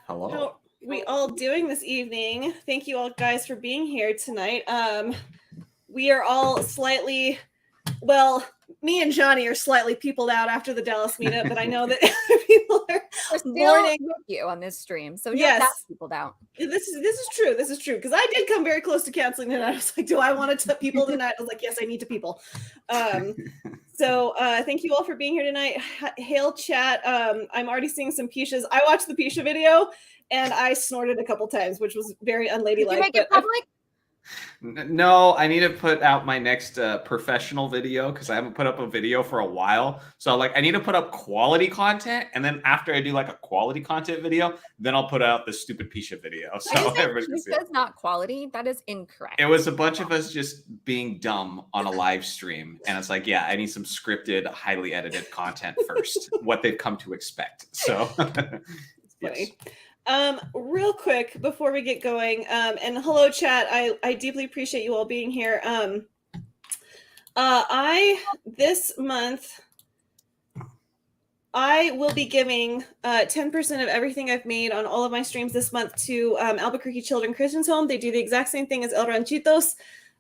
Hello. How are we all doing this evening? Thank you all guys for being here tonight. We are all slightly, well, me and Johnny are slightly peopled out after the Dallas meetup, but I know that other people are mourning with you on this stream, so yes, that's peopled out. This is true. This is true because I did come very close to canceling it. I was like, do I want to people tonight? I was like, yes, I need to people. So thank you all for being here tonight. Hail chat. I'm already seeing some Pisha's. I watched the Pisha video and I snorted a couple times, which was very unladylike. Did you make it public? No, I need to put out my next professional video because I haven't put up a video for a while. So I need to put up quality content, and then after I do like a quality content video, then I'll put out the stupid Pisha video. So everybody can see it. That's not quality. That is incorrect. It was a bunch of us just being dumb on a live stream, and it's like, yeah, I need some scripted, highly edited content first. What they've come to expect. So it's funny. Real quick before we get going, and hello chat, I deeply appreciate you all being here. This month I will be giving 10% of everything I've made on all of my streams this month to Albuquerque Children Christians Home. They do the exact same thing as El Ranchitos.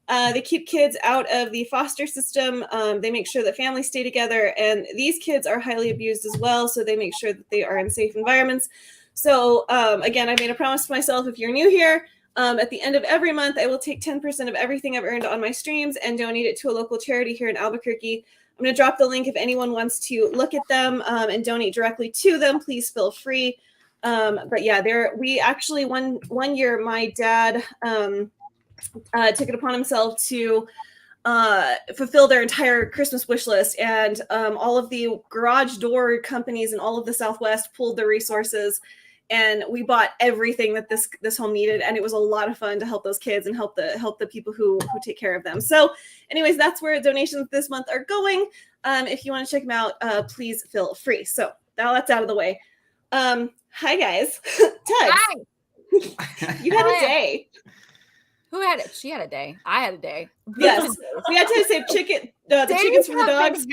They keep kids out of the foster system. They make sure that families stay together, and these kids are highly abused as well, so they make sure that they are in safe environments. So again, I made a promise to myself, if you're new here, at the end of every month, I will take 10% of everything I've earned on my streams and donate it to a local charity here in Albuquerque. I'm going to drop the link if anyone wants to look at them and donate directly to them. Please feel free. But yeah, we actually, one year, my dad took it upon himself to fulfill their entire Christmas wish list, and all of the garage door companies in all of the Southwest pulled their resources, and we bought everything that this home needed, and it was a lot of fun to help those kids and help the people who take care of them. So anyways, that's where donations this month are going. If you want to check them out, please feel free. So now that's out of the way. Hi guys. Tugs. Hi. You had a day. Who had it? She had a day. I had a day. Yes, we had to save the chickens for the dogs.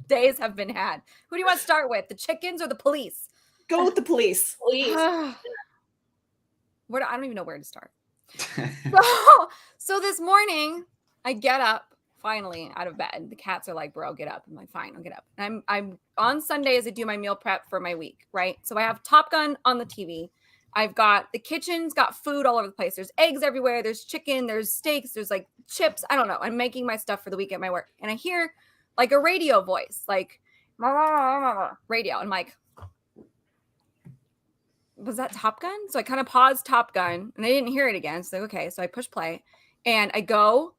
Days have been had. Who do you want to start with? The chickens or the police? Go with the police. Please. I don't even know where to start. So this morning, I get up finally out of bed. The cats are like, "Bro, get up." I'm like, "Fine, I'll get up." And I'm on Sundays. I do my meal prep for my week, right? So I have Top Gun on the TV. I've got the kitchen's got food all over the place. There's eggs everywhere. There's chicken. There's steaks. There's like chips. I don't know. I'm making my stuff for the week at my work, and I hear like a radio voice, like radio. I'm like, was that Top Gun? So I kind of paused Top Gun, and I didn't hear it again. So okay, so I push play, and I go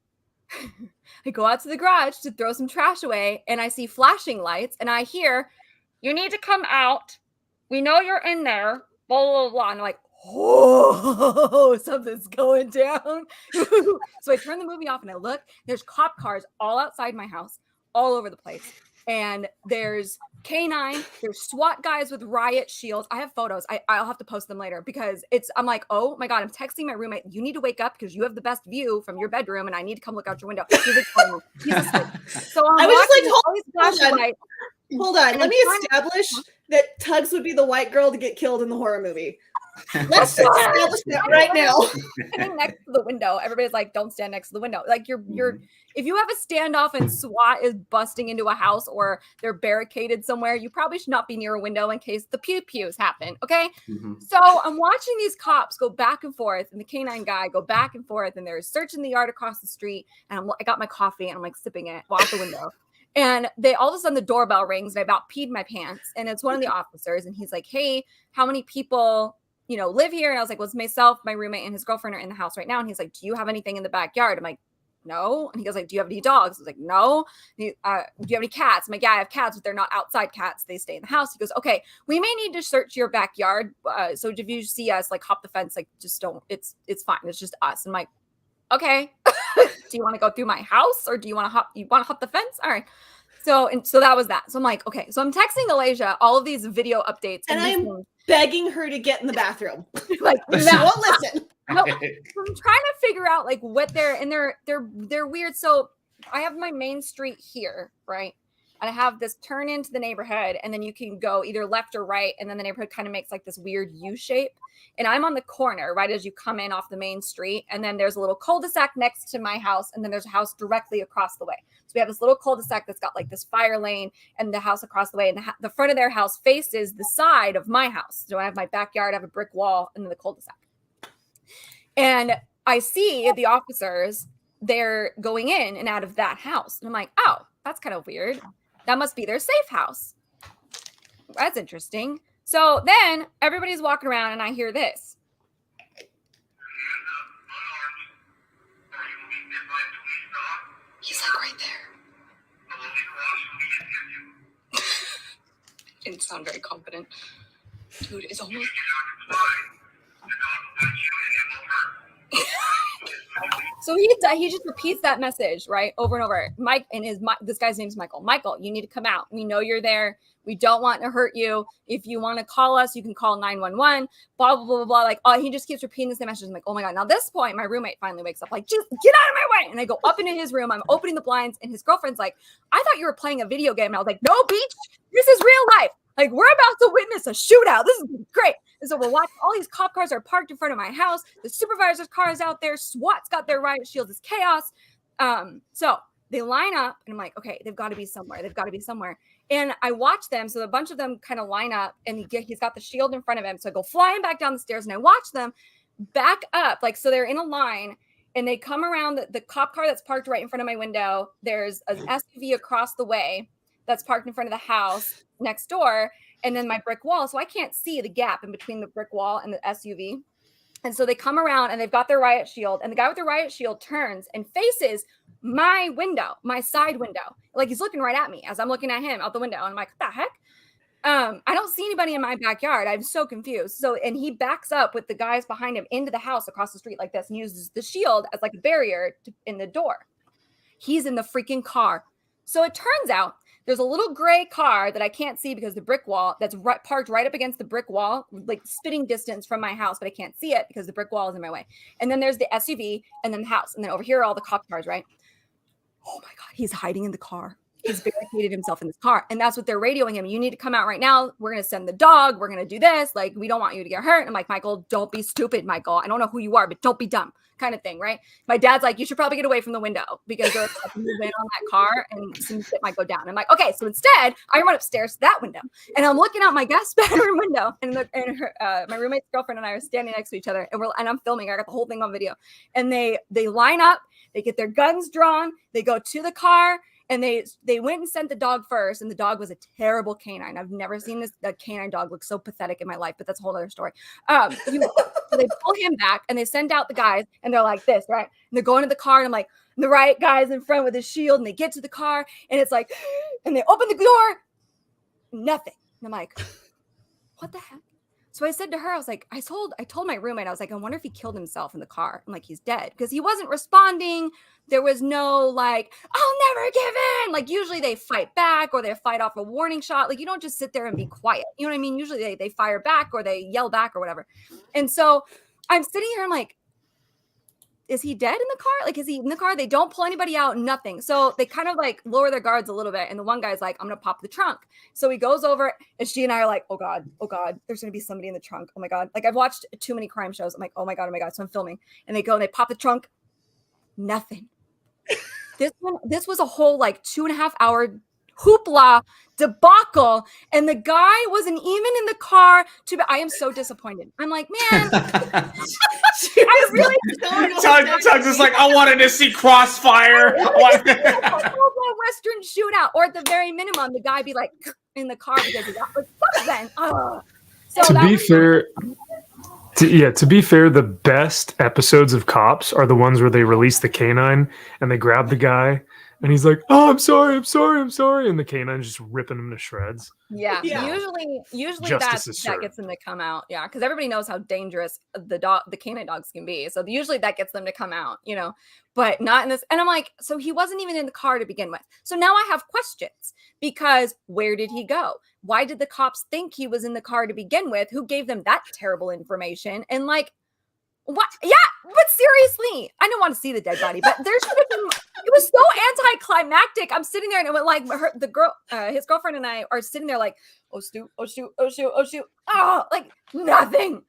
out to the garage to throw some trash away, and I see flashing lights, and I hear, "You need to come out. We know you're in there." Blah blah blah. And I'm like, "Oh, something's going down." So I turn the movie off, and I look. There's cop cars all outside my house, all over the place. And there's K9, there's SWAT guys with riot shields. I have photos. I'll have to post them later because I'm like, oh my God, I'm texting my roommate. You need to wake up because you have the best view from your bedroom and I need to come look out your window. He's like, he's asleep. So I was just like, hold on. Let me establish that Tugs would be the white girl to get killed in the horror movie. Let's establish that right now. Standing next to the window. Everybody's like, don't stand next to the window. Like you're if you have a standoff and SWAT is busting into a house or they're barricaded somewhere, you probably should not be near a window in case the pew-pews happen. Okay. Mm-hmm. So I'm watching these cops go back and forth and the K9 guy go back and forth and they're searching the yard across the street. And I got my coffee and I'm like sipping it while out the window. And all of a sudden the doorbell rings and I about peed my pants. And it's one of the officers and he's like, "Hey, how many people live here?" And I was like, "Well, it's myself, my roommate, and his girlfriend are in the house right now." And he's like, "Do you have anything in the backyard?" I'm like, "No." And he goes like, "Do you have any dogs?" I was like, "No." Do you have any cats? I'm like, "Yeah, I have cats, but they're not outside cats. They stay in the house." He goes, "Okay, we may need to search your backyard. So if you see us like hop the fence, like just don't, it's fine. It's just us." I'm like, "Okay." "Do you want to go through my house or do you want to hop the fence?" All right. So that was that. So I'm like, okay. So I'm texting Alasia all of these video updates. And I'm begging her to get in the bathroom. Like, no, won't listen. No, I'm trying to figure out like what they're weird. So I have my main street here, right? and I have this turn into the neighborhood, and then you can go either left or right, and then the neighborhood kind of makes like this weird U shape. And I'm on the corner, right as you come in off the main street, and then there's a little cul-de-sac next to my house, and then there's a house directly across the way. So we have this little cul-de-sac that's got like this fire lane and the house across the way, and the front of their house faces the side of my house. So I have my backyard, I have a brick wall, and then the cul-de-sac. And I see the officers, they're going in and out of that house. And I'm like, oh, that's kind of weird. That must be their safe house. That's interesting. So then everybody's walking around and I hear this. He's like right there. Didn't sound very confident. Dude, it's almost... So he just repeats that message, right, over and over. Mike and this guy's name's Michael. Michael, you need to come out. We know you're there. We don't want to hurt you. If you want to call us, you can call 911. Blah blah blah blah blah. Like, he just keeps repeating the same message. I'm like, oh my god. Now this point, my roommate finally wakes up, like, just get out of my way. And I go up into his room. I'm opening the blinds, and his girlfriend's like, I thought you were playing a video game. And I was like, no, beach. This is real life. Like, we're about to witness a shootout. This is great. And so we're watching. All these cop cars are parked in front of my house. The supervisor's car is out there. SWAT's got their riot shields. It's chaos. So they line up, and I'm like, okay, they've got to be somewhere. They've got to be somewhere. And I watch them. So a bunch of them kind of line up, and he's got the shield in front of him. So I go flying back down the stairs, and I watch them back up. Like, so they're in a line, and they come around the cop car that's parked right in front of my window. There's an SUV across the way that's parked in front of the house next door, and then my brick wall. So I can't see the gap in between the brick wall and the SUV. And so they come around, and they've got their riot shield, and the guy with the riot shield turns and faces my window, my side window. Like, he's looking right at me as I'm looking at him out the window. And I'm like, what the heck? I don't see anybody in my backyard. I'm so confused. So, and he backs up with the guys behind him into the house across the street like this and uses the shield as like a barrier in the door. He's in the freaking car. So it turns out there's a little gray car that I can't see because the brick wall that's parked right up against the brick wall, like spitting distance from my house, but I can't see it because the brick wall is in my way. And then there's the SUV and then the house. And then over here are all the cop cars, right? Oh my God, he's hiding in the car. He's barricaded himself in this car. And that's what they're radioing him. You need to come out right now. We're going to send the dog. We're going to do this. Like, we don't want you to get hurt. I'm like, Michael, don't be stupid, Michael. I don't know who you are, but don't be dumb, kind of thing, right? My dad's like, you should probably get away from the window because they're like, move in on that car and some shit might go down. I'm like, okay. So instead, I run upstairs to that window and I'm looking out my guest bedroom window, and my roommate's girlfriend and I are standing next to each other, and I'm filming. I got the whole thing on video, and they line up. They get their guns drawn. They go to the car, and they went and sent the dog first. And the dog was a terrible canine. I've never seen a canine dog look so pathetic in my life, but that's a whole other story. So they pull him back, and they send out the guys, and they're like this, right? And they're going to the car, and I'm like, the right guy's in front with his shield, and they get to the car, and it's like, and they open the door, nothing. And I'm like, what the heck? So I said to her, I was like, I told my roommate, I was like, I wonder if he killed himself in the car. I'm like, he's dead because he wasn't responding. There was no like, I'll never give in. Like, usually they fight back or they fight off a warning shot. Like, you don't just sit there and be quiet. You know what I mean? Usually they fire back or they yell back or whatever. And so I'm sitting here, I'm like, is he dead in the car? Like, is he in the car? They don't pull anybody out, nothing. So they kind of like lower their guards a little bit. And the one guy's like, I'm going to pop the trunk. So he goes over, and she and I are like, oh God, there's going to be somebody in the trunk. Oh my God. Like, I've watched too many crime shows. I'm like, oh my God. So I'm filming, and they go and they pop the trunk. Nothing. This was a whole like 2.5 hour hoopla debacle, and the guy wasn't even in the car. I am so disappointed. I'm like, man, I really Tug's just like, I wanted to see Crossfire. Western shootout, or at the very minimum, the guy be like in the car because he got then. So to be fair. To be fair, the best episodes of Cops are the ones where they release the canine and they grab the guy and he's like, "Oh, I'm sorry," and the canine's just ripping him to shreds. Yeah. Usually that gets them to come out. Yeah, because everybody knows how dangerous the canine dogs can be. So usually that gets them to come out, but not in this. And I'm like, so he wasn't even in the car to begin with. So now I have questions, because where did he go? Why did the cops think he was in the car to begin with? Who gave them that terrible information? And like, what? Yeah, but seriously, I don't want to see the dead body, but there should have been It was so anticlimactic. I'm sitting there and it went like his girlfriend and I are sitting there like, oh shoot, oh shoot, oh shoot, oh shoot. Oh, like nothing.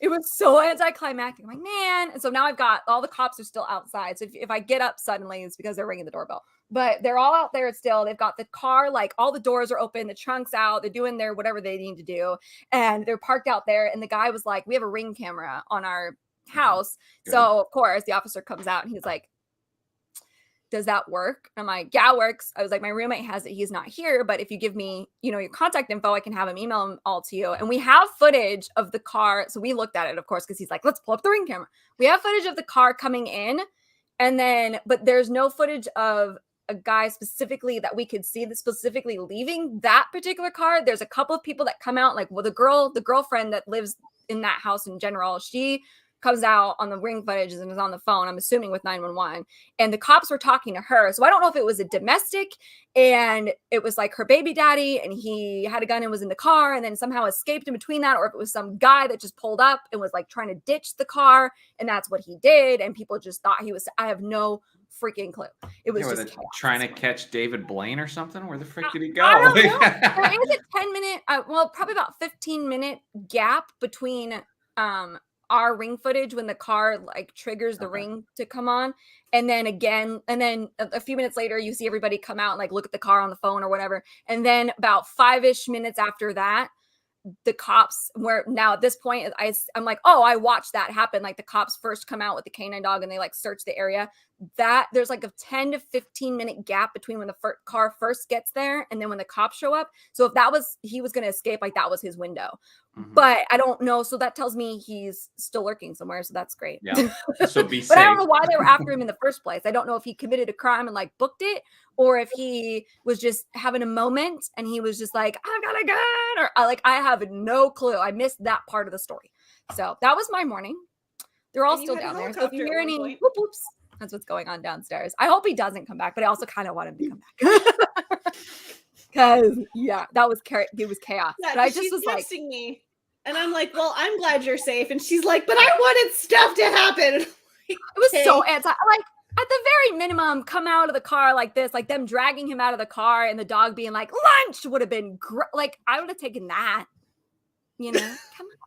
It was so anticlimactic. I'm like, man. And so now I've got all the cops are still outside. So if I get up suddenly, it's because they're ringing the doorbell. But they're all out there still. They've got the car, like all the doors are open, the trunk's out. They're doing their whatever they need to do. And they're parked out there. And the guy was like, we have a Ring camera on our house. Good. So of course the officer comes out and he's like, does that work? I'm like, yeah, it works. I was like, my roommate has it. He's not here, but if you give me, your contact info, I can have him email them all to you. And we have footage of the car. So we looked at it, of course, because he's like, let's pull up the Ring camera. We have footage of the car coming in, but there's no footage of a guy specifically that we could see that specifically leaving that particular car. There's a couple of people that come out, like, well, the girlfriend that lives in that house in general, she comes out on the Ring footage and is on the phone, I'm assuming with 911, and the cops were talking to her. So I don't know if it was a domestic and it was like her baby daddy and he had a gun and was in the car and then somehow escaped in between that, or if it was some guy that just pulled up and was like trying to ditch the car and that's what he did and people just thought he was. I have no freaking clue. It was just trying to catch David Blaine or something. Where the frick did he go? I don't know. There is a 10-minute, probably about 15-minute gap between our Ring footage when the car like triggers the ring to come on, and then a few minutes later you see everybody come out and like look at the car on the phone or whatever, and then about 5-ish minutes after that the cops were now at this point I'm like, oh, I watched that happen. Like the cops first come out with the canine dog and they like search the area. That there's like a 10 to 15 minute gap between when the car first gets there and then when the cops show up. So if he was going to escape, like that was his window. But I don't know. So that tells me he's still lurking somewhere. So that's great. Yeah. So be safe. But I don't know why they were after him in the first place. I don't know if he committed a crime and like booked it, or if he was just having a moment and he was just like, I've got a gun, or I have no clue. I missed that part of the story. So that was my morning. They're all still down there. So if you hear any whoop whoops, that's what's going on downstairs. I hope he doesn't come back, but I also kind of want him to come back. Because that was it was chaos. Yeah, but I just was texting me and I'm like, well, I'm glad you're safe. And she's like, but I wanted stuff to happen. It was so at the very minimum, come out of the car like this, like them dragging him out of the car and the dog being like, lunch would have been great. Like I would have taken that. Come on.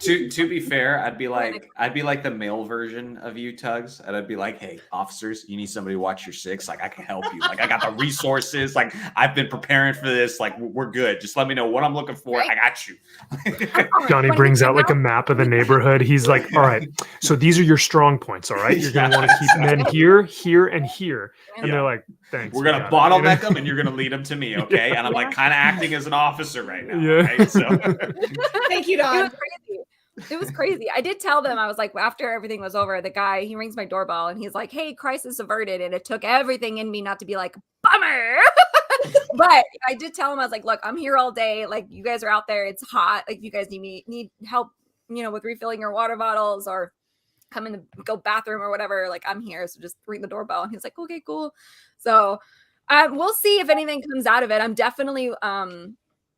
To be fair, I'd be like the male version of you, Tugs, and I'd be like, hey, officers, you need somebody to watch your six. Like I can help you. Like I got the resources. Like I've been preparing for this. Like we're good. Just let me know what I'm looking for. Right. I got you. Johnny brings out like a map of the neighborhood. He's like, all right, so these are your strong points. All right, you're gonna want to keep men here, here, and here. And they're like, thanks. We're gonna bottleneck them, and you're gonna lead them to me, okay? And I'm like kind of acting as an officer right now. Yeah. Right? So thank you, Don. It was crazy. I did tell them, I was like, after everything was over, the guy, he rings my doorbell and he's like, hey, crisis averted. And it took everything in me not to be like, bummer. But I did tell him, I was like, look, I'm here all day. Like you guys are out there. It's hot. Like you guys need help, with refilling your water bottles or come in the go bathroom or whatever. Like I'm here. So just ring the doorbell. And he's like, okay, cool. So we'll see if anything comes out of it. I'm definitely,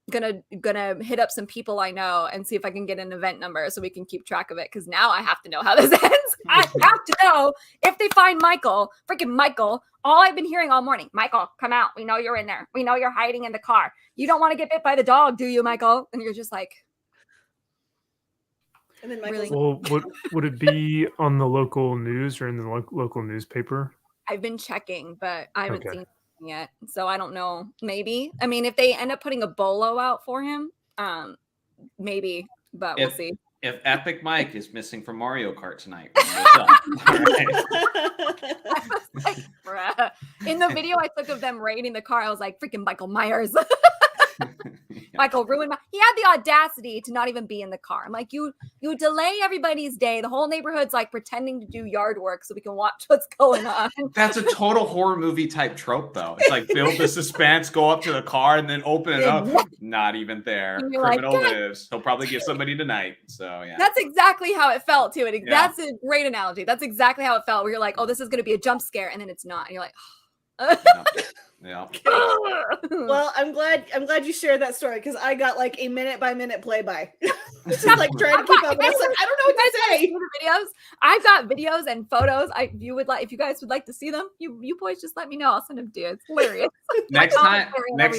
gonna hit up some people I know and see if I can get an event number so we can keep track of it, because now I have to know how this ends. I have to know if they find freaking Michael. All I've been hearing all morning, Michael, come out. We know you're in there. We know you're hiding in the car. You don't want to get bit by the dog, do you, Michael? And you're just like, and then really? Well, would it be on the local news or in the local newspaper? I've been checking, but I haven't seen yet, so I don't know. Maybe. I mean, if they end up putting a bolo out for him, maybe, but we'll see. If Epic Mike is missing from Mario Kart tonight, like, bruh. In the video I took of them raiding the car, I was like, freaking Michael Myers. Michael ruined he had the audacity to not even be in the car. I'm like, you delay everybody's day. The whole neighborhood's like pretending to do yard work so we can watch what's going on. That's a total horror movie type trope though. It's like build the suspense, go up to the car and then open it up. Not even there. Criminal lives. He'll probably get somebody tonight. So yeah. That's exactly how it felt too. That's a great analogy. That's exactly how it felt. Where you're like, oh, this is gonna be a jump scare, and then it's not. And you're like, Yeah. Well, I'm glad you shared that story, because I got like a minute by minute play by. Just like trying to keep up. And I was like, I don't know what to say. Videos. I've got videos and photos. If you guys would like to see them, you boys just let me know. I'll send them to you. It's hilarious. Next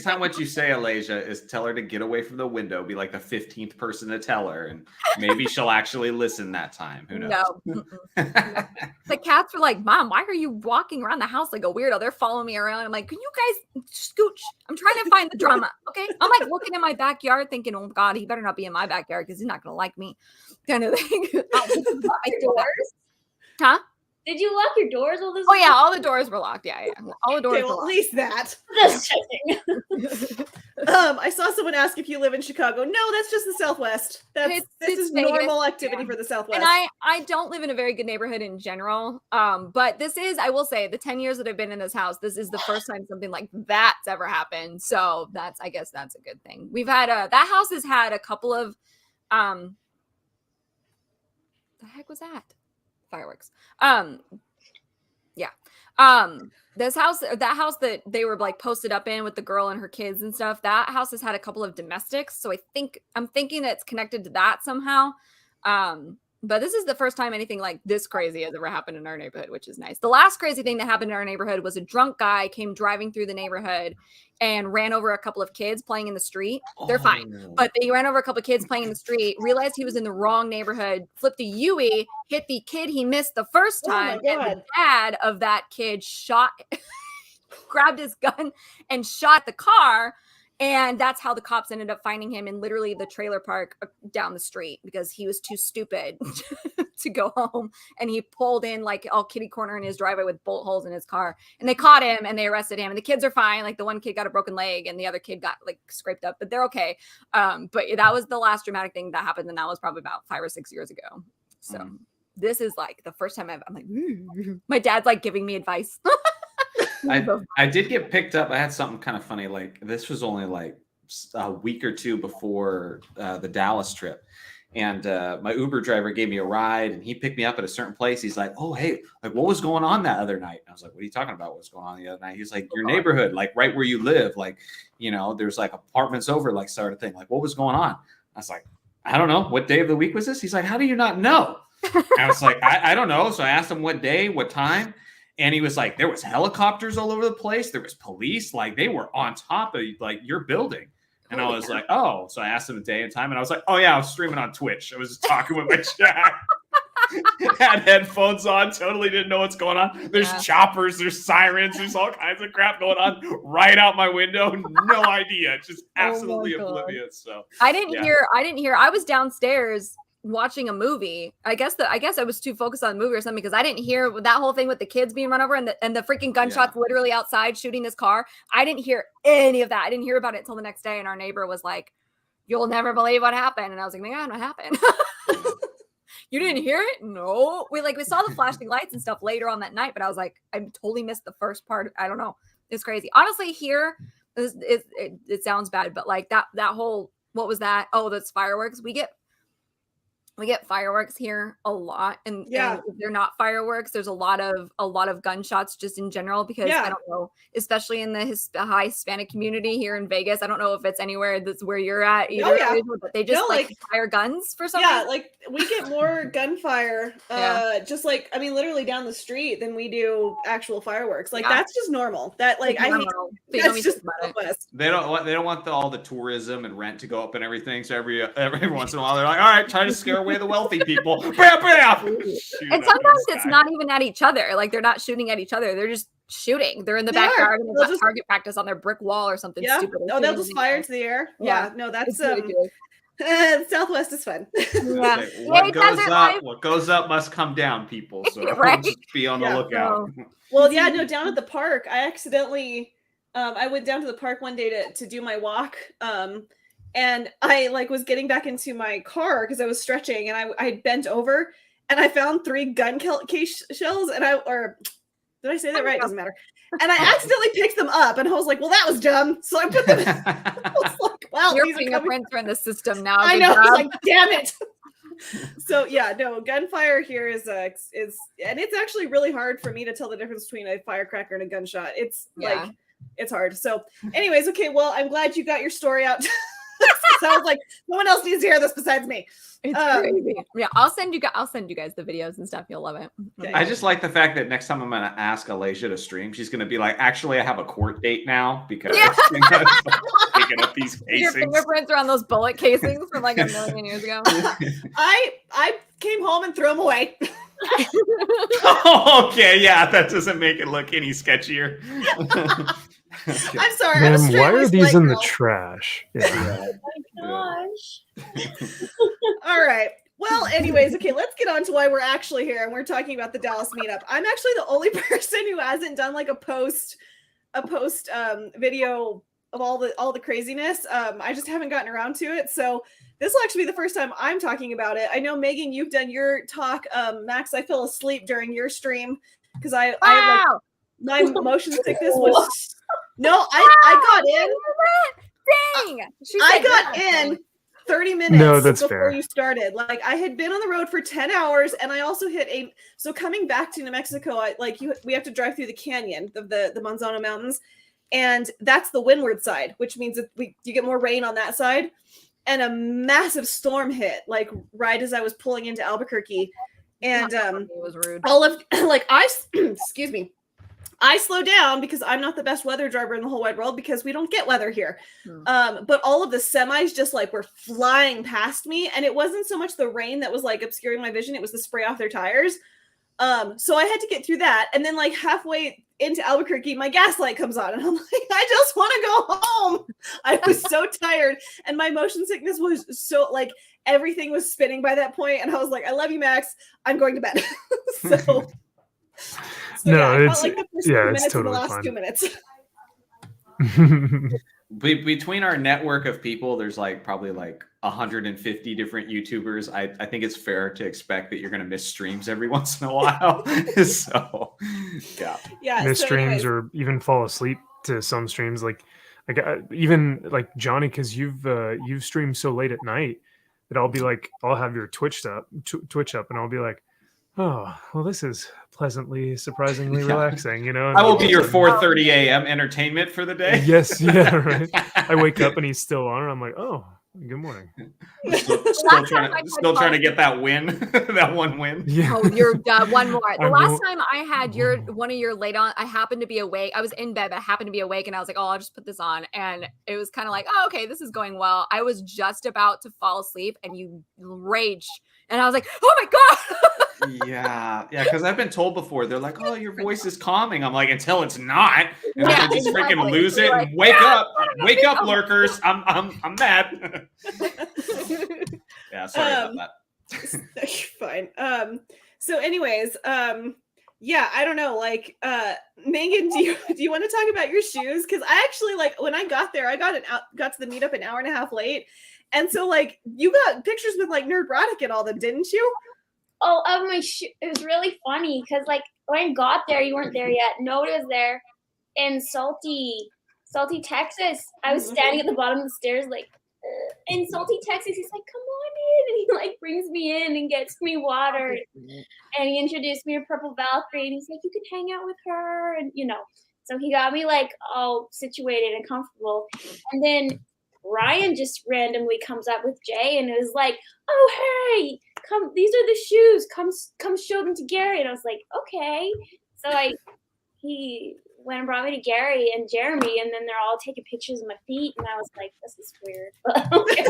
time what you say, Alasia, is tell her to get away from the window. Be like the 15th person to tell her, and maybe she'll actually listen that time. Who knows? No. The cats were like, Mom, why are you walking around the house like a weirdo? They're following me around. I'm like, can you guys scooch? I'm trying to find the drama. Okay. I'm like looking in my backyard thinking, oh God, he better not be in my backyard because he's not going to like me. Kind of thing. Huh? Did you lock your doors all this? Oh yeah, all the doors were locked. Yeah. All the doors Okay, were well, locked. at least that. Just checking. I saw someone ask if you live in Chicago. No, that's just the Southwest. This is Vegas. normal activity for the Southwest. And I don't live in a very good neighborhood in general. But this is, I will say, the 10 years that I've been in this house, this is the first time something like that's ever happened. So I guess that's a good thing. We've had that house has had a couple of the heck was that? Fireworks. Yeah. That house that they were like posted up in with the girl and her kids and stuff, that house has had a couple of domestics. So I'm thinking that it's connected to that somehow. But this is the first time anything like this crazy has ever happened in our neighborhood, which is nice. The last crazy thing that happened in our neighborhood was a drunk guy came driving through the neighborhood and ran over a couple of kids playing in the street. They're fine. But they ran over a couple of kids playing in the street, realized he was in the wrong neighborhood, flipped a Yui, hit the kid he missed the first time. And the dad of that kid grabbed his gun and shot the car. And that's how the cops ended up finding him in literally the trailer park down the street because he was too stupid to go home. And he pulled in like all kitty corner in his driveway with bolt holes in his car. And they caught him and they arrested him. And the kids are fine. Like the one kid got a broken leg and the other kid got like scraped up, but they're okay. But that was the last dramatic thing that happened. And that was probably about 5 or 6 years ago. So this is like the first time I'm like, my dad's like giving me advice. I did get picked up. I had something kind of funny. Like this was only like a week or two before the Dallas trip. And my Uber driver gave me a ride and he picked me up at a certain place. He's like, oh, hey, like what was going on that other night? And I was like, what are you talking about? What's going on the other night? He's like, your neighborhood, like right where you live. Like, you know, there's like apartments over, like sort of thing. Like what was going on? I was like, I don't know. What day of the week was this? He's like, how do you not know? I was like, I don't know. So I asked him what day, what time. And he was like, there was helicopters all over the place. There was police. Like they were on top of like your building. And I was like, oh. So I asked him the day and time. And I was like, oh yeah, I was streaming on Twitch. I was just talking with my chat. Had headphones on. Totally didn't know what's going on. There's choppers. There's sirens. There's all kinds of crap going on right out my window. No idea. Just absolutely oblivious. So I didn't hear. I was downstairs watching a movie. I guess I was too focused on the movie or something because I didn't hear that whole thing with the kids being run over and the freaking gunshots literally outside shooting this car. I didn't hear any of that. I didn't hear about it until the next day. And our neighbor was like, you'll never believe what happened. And I was like, man, what happened? You didn't hear it? No. We saw the flashing lights and stuff later on that night, but I was like, I totally missed the first part. I don't know. It's crazy. Honestly, here, it sounds bad, but like that whole, what was that? Oh, that's fireworks. We get fireworks here a lot, and if they're not fireworks, there's a lot of gunshots just in general because I don't know, especially in the high Hispanic community here in Vegas. I don't know if it's anywhere that's where you're at either, but they just fire guns for some reason. Like we get more gunfire, just like literally down the street than we do actual fireworks. Like that's just normal. That like I hate. That's just they don't want all the tourism and rent to go up and everything. So every once in a while they're like, all right, try to scare away the wealthy people. And sometimes it's not even at each other. Like they're not shooting at each other. They're just shooting. They're in the backyard and they've got target practice on their brick wall or something stupid. Oh, they'll just fire into the air. Yeah. No, that's Southwest is fun. Yeah. What goes up must come down, people. So just be on the lookout. Well, down at the park, I accidentally I went down to the park one day to do my walk. And I was getting back into my car because I was stretching and I bent over and I found 3 gun case shells and did I say that right? Doesn't matter. And I accidentally picked them up and I was like, well, that was dumb. So I put them I was like, wow, your fingerprints are in the system now. I know. I was like, damn it. So gunfire here is and it's actually really hard for me to tell the difference between a firecracker and a gunshot. It's it's hard. So anyways, okay, well, I'm glad you got your story out. So I was like, no one else needs to hear this besides me. It's crazy. Yeah, I'll send you guys the videos and stuff. You'll love it. Okay. I just like the fact that next time I'm going to ask Alasia to stream, she's going to be like, actually, I have a court date now because you know, picking up these Your casings. fingerprints are on those bullet casings from like a million years ago. I came home and threw them away. Okay, yeah, that doesn't make it look any sketchier. Okay. I'm sorry. Man, I'm why are these in the girl. trash? Yeah. Oh my gosh. All right. Well, anyways, okay, let's get on to why we're actually here, and we're talking about the Dallas meetup. I'm actually the only person who hasn't done like a post video of all the craziness. I just haven't gotten around to it. So this will actually be the first time I'm talking about it. I know, Megan, you've done your talk. Max, I fell asleep during your stream because I like my motion sickness was no, I got in. Dang. I got in 30 minutes No, that's before fair. you started. Like I had been on the road for 10 hours and I also hit so coming back to New Mexico, we have to drive through the canyon of the Manzano Mountains, and that's the windward side, which means that you get more rain on that side. And a massive storm hit like right as I was pulling into Albuquerque. And it was rude. all of excuse me. I slow down because I'm not the best weather driver in the whole wide world because we don't get weather here. But all of the semis just like were flying past me, and it wasn't so much the rain that was like obscuring my vision, it was the spray off their tires. So I had to get through that, and then like halfway into Albuquerque, my gas light comes on, and I'm like, I just want to go home. I was so tired, and my motion sickness was so like everything was spinning by that point, and I was like, I love you, Max. I'm going to bed. So No, I it's- felt like the first yeah, 2 it's minutes and the totally last fine. 2 minutes. Between our network of people, there's like probably like 150 different YouTubers. I think it's fair to expect that you're going to miss streams every once in a while. So, yeah. Miss so streams anyways. or even fall asleep to some streams. Like even like Johnny, because you've streamed so late at night that I'll be like, I'll have your Twitch up, and I'll be like, oh, well, this is pleasantly, surprisingly Yeah. relaxing, you know. And I will I'll be your 4:30 a.m. entertainment for the day. Yes, yeah, right. I wake up and he's still on, and I'm like, oh, good morning. Still trying to get that win, that one win. Yeah. Oh, you're one more. The I'm last go- time I had one of your late on, I happened to be awake. I was in bed, but I happened to be awake, and I was like, "Oh, I'll just put this on." And it was kind of like, "Oh, okay, this is going well." I was just about to fall asleep, and you raged, and I was like, "Oh my god!" Yeah, because I've been told before. They're like, "Oh, your voice is calming." I'm like, "Until it's not." And Yeah, I just freaking exactly. lose it You're and like, wake up, lurkers. I'm mad. Yeah, sorry about that. Fine. So anyways, yeah, I don't know. Like, Megan, do you want to talk about your shoes? Because I actually like when I got there, I got to the meetup an hour and a half late, and so like you got pictures with like Nerdrotic and all them, didn't you? Oh, of my shoe. It was really funny because, like, when I got there, you weren't there yet. Nobody was there. In Salty, Texas, I was standing at the bottom of the stairs, like, in Salty, Texas. He's like, "Come on in," and he like brings me in and gets me water, and he introduced me to Purple Valkyrie, and he's like, "You can hang out with her," and you know. So he got me like all situated and comfortable, and then Ryan just randomly comes up with Jay and it was like, "Oh, hey, come, these are the shoes. Come show them to Gary." And I was like, "Okay." So he went and brought me to Gary and Jeremy, and then they're all taking pictures of my feet, and I was like, "This is weird." But okay.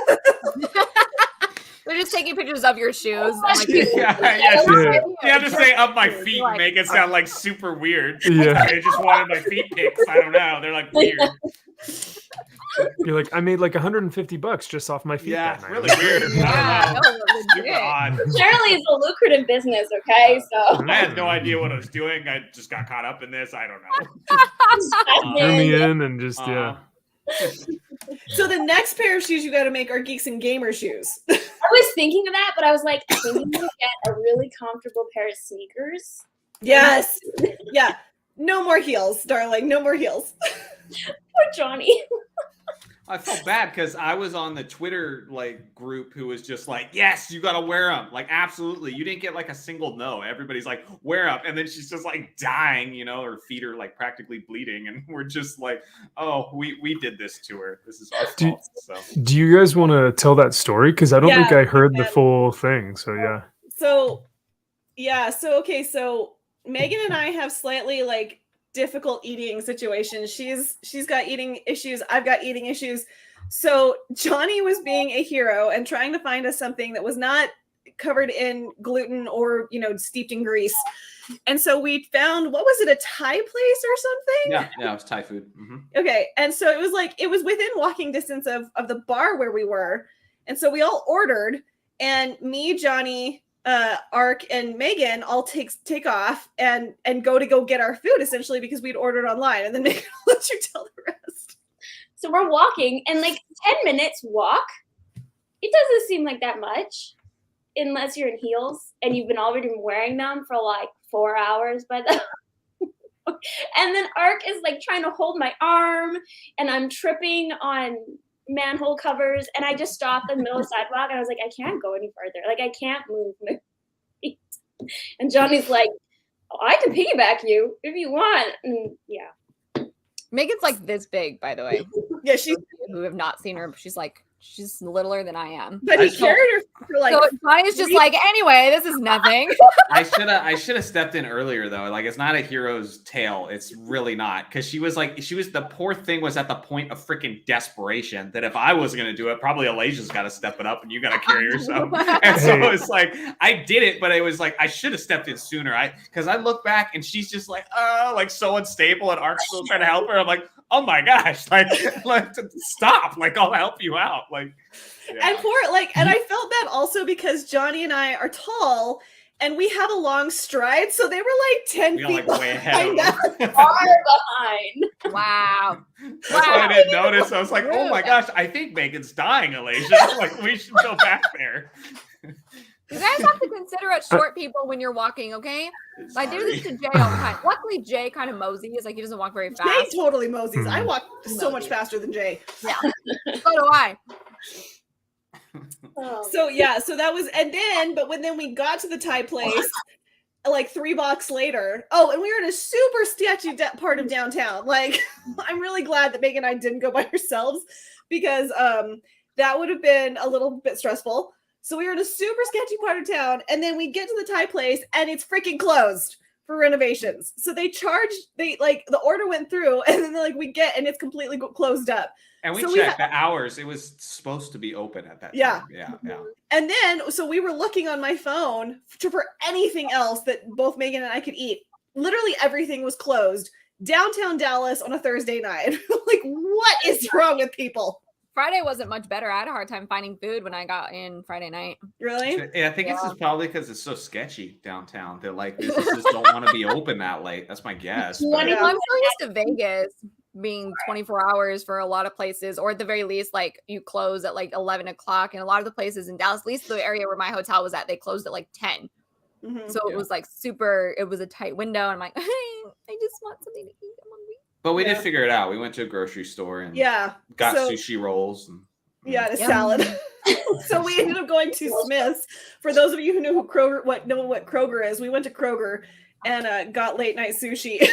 They're just taking pictures of your shoes. Oh, I'm like, Yeah. Yeah. You have to say up my feet and Like- make it sound like super weird. Yeah. I just wanted my feet pics. I don't know. They're like weird. You're like, I made like $150 just off my feet. Yeah, that night. really weird. Yeah, I don't know. no, Super legit. odd. Surely it's a lucrative business, okay? So I had no idea what I was doing. I just got caught up in this. I don't know. Threw me in and just yeah. So the next pair of shoes you got to make are Geeks and Gamer shoes. I was thinking of that, but I was like, I think I'm gonna get a really comfortable pair of sneakers. Yes. Yeah. No more heels, darling. No more heels. Poor Johnny. I felt bad because I was on the Twitter like group who was just like, yes, you gotta wear them. Like, absolutely. You didn't get like a single no. Everybody's like, wear them. And then she's just like dying, you know, her feet are like practically bleeding. And we're just like, oh, we did this to her. This is our fault. So Do you guys want to tell that story? Because I don't think I heard the can. full thing. So yeah. So okay, so Megan and I have slightly like difficult eating situations. She's got eating issues, I've got eating issues. So Johnny was being a hero and trying to find us something that was not covered in gluten or, you know, steeped in grease. And so we found, what was it, a Thai place or something? yeah, it was Thai food. Okay. And so it was like, it was within walking distance of the bar where we were. And so we all ordered, and me, Johnny, Ark, and Megan all take off and go get our food, essentially, because we'd ordered online. And then Megan, I'll let you tell the rest. So we're walking, and like 10 minutes walk, it doesn't seem like that much unless you're in heels and you've been already wearing them for like 4 hours by the and then Ark is like trying to hold my arm, and I'm tripping on manhole covers, and I just stopped in the middle of the sidewalk, and I was like, I can't go any further. Like, I can't move my feet. And Johnny's like, oh, I can piggyback you if you want. And yeah. Megan's like this big, by the way. Yeah, she's Who have not seen her, she's littler than I am. but he carried her for like So Johnny's just like, anyway, this is nothing. I should have stepped in earlier though. Like, it's not a hero's tale. It's really not, because the poor thing was at the point of freaking desperation that if I was gonna do it, probably Alasia's got to step it up and you got to carry yourself. And so it's like I did it, but it was like I should have stepped in sooner. Because I look back and she's just like so unstable, and Ark's still trying to help her. I'm like, oh my gosh, like stop, like I'll help you out. Like, yeah. And and I felt that also because Johnny and I are tall and we have a long stride, so they were like 10 We got, feet like, way ahead behind of them. us. Far behind. Wow. That's why I didn't notice. I was like, oh my gosh, I think Megan's dying, Alasia. Like, we should go back there. You guys have to consider it short people when you're walking, okay? I do this to Jay all the time. Luckily, Jay kind of moseys. Like, he doesn't walk very Jay fast. totally moseys. I walk so much faster than Jay. Yeah. So do I. Oh. So that was, but when we got to the Thai place, like 3 blocks later, and we were in a super sketchy part of downtown. Like, I'm really glad that Megan and I didn't go by ourselves, because that would have been a little bit stressful. So we were in a super sketchy part of town, and then we get to the Thai place, and it's freaking closed for renovations. So the order went through, and then and it's completely closed up. And we So checked the hours. It was supposed to be open at that Yeah. time. Yeah. And then, so we were looking on my phone for anything else that both Megan and I could eat. Literally everything was closed. Downtown Dallas on a Thursday night. Like, what is wrong with people? Friday wasn't much better. I had a hard time finding food when I got in Friday night. Really? Yeah, I think it's just probably because it's so sketchy downtown that like businesses don't want to be open that late. That's my guess. But- I'm so used to Vegas being 24 hours for a lot of places, or at the very least, like you close at like 11 o'clock. And a lot of the places in Dallas, at least the area where my hotel was at, they closed at like 10. Mm-hmm. So it was like it was a tight window. And I'm like, hey, I just want something to eat. I'm hungry. But we did figure it out. We went to a grocery store and got sushi rolls. And a salad. So we ended up going to Smith's. For those of you who know what Kroger is, we went to Kroger and got late night sushi.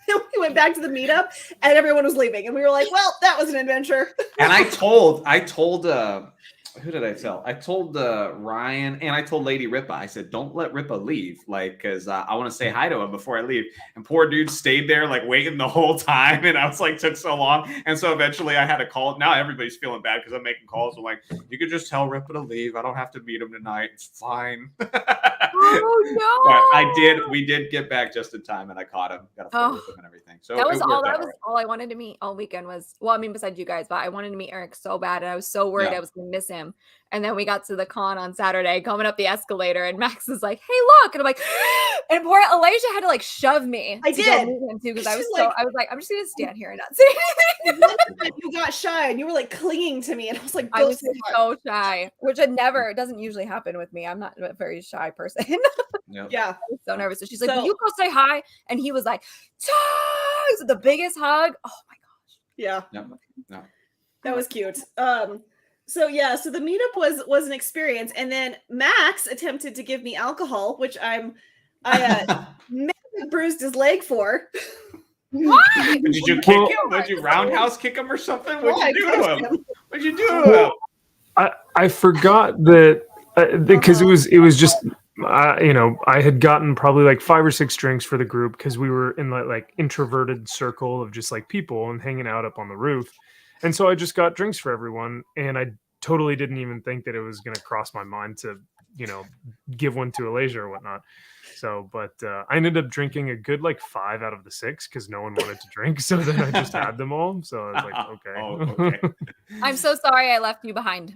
And we went back to the meetup, and everyone was leaving, and we were like, "Well, that was an adventure." And I told who did I tell? I told Ryan, and I told Lady Ripa. I said, "Don't let Ripa leave, like, because I want to say hi to him before I leave." And poor dude stayed there, like, waiting the whole time, and I was like, took so long, and so eventually I had to call. Now everybody's feeling bad because I'm making calls. I'm like, "You could just tell Ripa to leave. I don't have to meet him tonight. It's fine." Oh no! But we did get back just in time, and I caught him, got a photo with him and everything. So that was all I wanted to meet all weekend was. Well, I mean, besides you guys, but I wanted to meet Eric so bad, and I was so worried I was going to miss him. And then we got to the con on Saturday, coming up the escalator, and Max is like, "Hey, look!" And I'm like, and poor Alasia had to like shove me. I did because I was like, I'm just gonna stand here and not say anything. You got shy, and you were like clinging to me, and I was like, I was so shy, which it doesn't usually happen with me. I'm not a very shy person. Yep. Yeah, I was so nervous. So she's like, "Will you go say hi?" And he was like, "Tongs!" with the biggest hug. Oh my gosh. Yeah. No. That was cute. So the meetup was an experience, and then Max attempted to give me alcohol, which I bruised his leg for. Why? Did you kick him? Did you roundhouse kick him or something? What'd you do to him? What'd you do to him? I forgot that because it was just I had gotten probably like 5 or 6 drinks for the group because we were in that like introverted circle of just like people and hanging out up on the roof, and so I just got drinks for everyone, and I totally didn't even think that it was going to cross my mind to give one to Alasia or whatnot. So, but I ended up drinking a good like 5 out of the 6 because no one wanted to drink. So then I just had them all. So I was like, okay. Oh, okay. I'm so sorry I left you behind.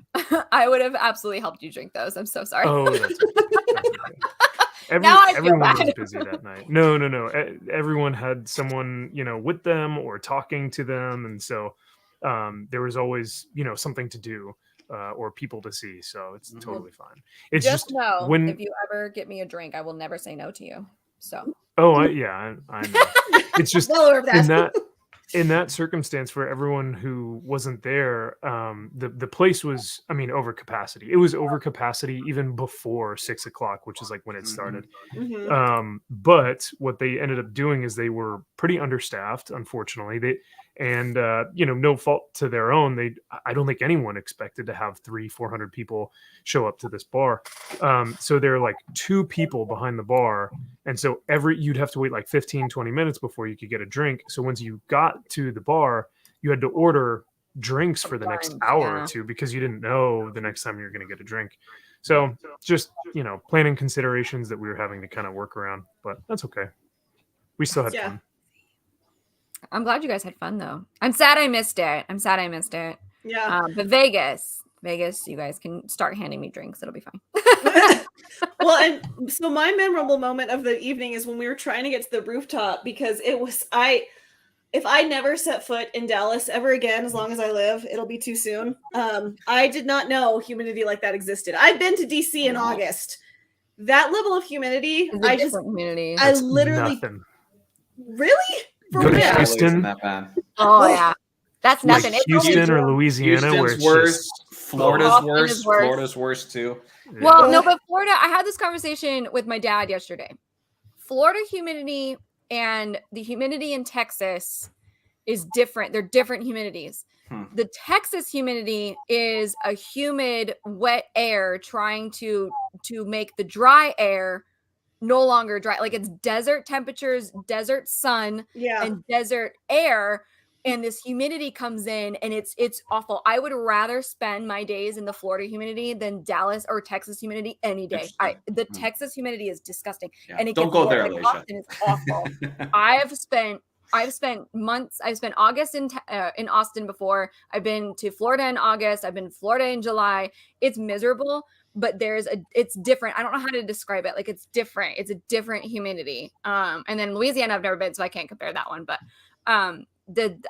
I would have absolutely helped you drink those. I'm so sorry. Oh, that's okay. That's okay. Now I feel Everyone bad. was busy that night. No. Everyone had someone, with them or talking to them. And so there was always, something to do. Or people to see, so it's totally fine. It's just know when if you ever get me a drink, I will never say no to you. So I know. It's just that. in that circumstance where everyone who wasn't there, the place was, over capacity. It was over capacity even before 6 o'clock, which is like when it started. Mm-hmm. But what they ended up doing is they were pretty understaffed, unfortunately. No fault to their own. I don't think anyone expected to have 300-400 people show up to this bar. So there are like 2 people behind the bar. And so you'd have to wait like 15-20 minutes before you could get a drink. So once you got to the bar, you had to order drinks for the next hour or 2 because you didn't know the next time you were going to get a drink. So just, planning considerations that we were having to kind of work around, but that's okay. We still had fun. I'm glad you guys had fun though. I'm sad I missed it. Yeah. But Vegas, you guys can start handing me drinks. It'll be fine. Well, and so my memorable moment of the evening is when we were trying to get to the rooftop because if I never set foot in Dallas ever again, as long as I live, it'll be too soon. I did not know humidity like that existed. I've been to DC in August. That level of humidity, humidity. I literally nothing. Really? Go to Houston. Oh yeah, that's nothing. Like Houston or Louisiana, Houston's where it's worse. just Florida's worse. Florida's worse too. Yeah. Well, no, but Florida. I had this conversation with my dad yesterday. Florida humidity and the humidity in Texas is different. They're different humidities. The Texas humidity is a humid, wet air trying to make the dry air no longer dry. Like it's desert temperatures, desert sun, and desert air, and this humidity comes in and it's awful. I would rather spend my days in the Florida humidity than Dallas or Texas humidity any day. The Texas humidity is disgusting. And it don't go there, like Austin is awful. I've spent months. I've spent August in Austin before. I've been to Florida in August. I've been to Florida in July. It's miserable, but it's different. I don't know how to describe it. Like it's different. It's a different humidity. And then Louisiana, I've never been, so I can't compare that one. But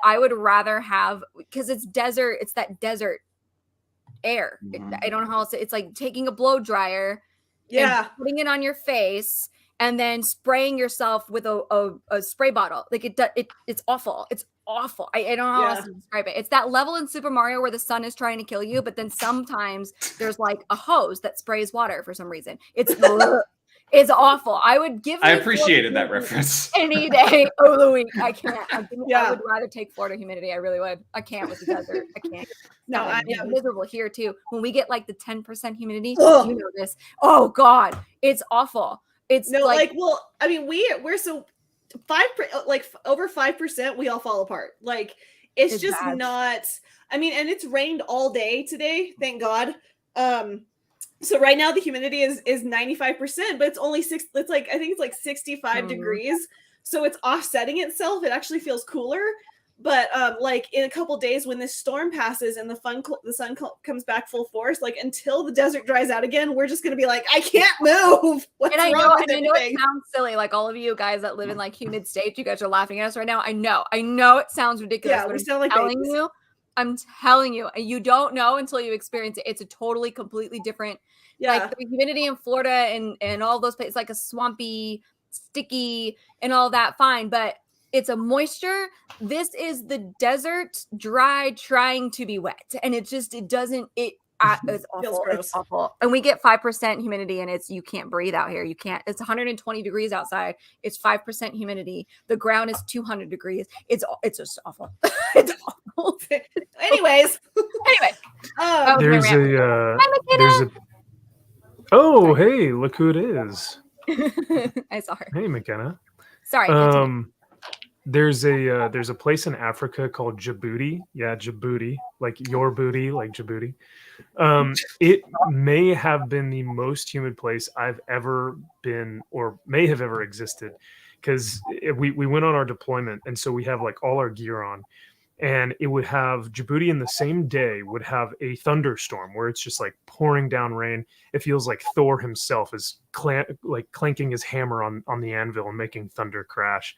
I would rather have, because it's desert. It's that desert air. I don't know how else. It's like taking a blow dryer, and putting it on your face, and then spraying yourself with a spray bottle. Like it's awful. It's awful. I don't know how else to describe it. It's that level in Super Mario where the sun is trying to kill you, but then sometimes there's like a hose that sprays water for some reason. It's awful. I would give. I appreciated that reference. Any day of the week. I can't. I would rather take Florida humidity. I really would. I can't with the desert. I can't. No, I'm miserable here too. When we get like the 10% humidity, you know this. Oh God, it's awful. It's we're so 5%, like over 5%, we all fall apart. Like it's just bad. Not. I mean, and it's rained all day today. Thank God. So right now the humidity is 95%, but it's only I think it's like 65 degrees. So it's offsetting itself. It actually feels cooler. But like in a couple days when this storm passes and the sun comes back full force, like until the desert dries out again, we're just gonna be like, I can't move. I know it sounds silly. Like all of you guys that live in like humid states, you guys are laughing at us right now. I know it sounds ridiculous. Yeah, we sound like babies. I'm telling you, you don't know until you experience it. It's a totally, completely different. Yeah. Like the humidity in Florida and all those places, like a swampy, sticky, and all that. Fine, but It's a moisture. This is the desert dry trying to be wet. And it doesn't, it's awful. It's awful. And we get 5% humidity and you can't breathe out here. You can't, it's 120 degrees outside. It's 5% humidity. The ground is 200 degrees. It's just awful. It's awful. Anyways. There's a oh, hey, look who it is. I saw her. Hey, McKenna. Sorry. There's a place in Africa called Djibouti. Yeah, Djibouti, like your booty, like Djibouti. It may have been the most humid place I've ever been, or may have ever existed, because we went on our deployment, and so we have like all our gear on, and it would have Djibouti in the same day would have a thunderstorm where it's just like pouring down rain. It feels like Thor himself is clanking his hammer on the anvil and making thunder crash.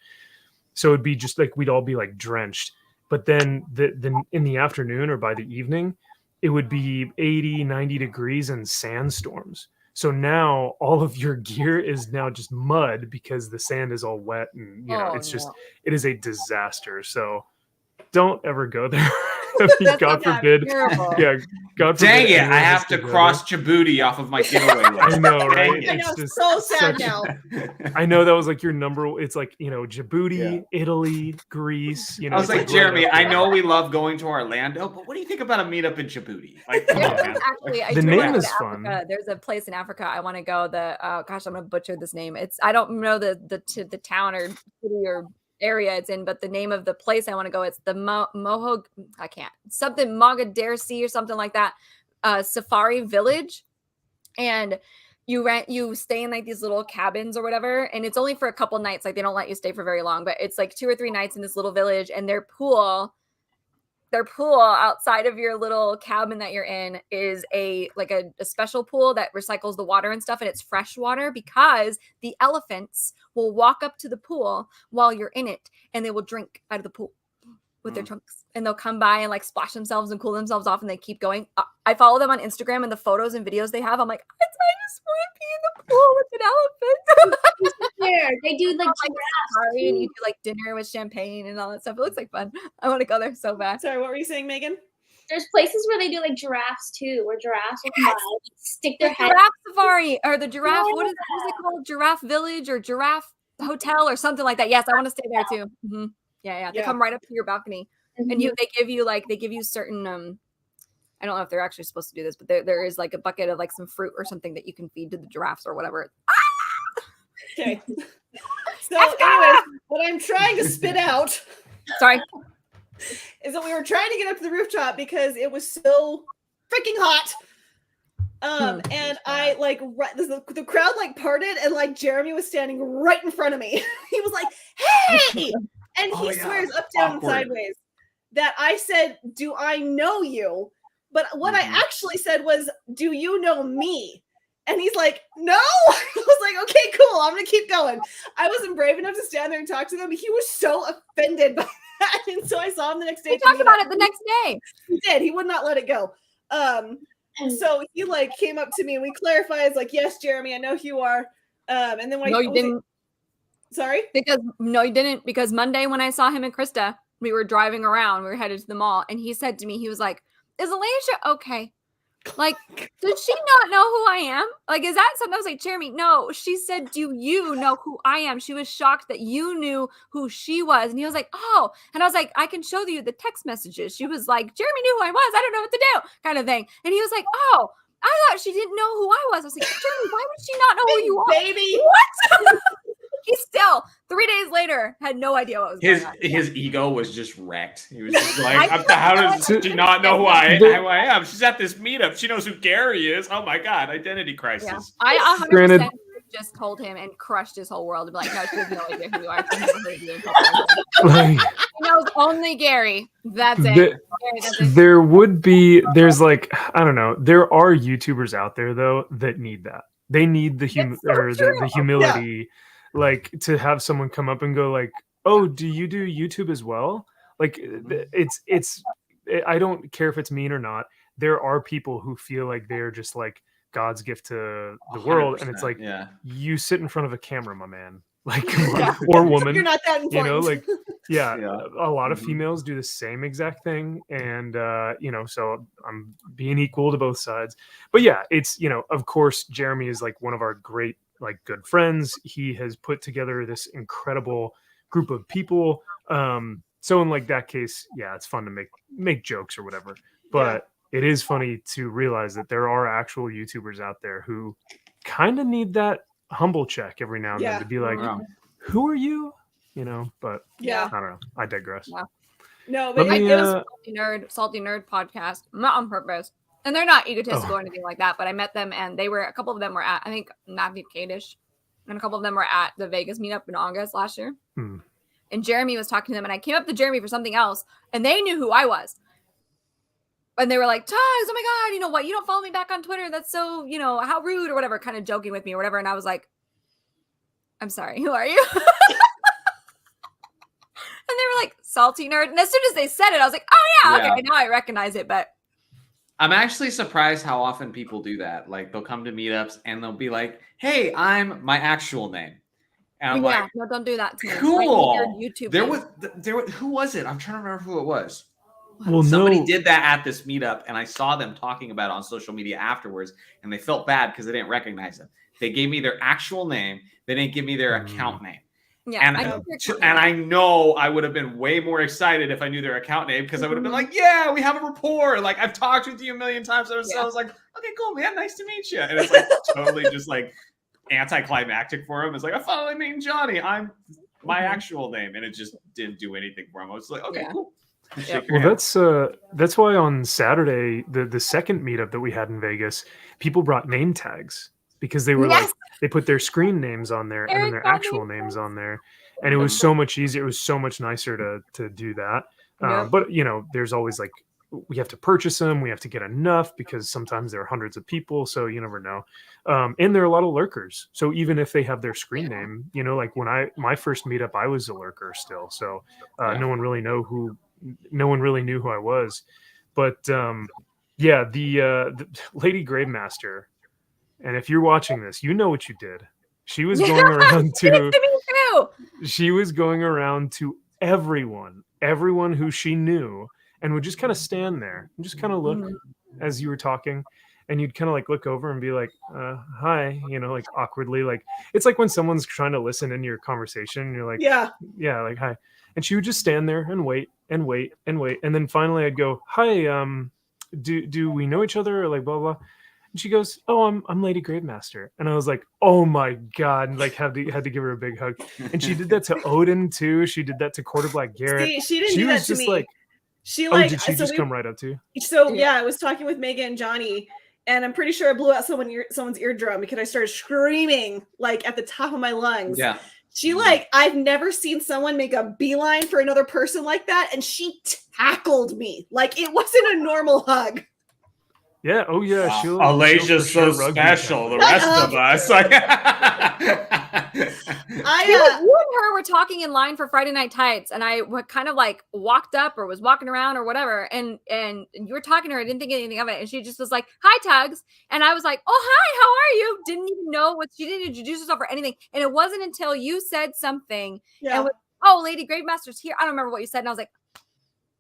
So it'd be just like we'd all be like drenched. But then in the afternoon or by the evening, it would be 80, 90 degrees and sandstorms. So now all of your gear is now just mud because the sand is all wet, and it is a disaster. So don't ever go there. I mean, God forbid. Terrible. Yeah, God forbid. Dang it! I have to cross Djibouti off of my getaway list. I know, right? I know, It's just so sad now. I know that was like your number. It's like, Djibouti, Italy, Greece. I was like, Jeremy, I know we love going to Orlando, but what do you think about a meetup in Djibouti? Like, come on, man. Actually, The do name wanna go is to fun. Africa. There's a place in Africa I want to go. I'm gonna butcher this name. I don't know the town or city or area it's in, but the name of the place I want to go, it's the Mogadishu or something like that, safari village. And you stay in like these little cabins or whatever, and it's only for a couple nights. Like they don't let you stay for very long, but it's like 2 or 3 nights in this little village, and their pool outside of your little cabin that you're in is a special pool that recycles the water and stuff, and it's fresh water because the elephants will walk up to the pool while you're in it, and they will drink out of the pool with their trunks, and they'll come by and like splash themselves and cool themselves off, and they keep going. I follow them on Instagram, and the photos and videos they have, I'm like, I just want to be in the pool with an elephant. There, they do like Safari, and you do like dinner with champagne and all that stuff. It looks like fun. I want to go there so bad. Sorry, what were you saying, Megan? There's places where they do like giraffes too, where giraffes will come by, stick their The head. giraffe safari or the giraffe. What is it called? Giraffe village or giraffe hotel or something like that. Yes, I want to stay there too. Mm-hmm. Yeah. They come right up to your balcony, and they give you certain I don't know if they're actually supposed to do this, but there is like a bucket of like some fruit or something that you can feed to the giraffes or whatever. Okay. So, anyways, what I'm trying to spit out. Sorry. Is that we were trying to get up to the rooftop because it was so freaking hot. And I like the crowd like parted, and like Jeremy was standing right in front of me. He was like, "Hey!" And he swears up, down, and sideways that I said, "Do I know you?" But what I actually said was, "Do you know me?" And he's like, "No." I was like, "Okay, cool. I'm gonna keep going." I wasn't brave enough to stand there and talk to them. But he was so offended by that, and so I saw him the next day. We talked about it the next day. He did. He would not let it go. So he like came up to me and we clarified, like, "Yes, Jeremy, I know who you are." And then when you didn't. Sorry? No, you didn't. Because Monday when I saw him and Krista, we were driving around. We were headed to the mall, and he said to me, he was like, "Is Alicia okay? Like, did she not know who I am? Like, is that something?" I was like, "Jeremy, no." She said, "Do you know who I am?" She was shocked that you knew who she was. And he was like, "Oh." And I was like, "I can show you the text messages." She was like, "Jeremy knew who I was. I don't know what to do," kind of thing. And he was like, "Oh, I thought she didn't know who I was." I was like, "Jeremy, why would she not know who you are?" Baby. What? He still 3 days later had no idea what was going on. His ego was just wrecked. He was just like, "How does she not know who I am? She's at this meetup. She knows who Gary is. Oh my god, identity crisis." Yeah. I 100% just told him and crushed his whole world and be like, "No, she has no idea who you are. She never heard you." He knows only Gary. That's it. There's like, I don't know. There are YouTubers out there though that need that. They need the humility. Yeah. Like to have someone come up and go like, "Oh, do you do YouTube as well?" Like I don't care if it's mean or not. There are people who feel like they're just like God's gift to the world. And it's like, you sit in front of a camera, my man. Like, come on. Or woman. You're not that You know, informed. like, yeah, Yeah. a lot of Mhm. females do the same exact thing. And, so I'm being equal to both sides. But yeah, it's, of course, Jeremy is like one of our great, like, good friends. He has put together this incredible group of people. So in like that case, yeah, it's fun to make jokes or whatever. But it is funny to realize that there are actual YouTubers out there who kind of need that humble check every now and then to be like, Wow. who are you? But Yeah. I don't know. I digress. Yeah. No, Let but me, it was Salty Nerd podcast, not on purpose. And they're not egotistical Oh. or anything like that, but I met them and a couple of them were at, I think, Matthew Kadish, and a couple of them were at the Vegas meetup in August last year. Hmm. And Jeremy was talking to them, and I came up to Jeremy for something else, and they knew who I was. And they were like, Tugs, oh my God, you know what? You don't follow me back on Twitter. That's so, how rude or whatever, kind of joking with me or whatever. And I was like, I'm sorry, who are you? And they were like, Salty Nerd. And as soon as they said it, I was like, oh yeah, okay, now I recognize it. But I'm actually surprised how often people do that. Like, they'll come to meetups and they'll be like, hey, I'm my actual name. And I'm like, no, don't do that to me. cool. Like, your YouTube There name. was who was it? I'm trying to remember who it was. Well, Somebody no. did that at this meetup, and I saw them talking about it on social media afterwards, and they felt bad because they didn't recognize them. They gave me their actual name. They didn't give me their account name. Yeah, And I know I would have been way more excited if I knew their account name, because I would have been like, yeah, we have a rapport. Like, I've talked with you a million times. So I was like, okay, cool, man. Nice to meet you. And it's like totally just like anticlimactic for him. It's like, I finally meeting Johnny. I'm my actual name. And it just didn't do anything for him. I was like, okay, cool. Well, that's why on Saturday, the second meetup that we had in Vegas, people brought name tags because they were like, they put their screen names on there and then their actual names on there. And it was so much easier. It was so much nicer to do that. But there's always like, we have to purchase them. We have to get enough because sometimes there are hundreds of people. So you never know. And there are a lot of lurkers. So even if they have their screen name, like when my first meetup, I was a lurker still. So no one really knew who I was. But the Lady Gravemaster, and if you're watching this, you know what you did. She was going around she was going around to everyone who she knew, and would just kind of stand there and just kind of look as you were talking, and you'd kind of like look over and be like, hi, like awkwardly. Like, it's like when someone's trying to listen in your conversation and you're like, yeah, like, hi. And she would just stand there and wait and wait and wait. And then finally I'd go, hi, do we know each other? Or like, blah, blah. And she goes, oh, I'm Lady Gravemaster. And I was like, oh my God. And like had to give her a big hug. And she did that to Odin too. She did that to Quarter Black Garrett. See, she didn't do that to me. Like, did she just come right up to you? So yeah, I was talking with Megan and Johnny, and I'm pretty sure I blew out someone's eardrum because I started screaming like at the top of my lungs. Yeah. She I've never seen someone make a beeline for another person like that, and she tackled me like it wasn't a normal hug. Yeah. Oh yeah. Wow. Alasia's so special. The rest of us, like, you and her were talking in line for Friday Night Tights, and I kind of like walked up or was walking around or whatever, and you were talking to her. I didn't think anything of it, and she just was like, "Hi, Tugs," and I was like, "Oh, hi, how are you?" Didn't even know she didn't introduce herself or anything, and it wasn't until you said something, and oh, Lady Gravemaster's here. I don't remember what you said, and I was like,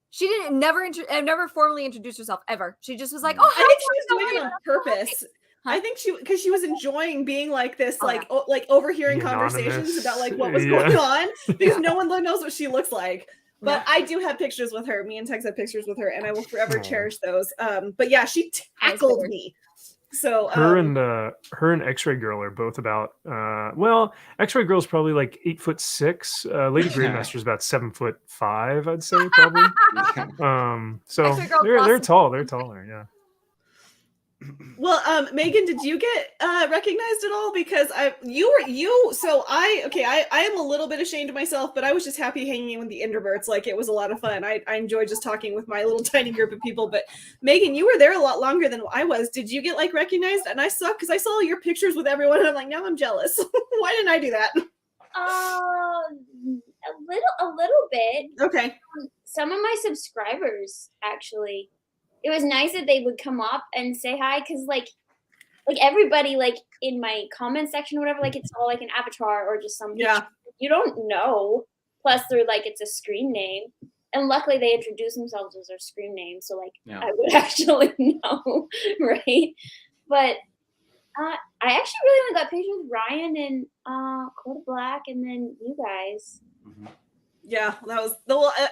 she didn't never formally introduced herself ever. She just was like, "Oh, I think she was doing it on purpose." I think because she was enjoying being like this, like overhearing conversations about like what was going on, because no one knows what she looks like. But I do have pictures with her. Me and Tex have pictures with her, and I will forever cherish those. But yeah, she tackled me. So her and X-Ray Girl are both about X-Ray Girl's probably like 8'6". Lady Gravemaster's about 7'5", I'd say probably. So they're tall. They're taller, yeah. Well, Megan, did you get recognized at all? Because I am a little bit ashamed of myself, but I was just happy hanging with the introverts. Like, it was a lot of fun. I enjoyed just talking with my little tiny group of people. But Megan, you were there a lot longer than I was. Did you get like recognized? And I saw, because I saw your pictures with everyone, and I'm like, now I'm jealous. Why didn't I do that? A little bit. Okay. Some of my subscribers, actually. It was nice that they would come up and say hi, because like like everybody like in my comment section or whatever, like it's all like an avatar or just some Yeah. picture. You don't know. Plus they're like it's a screen name. And luckily they introduce themselves as their screen name, so like Yeah. I would actually know, right? But I actually really only got pictures with Ryan and Coda Black and then you guys. Mhm. Yeah, that was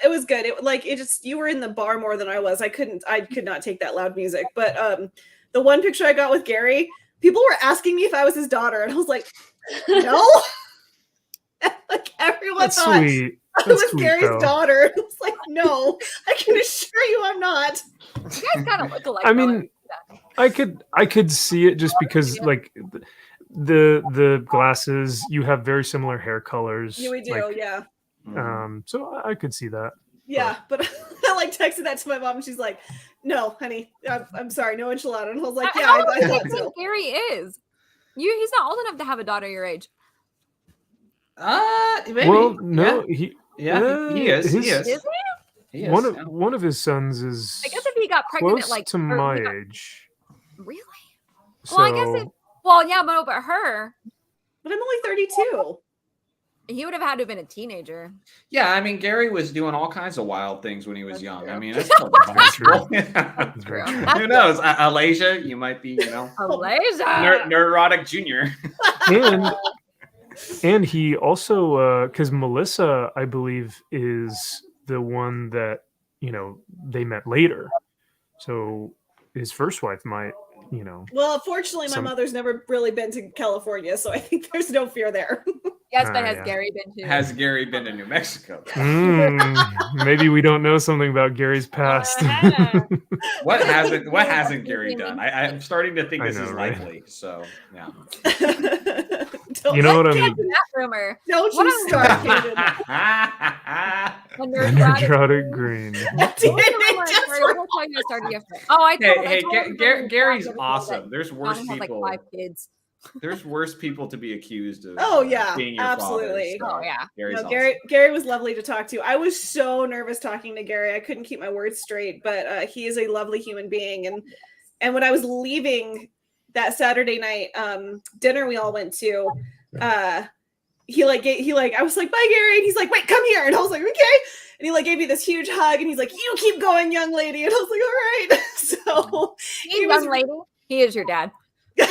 it was good. You were in the bar more than I was. I could not take that loud music. But the one picture I got with Gary, people were asking me if I was his daughter, and I was like, no. Like everyone That's thought sweet. I That's was sweet, Gary's though. daughter. I was like, no, I can assure you I'm not. You guys kind of look alike. I though. mean, I could see it just because like the glasses, you have very similar hair colors. Yeah, we do, like, yeah. so I could see that. Yeah, but I like texted that to my mom and she's like, no, honey, I'm sorry, no enchilada. And I was like, yeah, How old I do you thought think so. Gary is? He's not old enough to have a daughter your age. Maybe. Well, no, he he is. his- He is. Is He is. yeah. one of his sons is I guess if he got pregnant close at like to or my he got- age. really? So Well, I guess well, yeah, but her, But I'm only 32. he would have had to have been a teenager. Yeah, I mean, Gary was doing all kinds of wild things when he was That's young. true. I mean, that's totally possible. That's very true. Who knows? Alasia, you might be, Alasia. neurotic junior. And he also because Melissa, I believe, is the one that they met later. So his first wife might, Well, fortunately, my mother's never really been to California, so I think there's no fear there. Yes, but has yeah. Gary been to? Has Gary been to New Mexico? Maybe we don't know something about Gary's past. What hasn't Gary done? I'm starting to think I this know, is right? likely. So yeah. You know what I Can't mean? do that rumor. Don't What you a- start, Hayden. A Neurotic green. Oh, I Hey, told hey, him Gary's that awesome. There's worse Johnny had people. like 5 kids. There's worse people to be accused of. Oh, yeah, being your absolutely. Father, so Oh, yeah. Gary's No, awesome. Gary was lovely to talk to. I was so nervous talking to Gary. I couldn't keep my words straight, but he is a lovely human being. And when I was leaving that Saturday night dinner we all went to, I was like, bye, Gary. And he's like, wait, come here. And I was like, okay. And he gave me this huge hug and he's like, you keep going, young lady. And I was like, all right. So He's young lady. He is your dad. I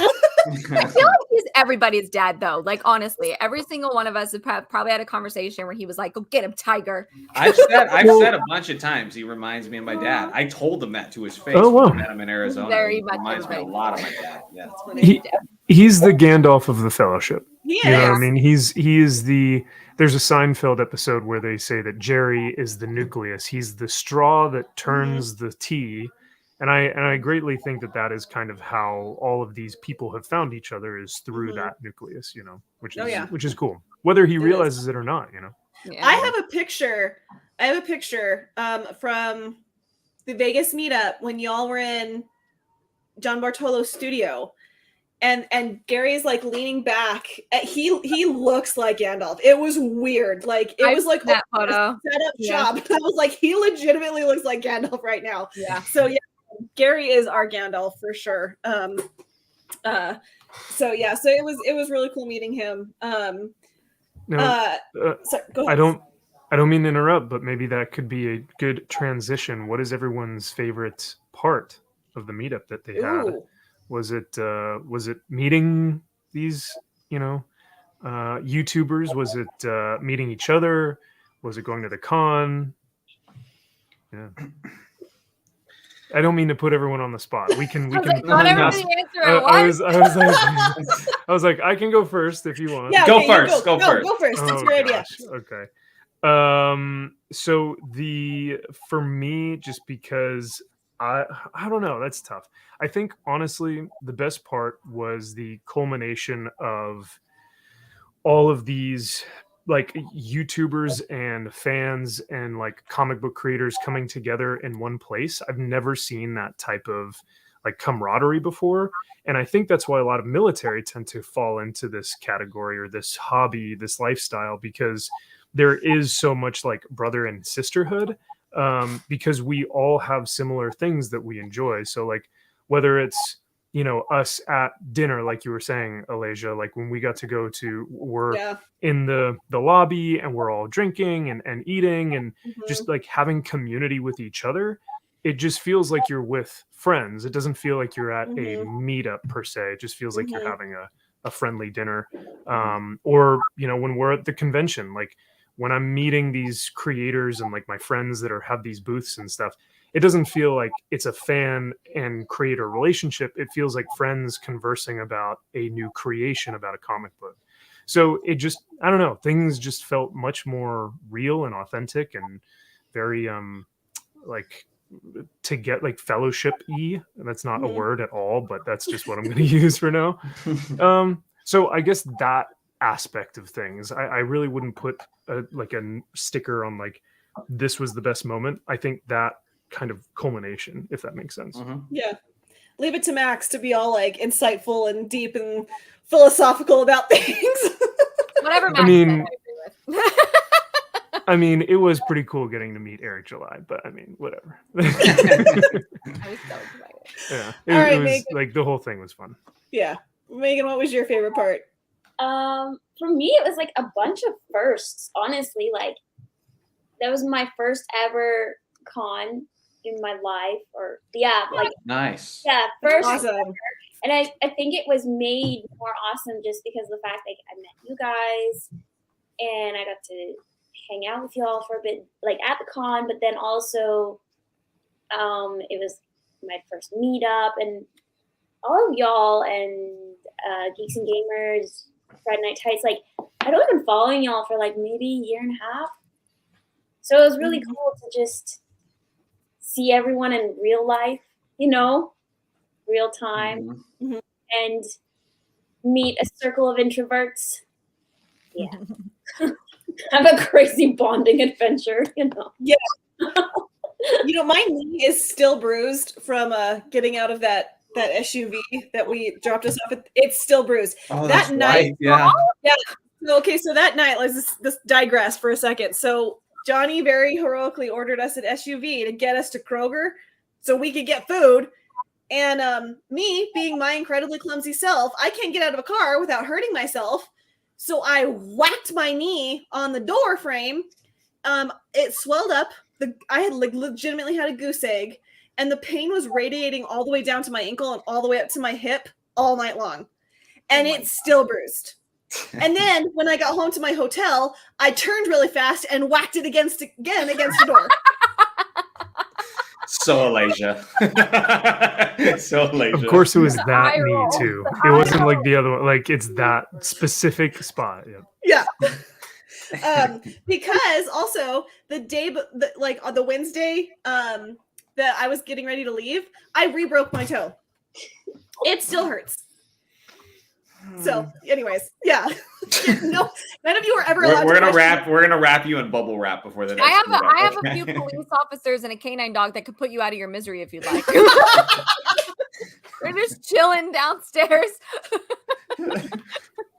feel like he's everybody's dad, though. Like, honestly, every single one of us have probably had a conversation where he was like, go get him, Tiger. I've said a bunch of times he reminds me of my dad. I told him that to his face. Oh, wow. When I met him in Arizona. Very He much reminds me a like lot of my dad. Yeah. He's the Gandalf of the Fellowship. he You know what I is. mean? He is there's a Seinfeld episode where they say that Jerry is the nucleus. He's the straw that turns the tea. And I greatly think that is kind of how all of these people have found each other is through that nucleus, which is cool. Whether he realizes it or not, Yeah. I have a picture from the Vegas meetup when y'all were in John Bartolo's studio. And Gary's leaning back. He looks like Gandalf. It was weird. It was like that a photo. setup Yeah. job. I was like, he legitimately looks like Gandalf right now. Yeah. So yeah, Gary is our Gandalf for sure. So it was really cool meeting him. No, Go ahead. I don't mean to interrupt, but maybe that could be a good transition. What is everyone's favorite part of the meetup that they had? Ooh. Was it meeting these, YouTubers? Was it meeting each other? Was it going to the con? Yeah. I don't mean to put everyone on the spot. We can. Not No, everybody answer at I once. was like, I can go first if you want. Yeah, Go okay, first, go first. Go first. It's your idea. Okay. So for me, just because I don't know, that's tough. I think honestly, the best part was the culmination of all of these YouTubers and fans and comic book creators coming together in one place. I've never seen that type of camaraderie before. And I think that's why a lot of military tend to fall into this category or this hobby, this lifestyle, because there is so much brother and sisterhood, because we all have similar things that we enjoy. So whether it's us at dinner, like you were saying, Alasia, like when we got to go to, we're Yeah. in the lobby and we're all drinking and eating and Mhm. just like having community with each other. It just feels like you're with friends. It doesn't feel like you're at a meetup per se. It just feels like you're having a friendly dinner. Or, when we're at the convention, like when I'm meeting these creators and like my friends that have these booths and stuff, it doesn't feel like it's a fan and creator relationship. It feels like friends conversing about a new creation, about a comic book. So it just, I don't know, things just felt much more real and authentic and very like to get like fellowship-y. And that's not a word at all, but that's just what I'm going to use for now. So I guess that aspect of things, I really wouldn't put a sticker on like this was the best moment. I think that kind of culmination, if that makes sense. Yeah. Leave it to Max to be all like insightful and deep and philosophical about things. Whatever Max I mean, said, I agree with. I mean, it was pretty cool getting to meet Eric July, but I mean, whatever. I was so excited. Yeah, All right, it was Megan. like the whole thing was fun. Yeah. Megan, what was your favorite part? For me, it was like a bunch of firsts, honestly. Like, that was my first ever con in my life, Nice. first. Awesome. And I think it was made more awesome just because of the fact that I met you guys and I got to hang out with y'all for a bit, like at the con, but then also it was my first meetup, and all of y'all and Geeks and Gamers, Friday Night Tights, like I'd only been following y'all for like maybe a year and a half. So it was really cool to just see everyone in real life, real time, and meet a circle of introverts. Yeah. Have a crazy bonding adventure, Yeah. My knee is still bruised from getting out of that SUV that we dropped us off at. It's still bruised. Oh, that that's night, right. Yeah. Yeah. Okay, so that night, let's just digress for a second. So Johnny very heroically ordered us an SUV to get us to Kroger so we could get food. And me, being my incredibly clumsy self, I can't get out of a car without hurting myself. So I whacked my knee on the door frame. It swelled up. I had like legitimately had a goose egg, and the pain was radiating all the way down to my ankle and all the way up to my hip all night long. And it's still bruised. And then when I got home to my hotel, I turned really fast and whacked it against the door. So Alasia. So Alasia. Of course, it was that knee roll. too. It wasn't like the other one. Like it's that specific spot. Yeah. Because also the day, on the Wednesday that I was getting ready to leave, I re-broke my toe. It still hurts. So, anyways, yeah. No, none of you were ever allowed. We're gonna wrap you in bubble wrap before the next. I have a few police officers and a canine dog that could put you out of your misery if you'd like. They're just chilling downstairs.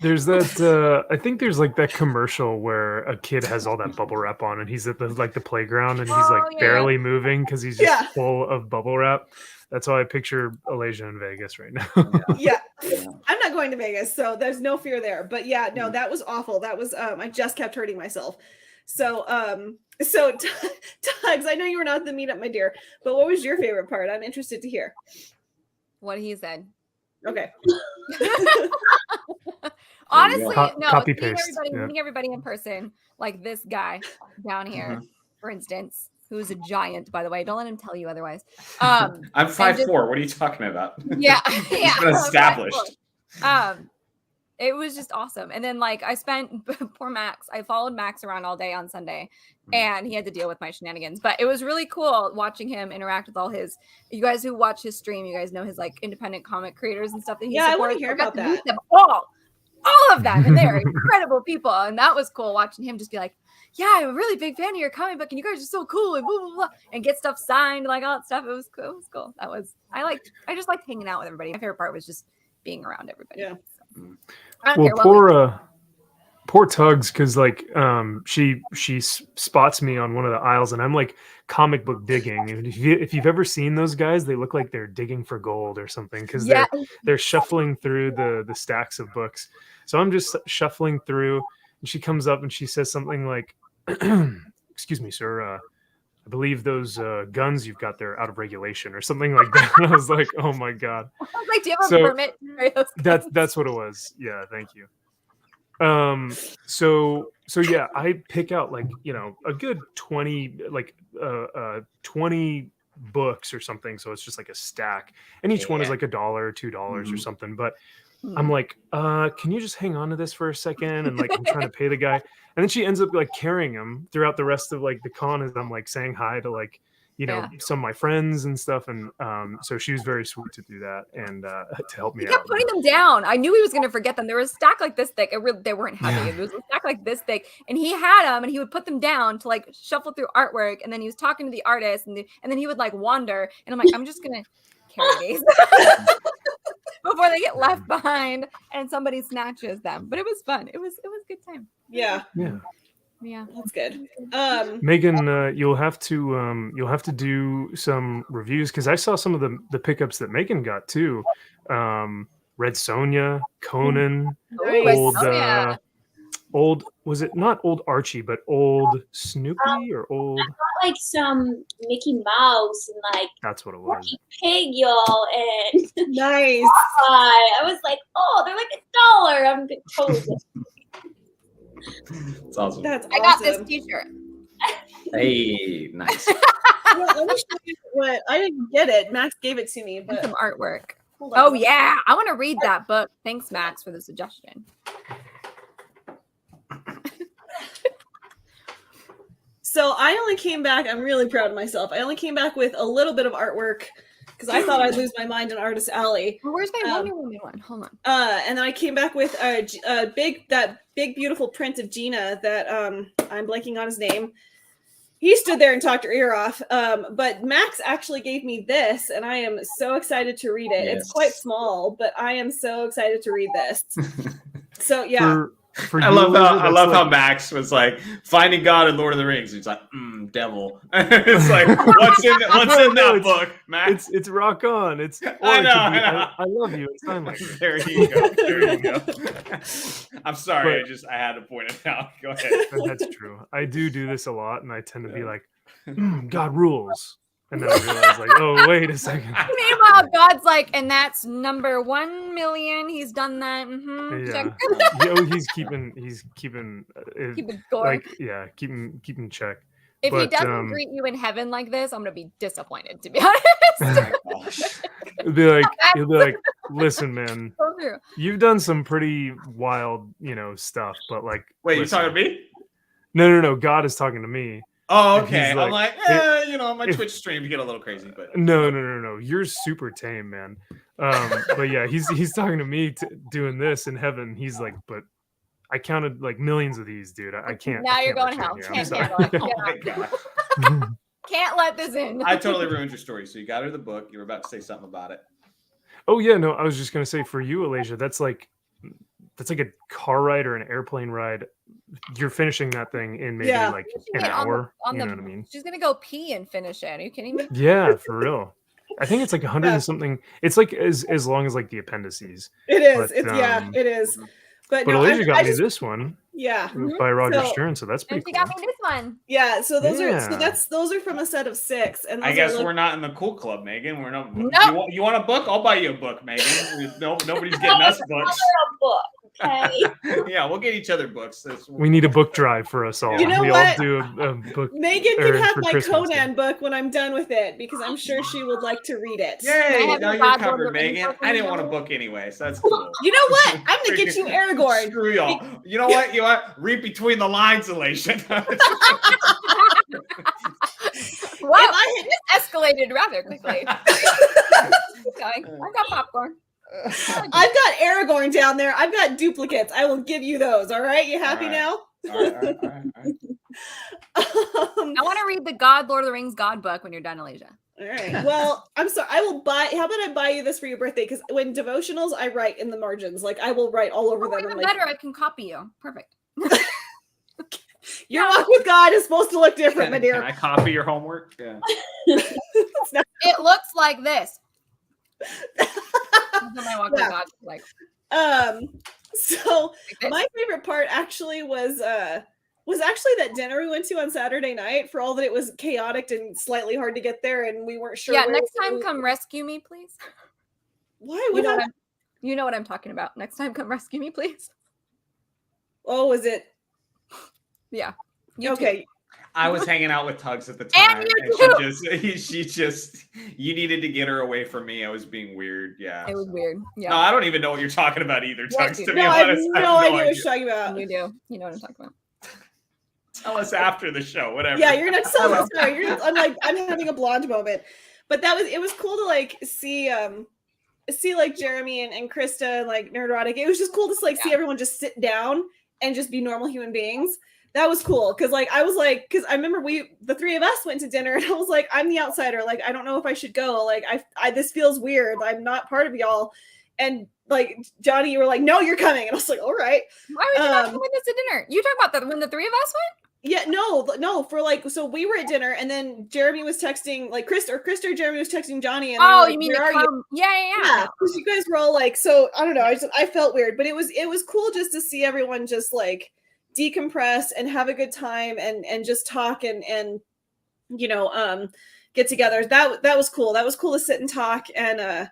There's that. I think there's like that commercial where a kid has all that bubble wrap on, and he's at the playground, and he's like barely moving because he's just full of bubble wrap. That's how I picture Alasia in Vegas right now. Yeah. I'm not going to Vegas, so there's no fear there. But yeah, no, that was awful. That was I just kept hurting myself. So Tugs, I know you were not at the meetup, my dear, but what was your favorite part? I'm interested to hear. What he said. Okay. Honestly, no. Copy Meeting paste. meeting everybody in person, like this guy down here, for instance, who's a giant, by the way. Don't let him tell you otherwise. I'm 5'4". What are you talking about? Yeah, It's been established. It was just awesome. And then like I spent poor Max. I followed Max around all day on Sunday, and he had to deal with my shenanigans. But it was really cool watching him interact with all his. You guys who watch his stream, you guys know his like independent comic creators and stuff that he supports. I want to hear about that. Them all of them, and they're incredible people. And that was cool watching him just be like, "Yeah, I'm a really big fan of your comic book, and you guys are so cool," and blah blah blah, and get stuff signed, like all that stuff. It was cool. It was cool. I just liked hanging out with everybody. My favorite part was just being around everybody. Yeah. So, I don't care what poor Tugs, because like she spots me on one of the aisles, and I'm like comic book digging. And if you've ever seen those guys, they look like they're digging for gold or something, because they're shuffling through the stacks of books. So I'm just shuffling through, and she comes up and she says something like, "Excuse me, sir. I believe those guns you've got there are out of regulation," or something like that. And I was like, "Oh my god!" I was like, "Do you have a permit to carry those guns?" That's what it was. Yeah, thank you. So yeah, I pick out like, you know, a good 20 20 books or something. So it's just like a stack, and each one is like $1 or $2 or something. But I'm like, can you just hang on to this for a second? And like, I'm trying to pay the guy. And then she ends up like carrying him throughout the rest of like the con as I'm like saying hi to like, you know, some of my friends and stuff. And so she was very sweet to do that and to help me out. He kept putting them down. I knew he was going to forget them. There was a stack like this thick. They weren't heavy. It was a stack like this thick. And he had them, and he would put them down to like shuffle through artwork. And then he was talking to the artist, and then he would like wander. And I'm like, I'm just going to carry these before they get left behind and somebody snatches them. But it was fun. It was a good time. Yeah. Yeah, that's good. Megan, you'll have to do some reviews, because I saw some of the pickups that Megan got too. Red Sonja, Conan, old was it not old Archie, but old Snoopy or old? I got like some Mickey Mouse and like that's what it was. Pig, y'all, and nice. I was like, oh, they're like $1. I'm totally. That's awesome. That's awesome. I got this t-shirt. Hey, nice. Well, let me show you what I didn't get it. Max gave it to me, but some artwork. Hold on. Oh yeah, I want to read that book. Thanks, Max, for the suggestion. So I only came back. I'm really proud of myself. I only came back with a little bit of artwork because I thought I'd lose my mind in Artist Alley. Well, where's my Wonder Woman one? Hold on. And then I came back with a big beautiful print of Gina that I'm blanking on his name. He stood there and talked her ear off. But Max actually gave me this, and I am so excited to read it. It's quite small, but I am so excited to read this. So yeah. I love how Max was like finding God in Lord of the Rings. He's like, devil. It's like, what's in that book, Max? It's rock on. I know. I love you. It's time like there you go. I'm sorry. I had to point it out. Go ahead. That's true. I do this a lot, and I tend to be like, God rules. And then I realized, like, oh, wait a second. Meanwhile, God's like, and that's number 1 million. He's done that. Yeah. He's keeping score. Like, yeah, keeping check. If he doesn't greet you in heaven like this, I'm gonna be disappointed, to be honest. He'll be like, listen, man, you've done some pretty wild, stuff, but like, wait, you talking to me? No. God is talking to me. Oh, okay. I'm like, my Twitch stream get a little crazy, but no. You're super tame, man. But yeah, he's talking to me doing this in heaven. He's like, but I counted like millions of these, dude. I can't. Now you're going hell. Can't let this in. I totally ruined your story. So you got her the book. You were about to say something about it. Oh yeah, no. I was just gonna say for you, Alasia, that's like a car ride or an airplane ride. You're finishing that thing in maybe like an hour. You know what I mean? She's gonna go pee and finish it. Are you kidding me? Yeah, for real. I think it's like 100 and something. It's like as long as like the appendices. It is. It is. But Alasia got me this one. Yeah. By Roger Stern, so that's pretty cool. And she got me this one. Yeah, so those are from a set of 6. And I guess we're not in the cool club, Megan. We're not. Nope. You want a book? I'll buy you a book, Megan. Nobody's getting us books. Okay. Yeah, we'll get each other books. We need a book drive for us all. You know we what? all do a book. Megan can have my Conan book when I'm done with it because I'm sure she would like to read it. Yay! Now you're covered, Megan. I didn't want a book anyway, so that's cool. You know what? I'm gonna get you Aragorn. Screw y'all. You know what? Read between the lines, Elation. Wow, this escalated rather quickly. Keep going. I've got popcorn. I've got Aragorn down there. I've got duplicates. I will give you those. All right, you happy now? All right. I want to read the Lord of the Rings God book when you're done, Alasia. All right. Well, I'm sorry. I will buy. How about I buy you this for your birthday? Because when devotionals, I write in the margins. Like I will write all over them. Even better, I can copy you. Perfect. Your walk with God is supposed to look different, my Can dear. I copy your homework? Yeah. It looks like this. That's what my walk with Yeah. God is like. So Like this. my favorite part actually was actually that dinner we went to on Saturday night. For all that it was chaotic and slightly hard to get there, and we weren't sure. Yeah, where next we time were- come rescue me, please. Why? You What know, happened? you know what I'm talking about. Next time come rescue me, please. Oh, was it? Yeah. You too. Okay. I was hanging out with Tugs at the time, you she just, you needed to get her away from me. I was being weird. Yeah. It was weird. Yeah. No, I don't even know what you're talking about either, Yes, Tugs. you To do. be No, I have honest, no idea what you're talking about. You do. You know what I'm talking about. Tell us after the show, whatever. Yeah, you're not I so will. sorry. You're not, I'm like, I'm having a blonde moment. But it was cool to like see like Jeremy and Krista and like Nerdotic. It was just cool to like see everyone just sit down and just be normal human beings. That was cool because like I was like, because I remember the three of us went to dinner and I was like, I'm the outsider. Like I don't know if I should go. Like I this feels weird. I'm not part of y'all. And like Johnny, you were like, no, you're coming. And I was like, all right. Why would you not come with us to dinner? You talking about when the three of us went? Yeah, no, for like, so we were at dinner and then Jeremy was texting like Krista or Jeremy was texting Johnny. And they were Oh, like, you mean "Where to are you?" come? Yeah. Yeah, 'cause you guys were all like, so I don't know. I felt weird, but it was cool just to see everyone just like decompress and have a good time and just talk and you know get together. That was cool. That was cool to sit and talk and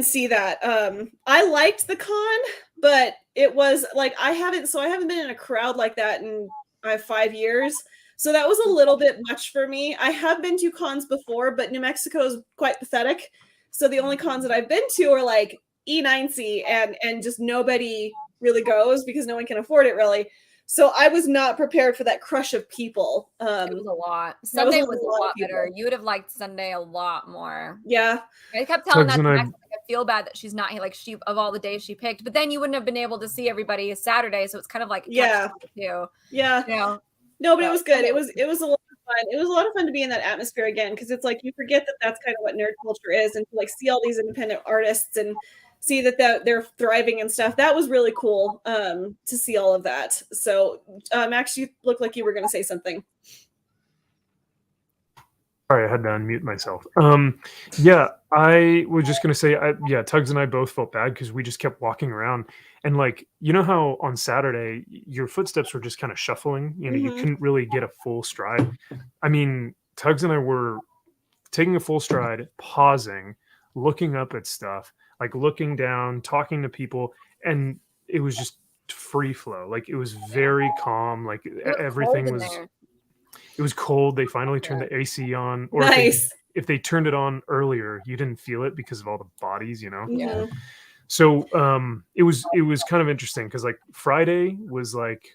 see that. I liked the con, but it was like I haven't been in a crowd like that in 5 years. So that was a little bit much for me. I have been to cons before, but New Mexico is quite pathetic. So the only cons that I've been to are like E9C and just nobody really goes because no one can afford it really. So I was not prepared for that crush of people. It was a lot. was Sunday a was a lot of lot better. people. You would have liked Sunday a lot more. Yeah. I kept telling Tugs that to and Max, like, I feel bad that she's not here. Like she of all the days she picked, but then you wouldn't have been able to see everybody Saturday, so it's kind of like a catch-22, Yeah. you know. No, but it But was good. It was a lot of fun. It was a lot of fun to be in that atmosphere again because it's like you forget that that's kind of what nerd culture is, and to like see all these independent artists and see that they're thriving and stuff. That was really cool to see all of that. So, Max, you look like you were going to say something. Sorry, I had to unmute myself. Yeah, I was just gonna say, Tugs and I both felt bad because we just kept walking around, and like, you know how on Saturday your footsteps were just kind of shuffling. You know, you couldn't really get a full stride. I mean, Tugs and I were taking a full stride, pausing, looking up at stuff, like looking down, talking to people, and it was just free flow. Like it was very calm. Like everything was. It was cold. They finally turned the AC on. Or Nice. if they turned it on earlier, you didn't feel it because of all the bodies, you know? Yeah. So it was kind of interesting because like Friday was like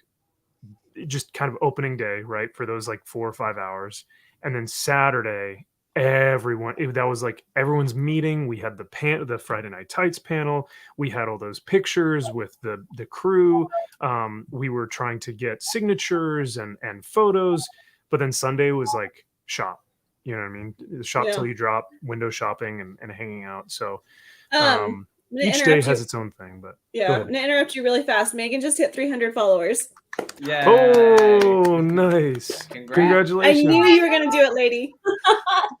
just kind of opening day, right? For those like 4 or 5 hours. And then Saturday, that was like everyone's meeting. We had the Friday Night Tights panel. We had all those pictures with the crew. We were trying to get signatures and photos. But then Sunday was like shop, you know what I mean? Shop till you drop, window shopping and hanging out. So each day has its own thing, but yeah, I'm gonna interrupt you really fast. Megan just hit 300 followers. Yeah. Oh, nice! Congratulations! I knew you were gonna do it, lady.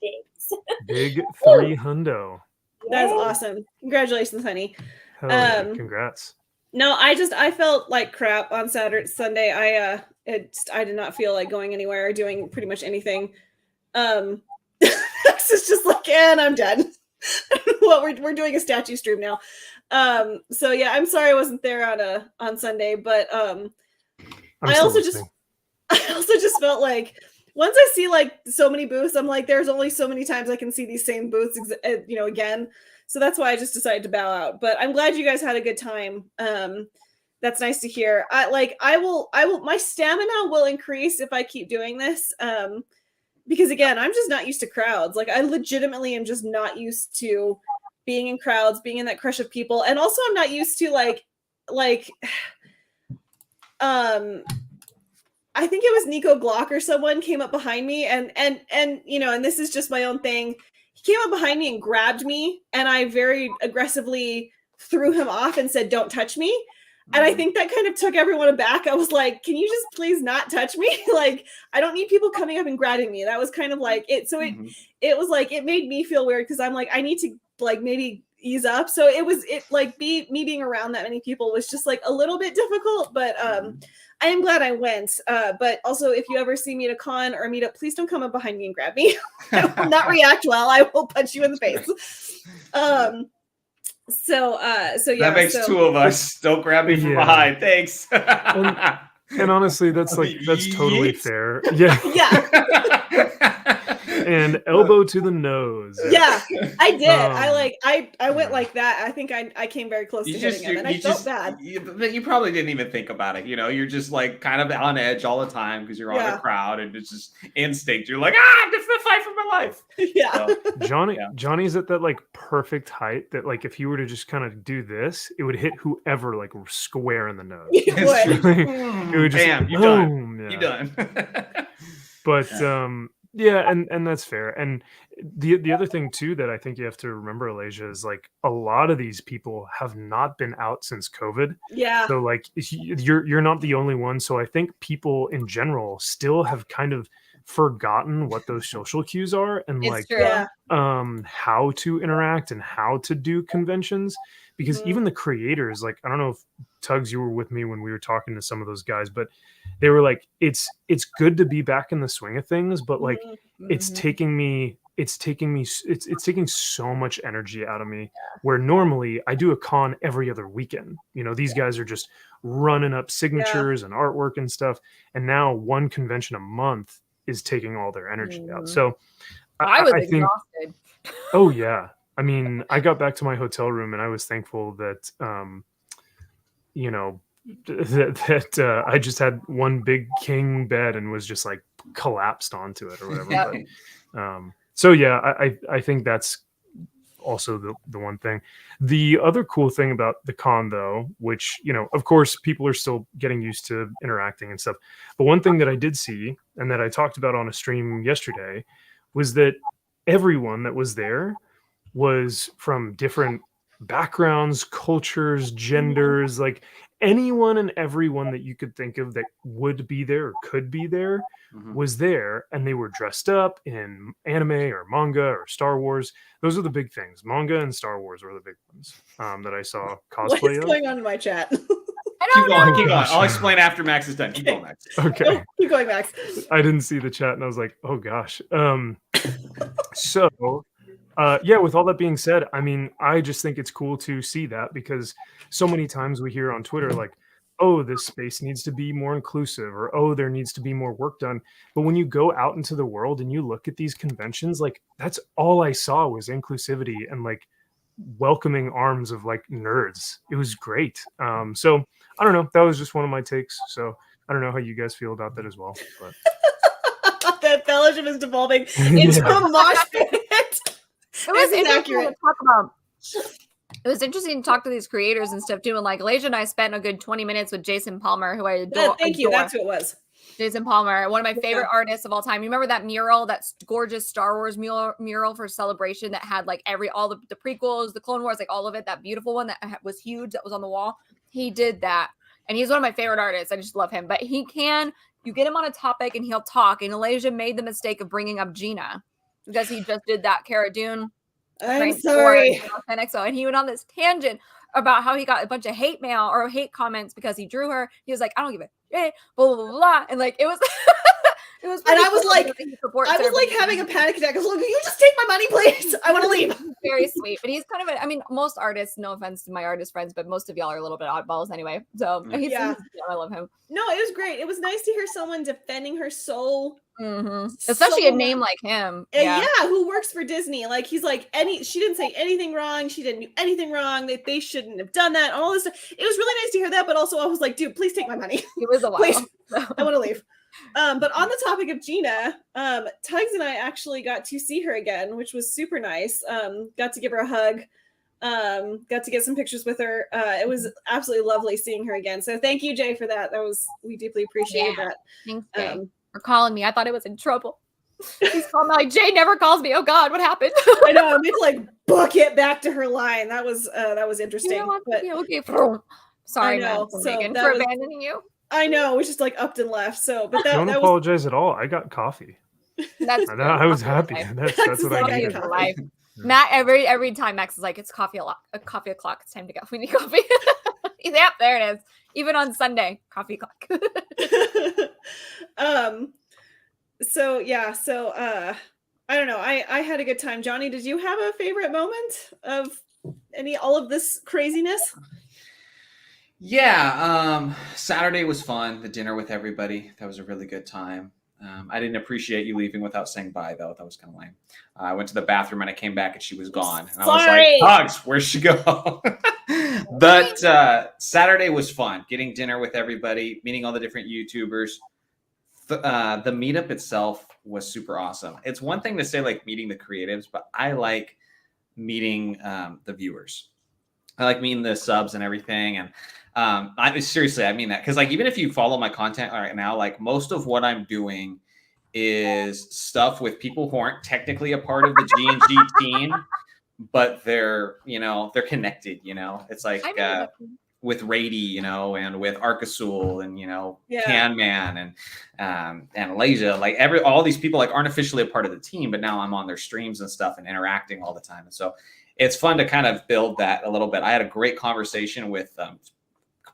Thanks. Big 300. That's awesome. Congratulations, honey. Hell yeah, congrats. No, I felt like crap on Sunday. I did not feel like going anywhere or doing pretty much anything. This is just like, and I'm done. Well, we're doing a statue stream now. So yeah, I'm sorry I wasn't there on Sunday, but I also just felt like once I see like so many booths, I'm like, there's only so many times I can see these same booths, again. So that's why I just decided to bow out. But I'm glad you guys had a good time. That's nice to hear. My stamina will increase if I keep doing this. Because again, I'm just not used to crowds. Like I legitimately am just not used to being in crowds, being in that crush of people. And also I'm not used to like I think it was Nico Glock or someone came up behind me and this is just my own thing. He came up behind me and grabbed me and I very aggressively threw him off and said, "Don't touch me." And I think that kind of took everyone aback. I was like, can you just please not touch me? Like, I don't need people coming up and grabbing me. That was kind of like it. So it was like, it made me feel weird because I'm like, I need to like maybe ease up. So it like me being around that many people was just like a little bit difficult, but I am glad I went. But also, if you ever see me at a con or a meetup, please don't come up behind me and grab me. I will not react well. I will punch you in the face. So yeah. That makes two of us. Don't grab me from behind. Thanks. And honestly, that's totally fair. Yeah. Yeah. And elbow to the nose. Yeah, I did. I went like that. I think I came very close to hitting him, and I felt bad. But you probably didn't even think about it. You know, you're just like kind of on edge all the time because you're on a crowd, and it's just instinct. You're like, I'm just gonna fight for my life. Yeah. So, Johnny's at that like perfect height that like if he were to just kind of do this, it would hit whoever like square in the nose. It would. It would just, bam, you done. Yeah. You done. But yeah, and that's fair. And the other thing too that I think you have to remember, Alasia, is like a lot of these people have not been out since COVID. Yeah. So like you're not the only one. So I think people in general still have kind of forgotten what those social cues are and how to interact and how to do conventions. Because even the creators, like I don't know if Tugs, you were with me when we were talking to some of those guys, but they were like, it's good to be back in the swing of things, but like it's taking so much energy out of me, where normally I do a con every other weekend. You know, these guys are just running up signatures and artwork and stuff. And now one convention a month is taking all their energy out. So I was think, exhausted. Oh yeah. I mean, I got back to my hotel room and I was thankful that, you know, that I just had one big king bed and was just like collapsed onto it or whatever. But, so yeah, I think that's also the one thing. The other cool thing about the con though, which, you know, of course people are still getting used to interacting and stuff. But one thing that I did see and that I talked about on a stream yesterday was that everyone that was there was from different backgrounds, cultures, genders, like anyone and everyone that you could think of that would be there or could be there was there, and they were dressed up in anime or manga or Star Wars. Those are the big things. Manga and Star Wars are the big ones that I saw cosplay What is going on in my chat? Keep going. I'll explain after Max is done. Keep going, Max. Okay. Keep going, Max. I didn't see the chat and I was like, oh gosh. So yeah, with all that being said, I mean, I just think it's cool to see that because so many times we hear on Twitter, like, oh, this space needs to be more inclusive, or oh, there needs to be more work done. But when you go out into the world and you look at these conventions, like that's all I saw was inclusivity and like welcoming arms of like nerds. It was great. So I don't know. That was just one of my takes. So I don't know how you guys feel about that as well. But that fellowship is devolving into a mosh pit. It was interesting to talk about. It was interesting to talk to these creators and stuff too. And like Alasia and I spent a good 20 minutes with Jason Palmer, who I adore. Thank you. That's who it was. Jason Palmer, one of my favorite artists of all time. You remember that mural, that gorgeous Star Wars mural for Celebration that had like all the prequels, the Clone Wars, like all of it. That beautiful one that was huge that was on the wall. He did that, and he's one of my favorite artists. I just love him. But you get him on a topic and he'll talk. And Alasia made the mistake of bringing up Gina because he just did that Cara Dune. I'm sorry. And he went on this tangent about how he got a bunch of hate mail or hate comments because he drew her. He was like, I don't give a shit, blah, blah, blah, blah. And like, it was, it was, and I was like having a panic attack. I was like, can you just take my money, please? I want to leave. Very sweet. But he's kind of, I mean, most artists, no offense to my artist friends, but most of y'all are a little bit oddballs anyway. So I love him. No, it was great. It was nice to hear someone defending her so especially a name like him. Who works for Disney. Like he's like she didn't say anything wrong. She didn't do anything wrong. They shouldn't have done that. All this stuff. It was really nice to hear that, but also I was like, dude, please take my money. It was a while. Please. I want to leave. But on the topic of Gina, Tugs and I actually got to see her again, which was super nice. Got to give her a hug. Got to get some pictures with her. It was absolutely lovely seeing her again. So thank you, Jay, for that. We deeply appreciated that. Thanks, Jay, for calling me. I thought I was in trouble. He's calling me like, Jay never calls me. Oh God, what happened? I know. I mean, like book it back to her line. That was interesting. Okay. Sorry, I know. Madison So Megan, that for was- abandoning you. I know, it was just like upped and left. So, but Don't that was apologize at all. I got coffee. That's I was happy. life. That's what I Coffee needed. is Life. Matt, every time Max is like, it's coffee o'clock. It's time to go. We need coffee. Yep, there it is. Even on Sunday, coffee o'clock. So yeah, so I don't know. I had a good time. Johnny, did you have a favorite moment of all of this craziness? Yeah, Saturday was fun. The dinner with everybody. That was a really good time. I didn't appreciate you leaving without saying bye, though. That was kind of lame. I went to the bathroom and I came back and she was gone. And I was Sorry. like, Hugs, where'd she go? But Saturday was fun. Getting dinner with everybody, meeting all the different YouTubers. The meetup itself was super awesome. It's one thing to say like meeting the creatives, but I like meeting the viewers. I like meeting the subs and everything. And seriously, I mean that. Because like even if you follow my content right now, like most of what I'm doing is stuff with people who aren't technically a part of the G&G team, but they're connected, It's like with Rady, and with Arcasul and Canman and Alasia, like all these people like aren't officially a part of the team, but now I'm on their streams and stuff and interacting all the time. And so it's fun to kind of build that a little bit. I had a great conversation with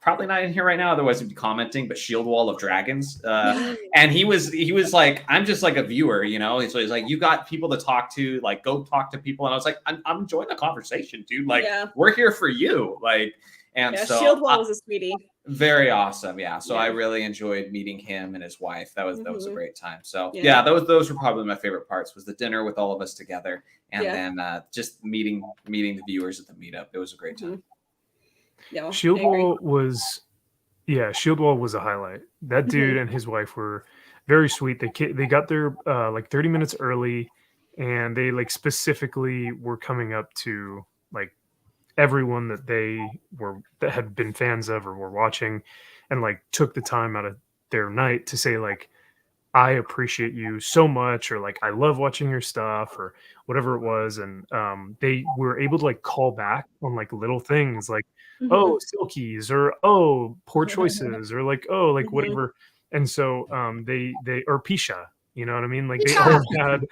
probably not in here right now, otherwise he'd be commenting, but Shield Wall of Dragons. And he was like, I'm just like a viewer, So he's like, you got people to talk to, like go talk to people. And I was like, I'm enjoying the conversation, dude. Like we're here for you. Like, and so Shield Wall was a sweetie. Very awesome. Yeah. So I really enjoyed meeting him and his wife. That was a great time. So those were probably my favorite parts, was the dinner with all of us together. And then just meeting the viewers at the meetup. It was a great time. Yeah, Shield Wall was a highlight. That dude and his wife were very sweet. They got there like 30 minutes early, and they like specifically were coming up to like everyone that had been fans of or were watching, and like took the time out of their night to say like, I appreciate you so much, or like I love watching your stuff, or whatever it was. And they were able to like call back on like little things like, oh, Silkies, or oh, poor choices, or like, oh, like whatever. And so they or Pisha, you know what I mean? Like they all had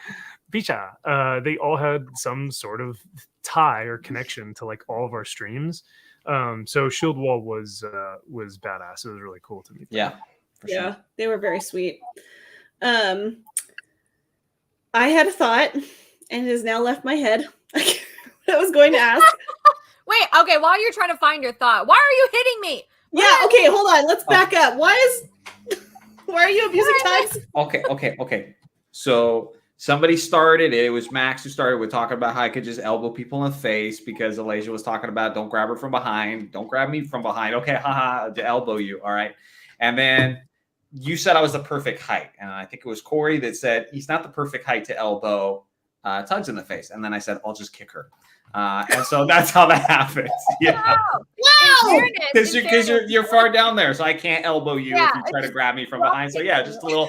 Pisha. They all had some sort of tie or connection to like all of our streams. So Shield Wall was badass. It was really cool to meet them. Yeah. Yeah, they were very sweet. I had a thought, and it has now left my head. I was going to ask. Wait, okay, while you're trying to find your thought, why are you hitting me? Okay, hold on. Let's back up. Why are you abusing tags? Okay. So somebody started it. It was Max who started with talking about how I could just elbow people in the face, because Alasia was talking about don't grab her from behind. Don't grab me from behind. Okay, haha, to elbow you. All right. And then you said I was the perfect height. And I think it was Corey that said he's not the perfect height to elbow Tugs in the face. And then I said, I'll just kick her. And so that's how that happens. Yeah. Wow. Because you're far down there, so I can't elbow you if you try to grab me from behind. So yeah, just a little,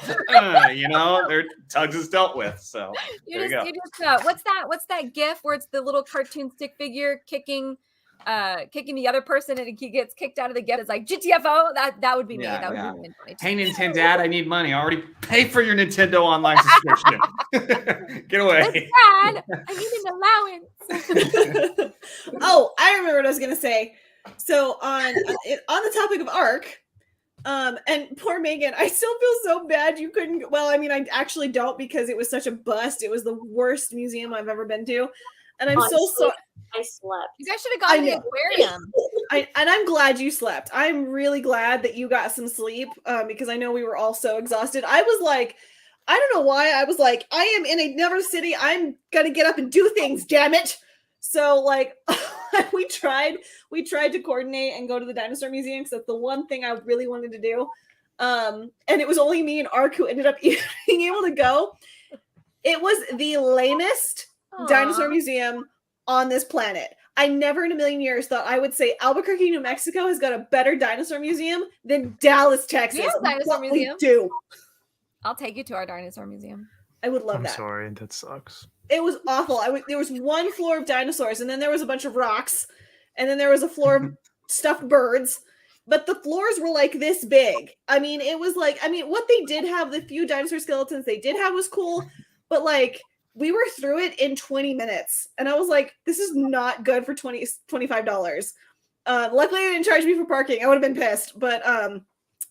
Tugs is dealt with. So you just what's that GIF where it's the little cartoon stick figure kicking the other person and he gets kicked out of the GIF? It's like GTFO. That would be me. That would be me in 2022. Hey, Nintendo Dad, I need money. I already paid for your Nintendo online subscription. Get away. Dad, I need an allowance. Oh, I remember what I was gonna say. So on the topic of ARC, and poor Megan, I still feel so bad you couldn't. Well, I mean, I actually don't, because it was such a bust. It was the worst museum I've ever been to, and I'm so sorry. I slept. You guys should have gone to the aquarium. And I'm glad you slept. I'm really glad that you got some sleep, because I know we were all so exhausted. I was like, I don't know why. I was like, I am in another city. I'm gonna get up and do things. Damn it! So like, we tried to coordinate and go to the dinosaur museum, because that's the one thing I really wanted to do. And it was only me and Ark who ended up being able to go. It was the lamest dinosaur museum on this planet. I never in a million years thought I would say Albuquerque, New Mexico has got a better dinosaur museum than Dallas, Texas. We have a dinosaur museum. We do. I'll take you to our dinosaur museum. I would love I'm that. sorry, that sucks. It was awful. There was one floor of dinosaurs, and then there was a bunch of rocks, and then there was a floor of stuffed birds, but the floors were like this big. I mean, it was like, I mean, what they did have, the few dinosaur skeletons they did have was cool, but like we were through it in 20 minutes. And I was like, this is not good for $25. Luckily they didn't charge me for parking. I would have been pissed. But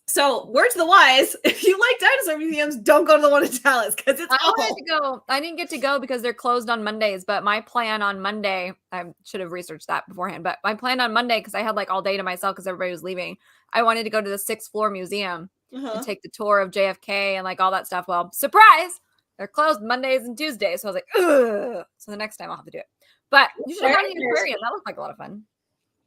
so word to the wise, if you like dinosaur museums, don't go to the one in Dallas because it's I wanted awful. to go. I didn't get to go because they're closed on Mondays. But my plan on Monday, I should have researched that beforehand. But my plan on Monday, because I had like all day to myself because everybody was leaving, I wanted to go to the 6th floor museum and take the tour of JFK and like all that stuff. Well, surprise, they're closed Mondays and Tuesdays. So I was like, ugh. So the next time I'll have to do it. But you should have gone to the aquarium. That looked like a lot of fun.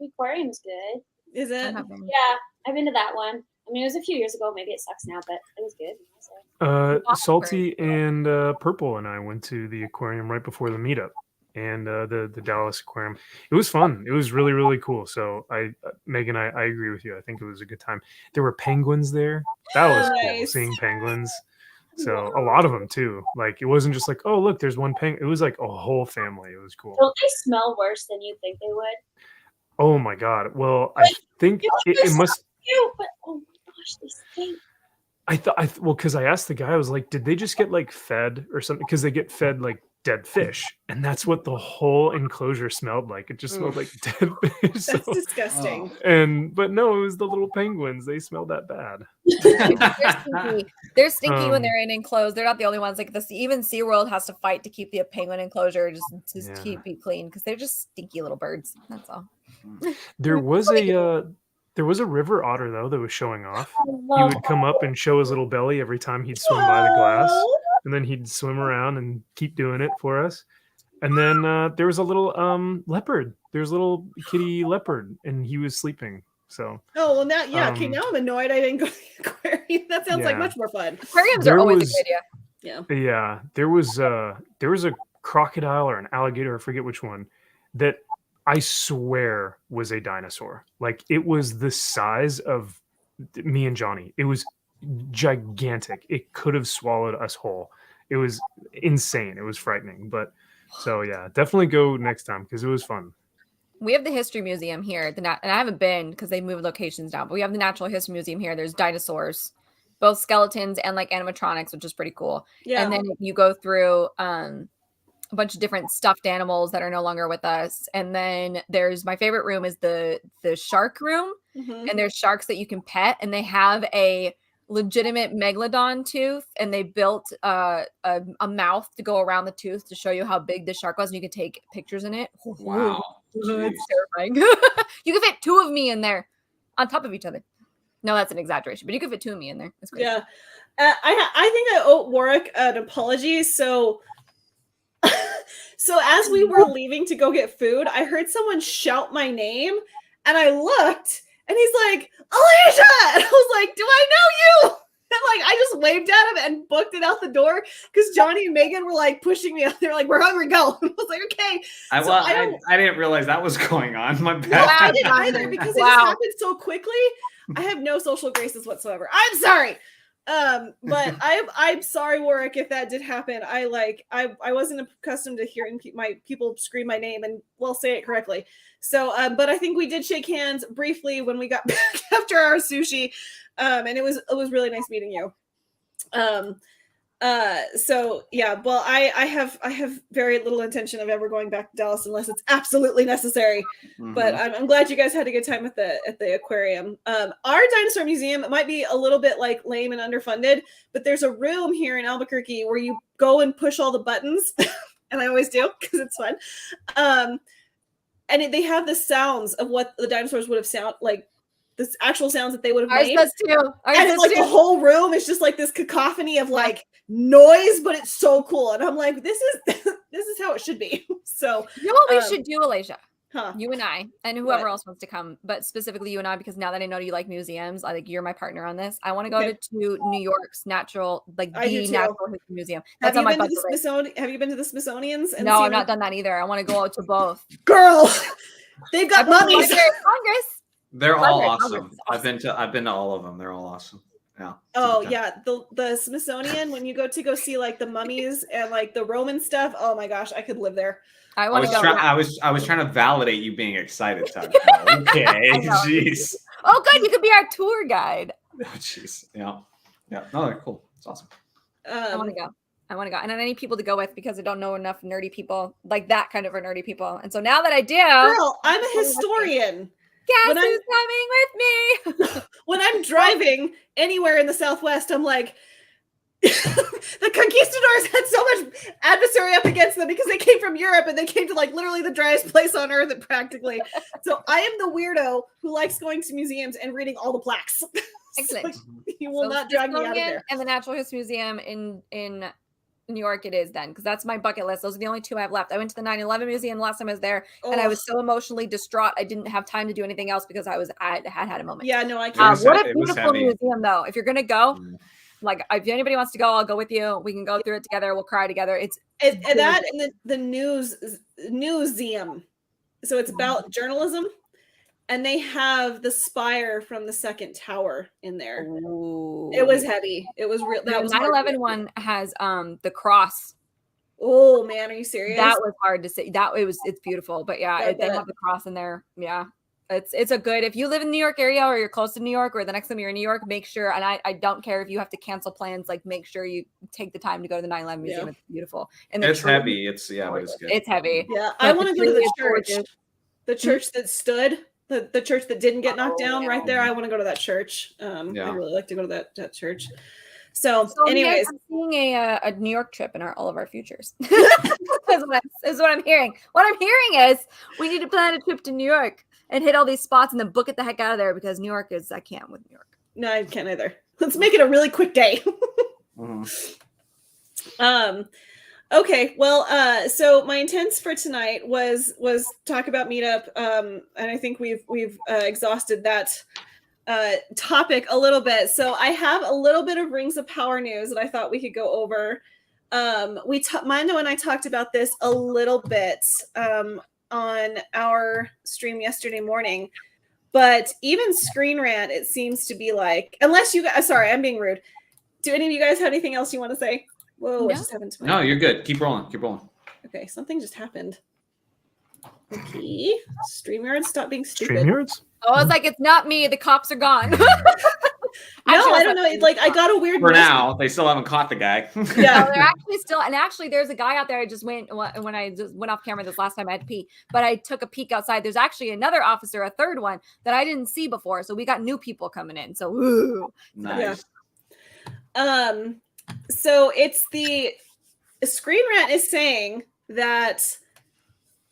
The aquarium's good. Is it? Yeah, I've been to that one. I mean, it was a few years ago. Maybe it sucks now, but it was good. Salty and Purple and I went to the aquarium right before the meetup, and the Dallas aquarium. It was fun. It was really, really cool. So Megan, I agree with you. I think it was a good time. There were penguins there. That was cool, seeing penguins. So a lot of them too. Like it wasn't just like, oh look, there's one penguin. It was like a whole family. It was cool. Don't they smell worse than you think they would? Oh my god. Well, I think it must. Cute, but oh my gosh, they stink. I thought, well, because I asked the guy, I was like, did they just get like fed or something? Because they get fed like dead fish, and that's what the whole enclosure smelled like. It just smelled like dead fish. That's disgusting. But no, it was the little penguins. They smelled that bad. They're stinky when they're in enclosed. They're not the only ones. Like even SeaWorld has to fight to keep the penguin enclosure just keep it clean because they're just stinky little birds. That's all. There was a river otter though that was showing off. He would come up and show his little belly every time he'd swim by the glass, and then he'd swim around and keep doing it for us. And then there was a little leopard. There's a little kitty leopard, and he was sleeping. So well now okay, now I'm annoyed I didn't go to the aquarium. That sounds like much more fun. Aquariums are always a good idea. Yeah, there was a crocodile or an alligator, I forget which one, that I swear was a dinosaur. Like it was the size of me and Johnny. It was gigantic. It could have swallowed us whole. It was insane. It was frightening. But so yeah, definitely go next time because it was fun. We have the History Museum here, and I haven't been because they moved locations now. But we have the Natural History Museum here. There's dinosaurs, both skeletons and like animatronics, which is pretty cool. Yeah. And then you go through a bunch of different stuffed animals that are no longer with us. And then there's my favorite room is the shark room, and there's sharks that you can pet, and they have a legitimate megalodon tooth, and they built a mouth to go around the tooth to show you how big the shark was, and you could take pictures in it. Wow. It's terrifying. You can fit 2 of me in there on top of each other. No, that's an exaggeration, but you can fit 2 of me in there. It's crazy. Yeah. I think I owe Warwick an apology. So as we were leaving to go get food, I heard someone shout my name, and I looked, and he's like, Alicia! And I was like, do I know you? And like, I just waved at him and booked it out the door because Johnny and Megan were like pushing me out. They're like, we're hungry, go. And I was like, okay. I didn't realize that was going on. My bad. No, I didn't either because it just happened so quickly. I have no social graces whatsoever. I'm sorry. But I'm sorry, Warwick, if that did happen. I wasn't accustomed to hearing my people scream my name and say it correctly. So, but I think we did shake hands briefly when we got back after our sushi. And it was really nice meeting you. So yeah, well, I have very little intention of ever going back to Dallas unless it's absolutely necessary. But I'm glad you guys had a good time at the aquarium. Our dinosaur museum might be a little bit like lame and underfunded, but there's a room here in Albuquerque where you go and push all the buttons, and I always do because it's fun. And they have the sounds of what the dinosaurs would have sound like. The actual sounds that they would have made. Ours does too. And it's like the whole room is just like this cacophony of like noise, but it's so cool. And I'm like, this is how it should be. So you know what we should do, Alicia? Huh? You and I, and whoever else wants to come, but specifically you and I, because now that I know you like museums, I think you're my partner on this. I want to go to New York's natural, like the Natural History Museum. That's on my bucket list. Have you been to the Smithsonian's? No, I've not done that either. I want to go out to both. Girl, they've got mummies. Congress. They're all awesome. I've been to all of them. They're all awesome. Yeah. Oh yeah, the Smithsonian, when you go see like the mummies and like the Roman stuff. Oh my gosh, I could live there. I was trying to validate you being excited, Todd. Okay, jeez. Oh, good. You could be our tour guide. Oh, jeez. Yeah. Yeah. No, they're cool. It's awesome. I want to go. I want to go. And I need people to go with because I don't know enough nerdy people, like that kind of a nerdy people. And so now that I do, Girl, I'm a historian. guess when who's coming with me? When I'm driving anywhere in the Southwest, I'm like, the conquistadors had so much adversary up against them because they came from Europe and they came to like literally the driest place on earth practically. So I am the weirdo who likes going to museums and reading all the plaques. Excellent. So you will not drag me out of there. And the Natural History Museum in New York it is then, because that's my bucket list. Those are the only two I have left. I went to the 9/11 museum last time I was there, and I was so emotionally distraught I didn't have time to do anything else because I had a moment. Yeah, no, I can't. What a beautiful museum, though. If you're gonna go, like if anybody wants to go, I'll go with you. We can go through it together. We'll cry together. It's and the newseum. So it's about journalism. And they have the spire from the second tower in there. Ooh. It was heavy. It was real. The 9/11 one has the cross. Oh man, are you serious? That was hard to see. It's beautiful, but yeah, they have the cross in there. Yeah, it's a good. If you live in the New York area or you're close to New York or the next time you're in New York, make sure. And I don't care if you have to cancel plans. Like make sure you take the time to go to the 9/11 museum. It's beautiful. And it's heavy. It's but it's good. It's heavy. Yeah, I want to go to the church. The church that stood. The church that didn't get knocked down right there. I want to go to that church. I really like to go to that church. So anyways, I'm seeing a New York trip in all of our futures. is what I'm hearing. What I'm hearing is we need to plan a trip to New York and hit all these spots and then book it the heck out of there because New York is I can't with New York. No, I can't either. Let's make it a really quick day. Okay, well, so my intents for tonight was talk about Meetup, and I think we've exhausted that topic a little bit. So I have a little bit of Rings of Power news that I thought we could go over. Mando and I talked about this a little bit on our stream yesterday morning, but even Screen Rant, it seems to be like, unless you guys, sorry, I'm being rude. Do any of you guys have anything else you want to say? Whoa, what just happened to me? No, you're good. Keep rolling. Keep rolling. Okay, something just happened. Okay. StreamYard, stop being stupid. StreamYards? Oh, it's like it's not me. The cops are gone. No, I don't know. Like I got a weird. For now, they still haven't caught the guy. Yeah, they're actually still. And actually, there's a guy out there. I just went when I just went off camera this last time I had to pee, but I took a peek outside. There's actually another officer, a third one that I didn't see before. So we got new people coming in. So ooh. Nice. Yeah. So it's the Screen Rant is saying that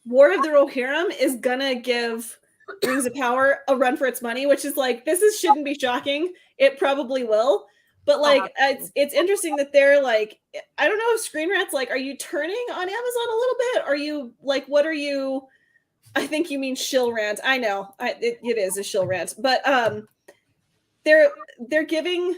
War of the Rohirrim is gonna give Rings of Power a run for its money, which is like shouldn't be shocking. It probably will, but like it's interesting that they're like, I don't know if Screen Rant's like, are you turning on Amazon a little bit? Are you like, what are you? I think you mean shill rant. I know it is a shill rant, but they're giving.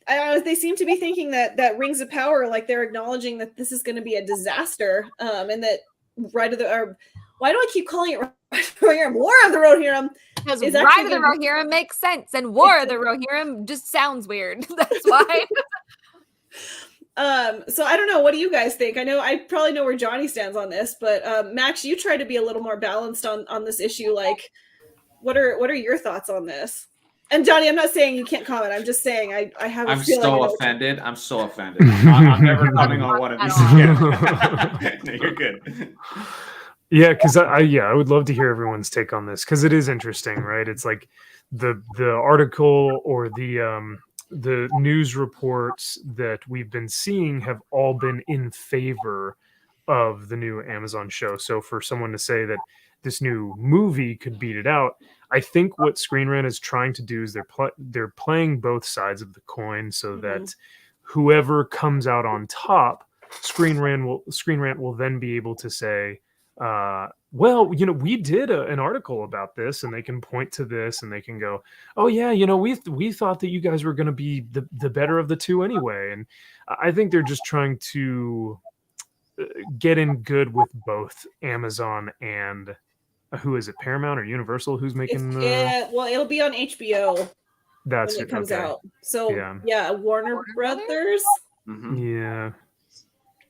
I don't know, they seem to be thinking that Rings of Power, like they're acknowledging that this is going to be a disaster, and that why do I keep calling it War of the Rohirrim? Because Ride of the Rohirrim makes sense, and War of the Rohirrim just sounds weird. That's why. So I don't know. What do you guys think? I know I probably know where Johnny stands on this, but Max, you try to be a little more balanced on this issue. Like, what are your thoughts on this? And Johnny, I'm not saying you can't comment. I'm just saying I have. I'm so offended. I'm so offended. I'm never coming on one of these again. No, you're good. Yeah, because I would love to hear everyone's take on this because it is interesting, right? It's like the article or the news reports that we've been seeing have all been in favor of the new Amazon show. So for someone to say that this new movie could beat it out, I think what Screen Rant is trying to do is they're playing both sides of the coin so that whoever comes out on top, Screen Rant will then be able to say, well, we did an article about this, and they can point to this and they can go, oh yeah, we thought that you guys were going to be the better of the two anyway. And I think they're just trying to get in good with both Amazon and who is it, Paramount or Universal? Who's making well, it'll be on HBO. That's when it comes out. So yeah, Warner Brothers. Yeah.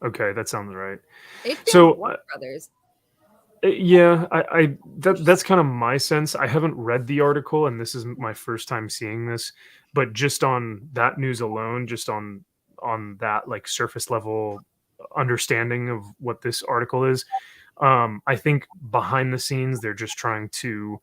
Okay, that sounds right. So Warner Brothers. Yeah, that's kind of my sense. I haven't read the article, and this is my first time seeing this. But just on that news alone, just on that like surface level understanding of what this article is, I think behind the scenes they're just trying to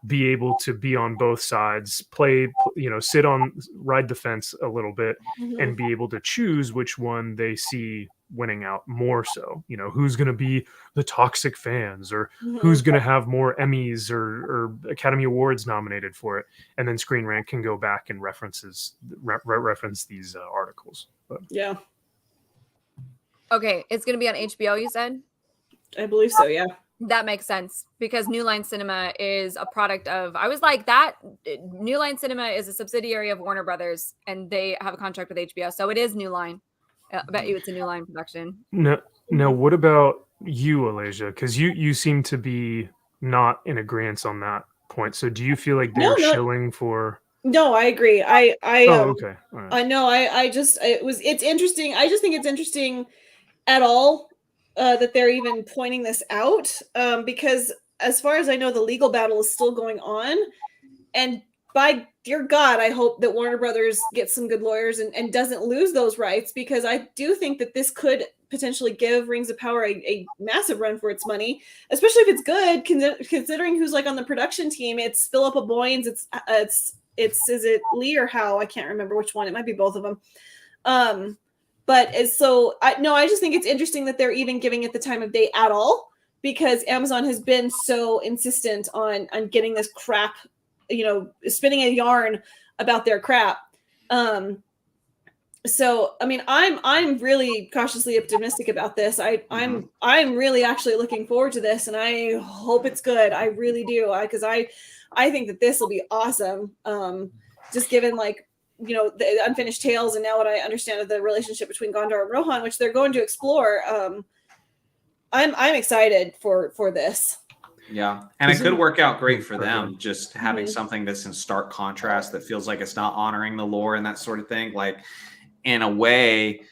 be able to be on both sides, ride the fence a little bit, and be able to choose which one they see winning out more so. Who's going to be the toxic fans, or who's going to have more Emmys or Academy Awards nominated for it. And then Screen Rant can go back and reference these articles. But. Yeah. Okay, it's going to be on HBO, you said? I believe so, yeah. That makes sense because New Line Cinema is a product of, I was like, that New Line Cinema is a subsidiary of Warner Brothers and they have a contract with HBO. So it is New Line. I bet you it's a New Line production. No, what about you, Alasia? Because you seem to be not in agreement on that point. So do you feel like they're shilling for? No, I agree. Okay. All right. I know. It's interesting. I just think it's interesting at all that they're even pointing this out because as far as I know, the legal battle is still going on. And by dear God, I hope that Warner Brothers gets some good lawyers and doesn't lose those rights, because I do think that this could potentially give Rings of Power a massive run for its money, especially if it's good, considering who's like on the production team. It's Philippa Boyens, it's is it Lee or Howe? I can't remember which one. It might be both of them. I just think it's interesting that they're even giving it the time of day at all, because Amazon has been so insistent on getting this crap, spinning a yarn about their crap. So I mean, I'm really cautiously optimistic about this. I'm really actually looking forward to this, and I hope it's good. I really do, because I think that this will be awesome. Just given the unfinished tales, and now what I understand of the relationship between Gondor and Rohan, which they're going to explore. I'm excited for this. Yeah, and it could work out great for them, just having something that's in stark contrast that feels like it's not honoring the lore and that sort of thing. Like, in a way,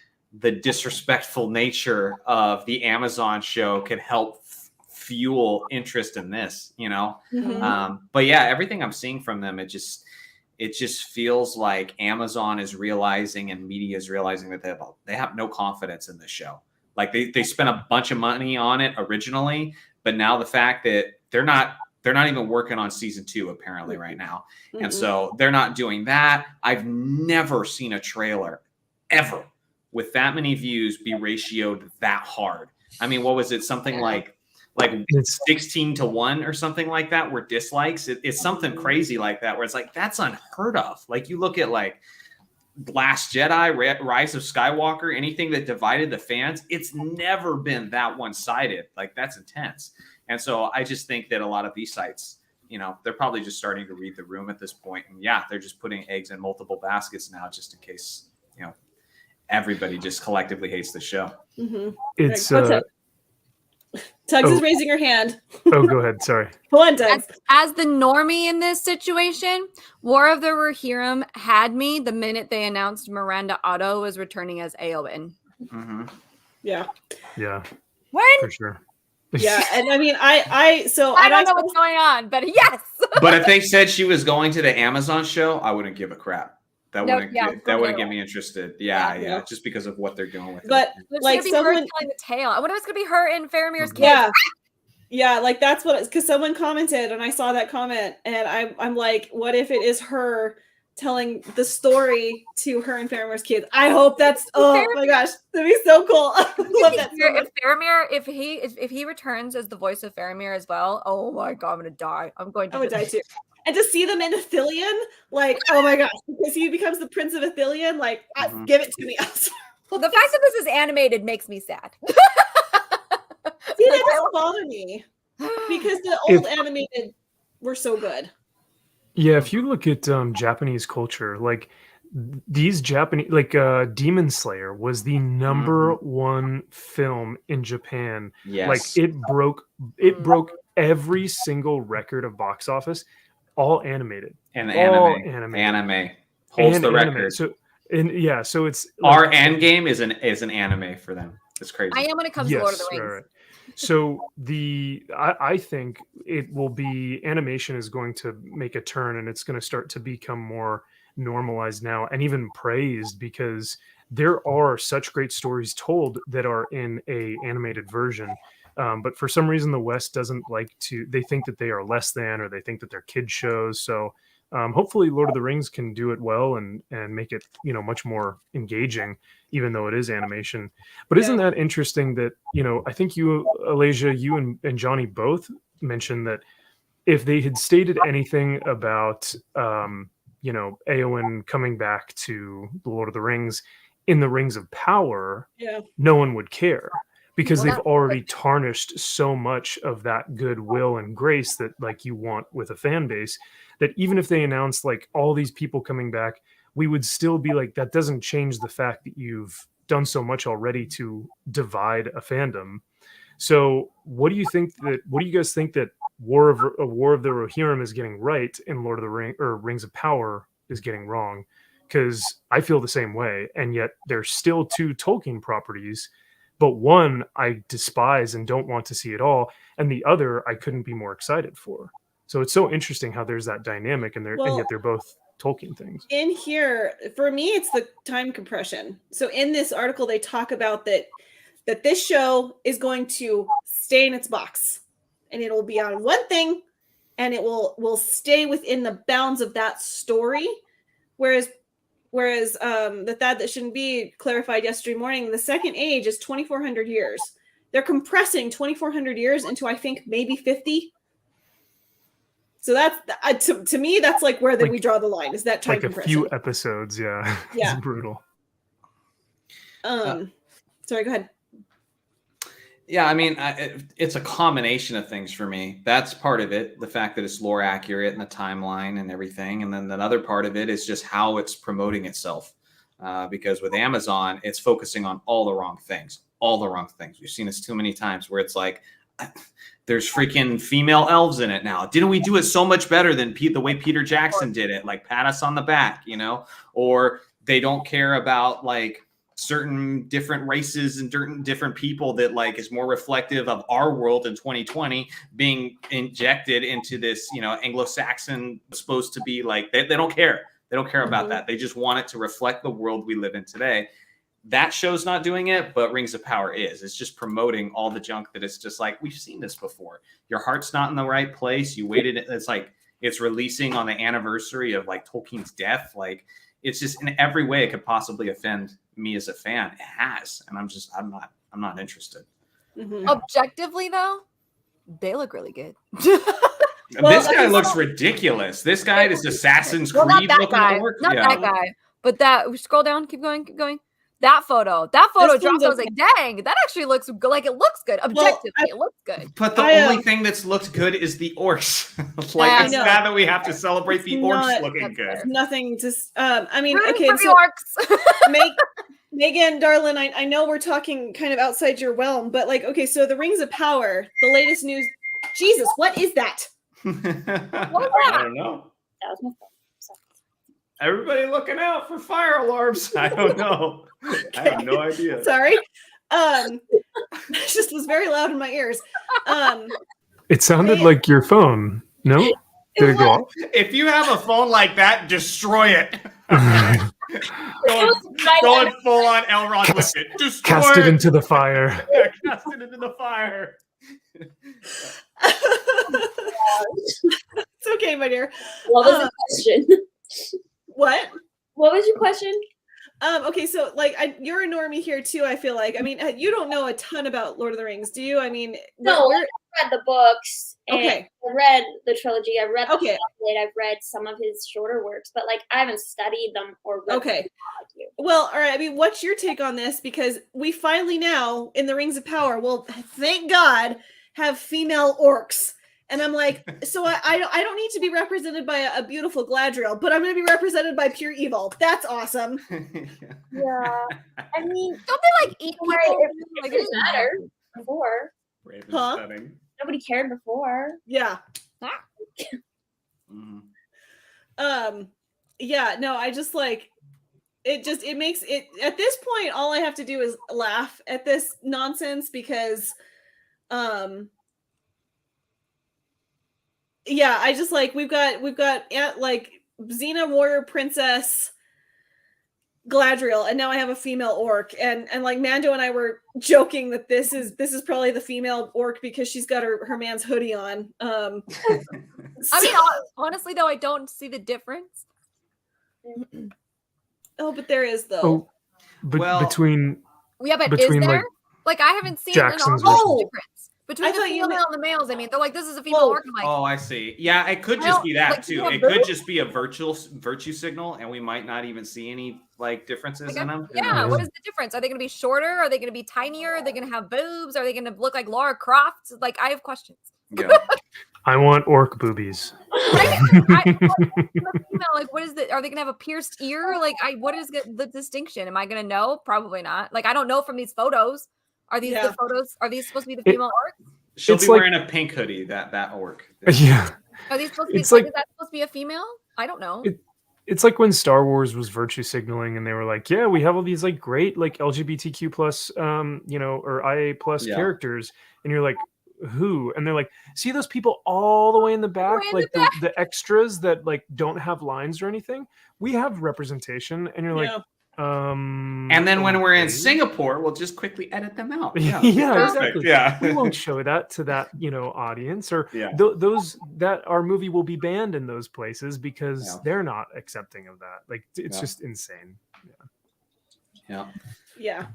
the disrespectful nature of the Amazon show could help fuel interest in this, But yeah, everything I'm seeing from them, it just feels like Amazon is realizing and media is realizing that they have no confidence in this show. Like they spent a bunch of money on it originally, but now the fact that they're not even working on season 2 apparently right now. And so they're not doing that. I've never seen a trailer ever with that many views be ratioed that hard. I mean, what was it? Something like 16-1 or something like that, where dislikes. It's something crazy like that, where it's like, that's unheard of. Like, you look at like Last Jedi, Rise of Skywalker, anything that divided the fans, it's never been that one-sided. Like, that's intense. And so I just think that a lot of these sites, they're probably just starting to read the room at this point. And yeah, they're just putting eggs in multiple baskets now, just in case, everybody just collectively hates the show. It's Tugs is raising her hand. Oh, go ahead. Sorry. Go on, Tugs. As the normie in this situation, War of the Rohirrim had me the minute they announced Miranda Otto was returning as Eowyn. Yeah. Yeah. When? For sure. Yeah, and I mean, I don't know what's going on, but yes. But if they said she was going to the Amazon show, I wouldn't give a crap. That wouldn't get me interested. Yeah, just because of what they're doing with it. But like someone telling the tale. I wonder if it's gonna be her and Faramir's kid. Yeah, like that's what, because someone commented and I saw that comment, and I'm like, what if it is her telling the story to her and Faramir's kids? I hope that's my gosh, that'd be so cool. I love that. If Faramir, if he returns as the voice of Faramir as well, oh my god, I'm gonna die. I would die too. And to see them in Ithilien, like, oh my gosh, because he becomes the Prince of Ithilien, like, give it to me. The fact that this is animated makes me sad. See, that doesn't bother me, because the old animated were so good. Yeah, if you look at Japanese culture, like these Japanese, like Demon Slayer was the number one film in Japan. Yes. Like it broke every single record of box office. All animated, and anime holds the record. So it's our end game is an anime for them. It's crazy. I am when it comes to Lord of the Rings. Right. So I think it will be animation is going to make a turn and it's going to start to become more normalized now and even praised because there are such great stories told that are in a animated version. But for some reason, the West doesn't like to. They think that they are less than, or they think that they're kid shows. So hopefully, Lord of the Rings can do it well and make it much more engaging, even though it is animation. But isn't Yeah. that interesting that, I think you, Alasia, you and Johnny both mentioned that if they had stated anything about, Eowyn coming back to the Lord of the Rings in the Rings of Power, Yeah. no one would care because Well, they've that's already tarnished so much of that goodwill and grace that like you want with a fan base that even if they announced like all these people coming back, we would still be like, that doesn't change the fact that you've done so much already to divide a fandom. So what do you guys think that War of the Rohirrim is getting right and Lord of the Ring or Rings of Power is getting wrong? Because I feel the same way, and yet there's still two Tolkien properties, but one I despise and don't want to see at all, and the other I couldn't be more excited for. So it's so interesting how there's that dynamic, and Well, yet they're both Tolkien things. in here, for me, it's the time compression. So in this article, they talk about that this show is going to stay in its box, and it'll be on one thing, and it will stay within the bounds of that story. Whereas the that shouldn't be clarified yesterday morning. The Second Age is 2,400 years. They're compressing 2,400 years into, I think, maybe 50. So that's to me, that's like where we draw the line. Is that time Like a compression? few episodes, yeah. Yeah. It's brutal. Sorry, go ahead. Yeah, I mean, it's a combination of things for me. That's part of it, the fact that it's lore accurate and the timeline and everything. And then another part of it is just how it's promoting itself. Because with Amazon, it's focusing on all the wrong things. We've seen this too many times where it's like, there's freaking female elves in it now. Didn't we do it so much better than the way Peter Jackson did it? Like, pat us on the back, Or they don't care about, like, certain different races and different people that like is more reflective of our world in 2020 being injected into this, Anglo-Saxon supposed to be like, they don't care. They don't care about that. They just want it to reflect the world we live in today. That show's not doing it, but Rings of Power is. It's just promoting all the junk that it's just like, we've seen this before. Your heart's not in the right place. You waited. It's like, it's releasing on the anniversary of like Tolkien's death. Like, it's just in every way it could possibly offend me as a fan. It has, and I'm not interested. Objectively, though, they look really good. This guy looks ridiculous. This guy is Assassin's Creed not that looking guy. orc. Not that guy, but that. Scroll down. Keep going. That photo dropped. I was like, dang, that actually looks like it looks good. Objectively, it looks good. But the only thing that's looked good is the orcs. Like, it's sad that we have to celebrate the orcs looking good. Nothing to. I mean, okay, so the orcs. Megan, darling, I know we're talking kind of outside your realm, but like, okay, so the Rings of Power, the latest news. Jesus, what is that? I don't know. That was my phone. Everybody looking out for fire alarms. I don't know. Okay. I have no idea. Sorry. It just was very loud in my ears. It sounded like your phone. No? Did it go off? If you have a phone like that, destroy it. Going full on Elrond with it. Destroy cast it into the fire. Yeah, cast it into the fire. It's okay, my dear. What was the question? What was your question? Okay, so like you're a normie here too, I feel like. I mean, you don't know a ton about Lord of the Rings, do you? I mean, no, I read the books. And okay. I read the trilogy. I read the okay. I've read some of his shorter works, but like I haven't studied them or read okay. them like you. Well, all right. I mean, what's your take on this? Because we finally now in the Rings of Power, well, thank God, have female orcs. And I'm like, so I don't need to be represented by a beautiful Galadriel, but I'm going to be represented by pure evil. That's awesome. Yeah. I mean, don't they like eat people? It didn't matter before. Huh? Nobody cared before. Yeah. Mm-hmm. Yeah, no, I just like it makes it at this point all I have to do is laugh at this nonsense because Yeah, I just like we've got like Xena warrior princess Galadriel, and now I have a female orc, and like Mando and I were joking that this is probably the female orc because she's got her man's hoodie on. I mean, honestly though, I don't see the difference. Oh, but there is though. Oh, but Well- between Yeah, but Between, is there? like, Like I haven't seen Jackson's an obvious versus- difference between I the thought you female meant- and the males. I mean, they're like, this is a female Whoa. orc. I'm like, Oh, I see. Yeah, it could I just don't- be that like, too. you have It could boobs? just be a virtue signal, and we might not even see any like differences like, in them. yeah, what is the difference? Are they going to be shorter? Are they going to be tinier? Are they going to have boobs? Are they going to look like Lara Croft? Like, I have questions. Yeah. I want orc boobies. Female, like, what is the? Are they going to have a pierced ear? Like, what is the distinction? Am I going to know? Probably not. Like, I don't know from these photos. Are these Yeah. the photos? Are these supposed to be the female orcs? She'll It's be like- wearing a pink hoodie. That orc. Yeah. Are these supposed to be? It's Like, like- is that supposed to be a female? I don't know. It's like when Star Wars was virtue signaling and they were like, yeah, we have all these like great like LGBTQ plus or IA plus Yeah. characters, and you're like, who? And they're like, see those people all the way in the back, way in like the the extras that like don't have lines or anything. We have representation, and you're like, Yeah. And then when we're in okay. Singapore, we'll just quickly edit them out. Yeah, perfect. exactly. Yeah. we won't show that to that audience, or Yeah. those that our movie will be banned in those places because Yeah. they're not accepting of that. Like it's Yeah. just insane. Yeah. Yeah.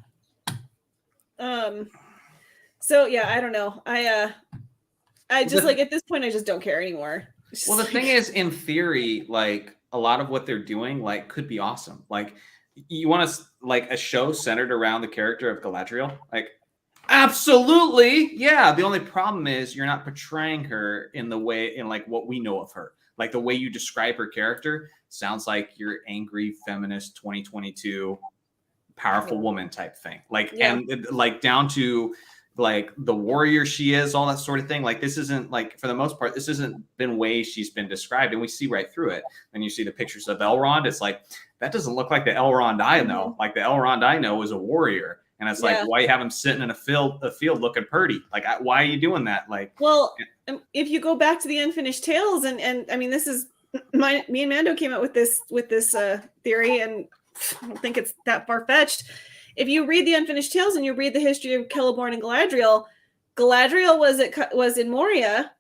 So yeah, I don't know. I just like at this point I just don't care anymore. It's just Well, the like- thing is, in theory, like a lot of what they're doing, like, could be awesome. Like, you want to like a show centered around the character of Galadriel? Like, absolutely, yeah. The only problem is you're not portraying her in the way in like what we know of her. Like the way you describe her character sounds like you're angry feminist 2022 powerful woman type thing. Like Yeah. and like down to like the warrior she is, all that sort of thing. Like this isn't like for the most part, this isn't been way she's been described, and we see right through it. And you see the pictures of Elrond, it's like that doesn't look like the Elrond I know. Like the Elrond I know is a warrior, and it's Yeah. like why you have him sitting in a field looking pretty? Like why are you doing that? Like Well, if you go back to the Unfinished Tales, and I mean, this is me and Mando came up with this theory, and I don't think it's that far fetched. If you read the Unfinished Tales and you read the history of Celeborn and Galadriel, Galadriel was in Moria,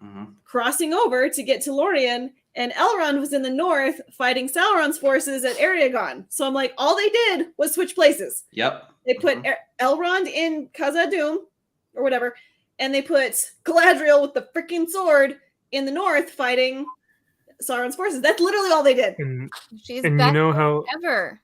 mhm. crossing over to get to Lorien, and Elrond was in the north fighting Sauron's forces at Eragon. So I'm like, all they did was switch places. Yep. They put Elrond in Khazad-dûm or whatever, and they put Galadriel with the freaking sword in the north fighting Sauron's forces. That's literally all they did. And She's and best you know how ever.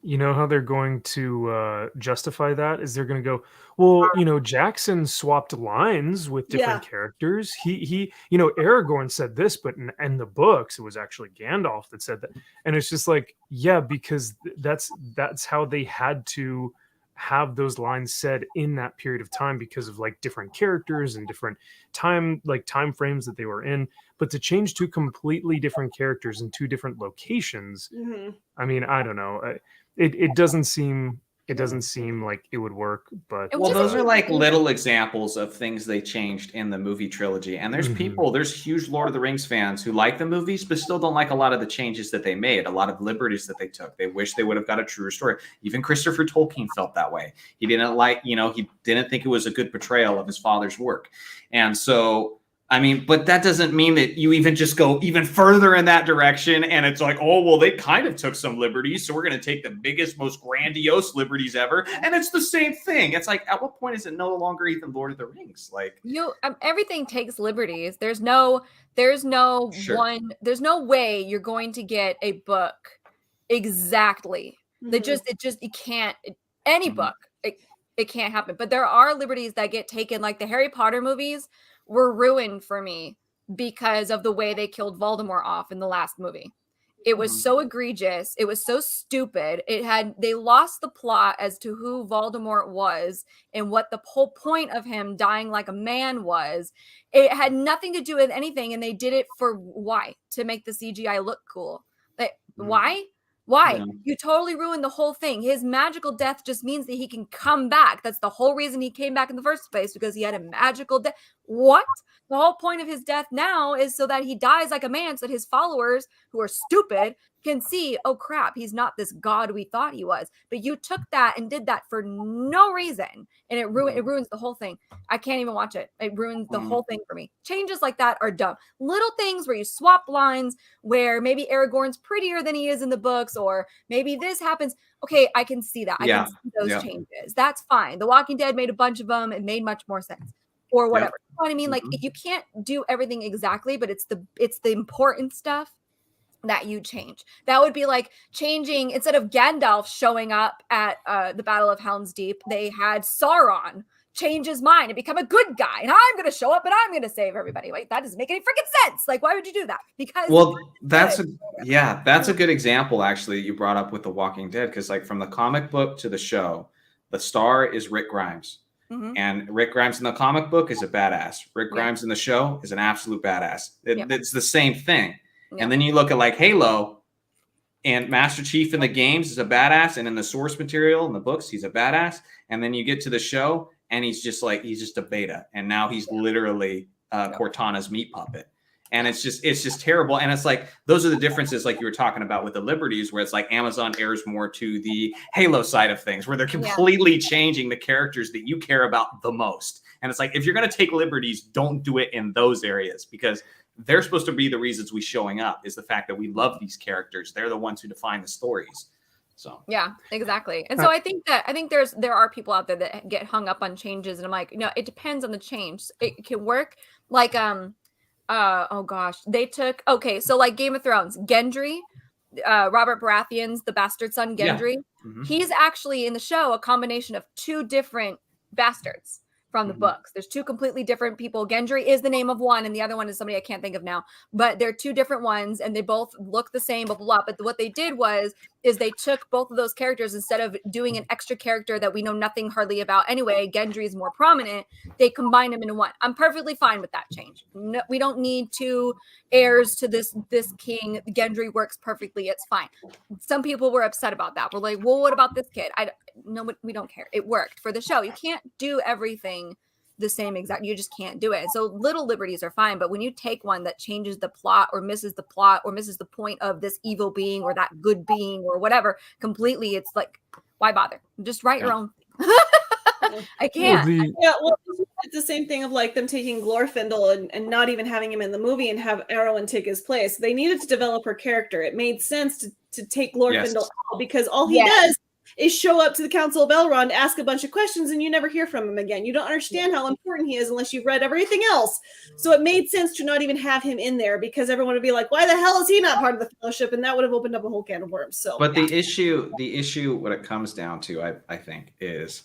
you know how they're going to justify that is they're going to go, well, Jackson swapped lines with different characters. He Aragorn said this, but in the books it was actually Gandalf that said that. And it's just like, yeah, because that's how they had to have those lines said in that period of time because of like different characters and different time frames that they were in. But to change two completely different characters in two different locations, Mhm. I mean, I don't know. It doesn't seem like it would work. But It Well, was those just- are like little examples of things they changed in the movie trilogy. And there's Mhm. there's huge Lord of the Rings fans who like the movies, but still don't like a lot of the changes that they made, a lot of liberties that they took. They wish they would have got a truer story. Even Christopher Tolkien felt that way. He didn't like, he didn't think it was a good portrayal of his father's work. And so, I mean, but that doesn't mean that you even just go even further in that direction. And it's like, oh, well, they kind of took some liberties. So we're going to take the biggest, most grandiose liberties ever. And it's the same thing. It's like, at what point is it no longer even Lord of the Rings? Like, Everything takes liberties. There's no Sure. there's no way you're going to get a book exactly. They Mhm. it can't any Mhm. book. It can't happen. But there are liberties that get taken, like the Harry Potter movies were ruined for me because of the way they killed Voldemort off in the last movie. It was Mhm. so egregious. It was so stupid. They lost the plot as to who Voldemort was and what the whole point of him dying like a man was. It had nothing to do with anything, and they did it for why? To make the CGI look cool. Mhm. Why? Why? Yeah. You totally ruined the whole thing. His magical death just means that he can come back. That's the whole reason he came back in the first place, because he had a magical death. What? The whole point of his death now is so that he dies like a man, so that his followers, who are stupid, can see, oh crap, he's not this god we thought he was. But you took that and did that for no reason, and it ruins the whole thing. I can't even watch it. It ruins the whole thing for me. Changes like that are dumb. Little things where you swap lines, where maybe Aragorn's prettier than he is in the books, or maybe this happens. Okay, I can see that. I can see those changes. That's fine. The Walking Dead made a bunch of them. It made much more sense. Or whatever. You know what I mean? Like, if you can't do everything exactly, but it's the important stuff that you change. That would be like changing, instead of Gandalf showing up at the Battle of Helm's Deep, they had Sauron change his mind and become a good guy, and I'm going to show up and I'm going to save everybody. Like, that doesn't make any freaking sense. Like, why would you do that? Because that's a good example actually you brought up with The Walking Dead, because like from the comic book to the show, the star is Rick Grimes. And Rick Grimes in the comic book is a badass. Rick Grimes in the show is an absolute badass. It's the same thing. And then you look at like Halo, and Master Chief in the games is a badass, and in the source material in the books, he's a badass. And then you get to the show, and he's just a beta, and now he's literally Cortana's meat puppet. And it's just terrible. And it's like, those are the differences, like you were talking about with the Liberties, where it's like Amazon airs more to the Halo side of things, where they're completely changing the characters that you care about the most. And it's like, if you're going to take liberties, don't do it in those areas, because they're supposed to be the reasons we showing up, is the fact that we love these characters. They're the ones who define the stories. So yeah, exactly. And so I think there are people out there that get hung up on changes, and I'm like, no, it depends on the change. It can work. Like oh gosh, they took, okay, so like Game of Thrones, Gendry, Robert Baratheon's the bastard son, Gendry. He's actually in the show a combination of two different bastards from the books. There's two completely different people. Gendry is the name of one, and the other one is somebody I can't think of now. But they're two different ones, and they both look the same, blah, blah, blah. But what they did is they took both of those characters, instead of doing an extra character that we know nothing hardly about anyway, Gendry is more prominent, they combined them into one. I'm perfectly fine with that change. No, we don't need two heirs to this king. Gendry works perfectly. It's fine. Some people were upset about that. We're like, well, what about this kid? No, we don't care. It worked for the show. You can't do everything the same exact. You just can't do it. So little liberties are fine, but when you take one that changes the plot or misses the plot or misses the point of this evil being or that good being or whatever completely, it's like, why bother? Just write your own. I can't. It's the same thing of like them taking Glorfindel and not even having him in the movie and have Arwen take his place. They needed to develop her character. It made sense to take Glorfindel out, because all he does is show up to the Council of Elrond, ask a bunch of questions, and you never hear from him again. You don't understand how important he is unless you've read everything else. So it made sense to not even have him in there, because everyone would be like, why the hell is he not part of the Fellowship? And that would have opened up a whole can of worms. So, but the issue, what it comes down to, I think, is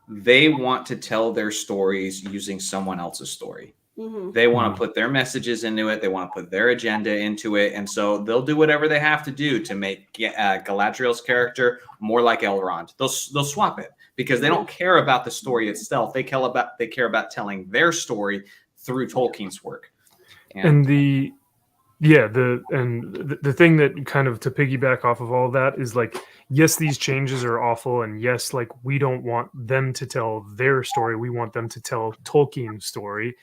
they want to tell their stories using someone else's story. They want to put their messages into it. They want to put their agenda into it. And so they'll do whatever they have to do to make Galadriel's character more like Elrond. They'll swap it, because they don't care about the story itself. They care about telling their story through Tolkien's work. And the thing that kind of, to piggyback off of all of that, is like, yes, these changes are awful, and yes, like, we don't want them to tell their story. We want them to tell Tolkien's story.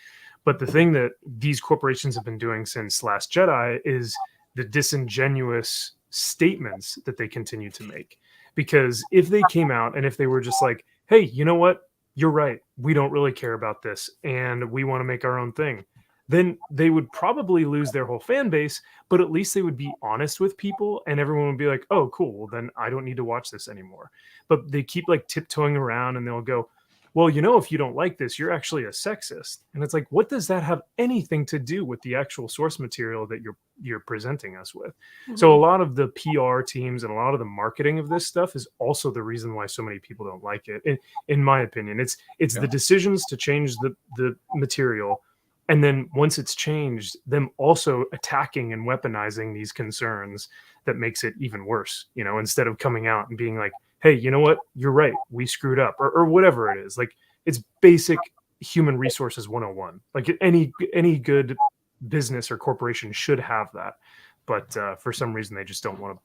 But the thing that these corporations have been doing since Last Jedi is the disingenuous statements that they continue to make. Because if they came out and if they were just like, hey, you know what? You're right. We don't really care about this, and we want to make our own thing, then they would probably lose their whole fan base, but at least they would be honest with people, and everyone would be like, oh, cool, well, then I don't need to watch this anymore. But they keep like tiptoeing around, and they'll go, well, you know, if you don't like this, you're actually a sexist. And it's like, what does that have anything to do with the actual source material that you're presenting us with? So a lot of the PR teams and a lot of the marketing of this stuff is also the reason why so many people don't like it. In my opinion, it's the decisions to change the material, and then once it's changed, them also attacking and weaponizing these concerns that makes it even worse, you know, instead of coming out and being like, hey, you know what? You're right. We screwed up, or whatever it is. Like, it's basic human resources 101. Like, any good business or corporation should have that. But for some reason, they just don't want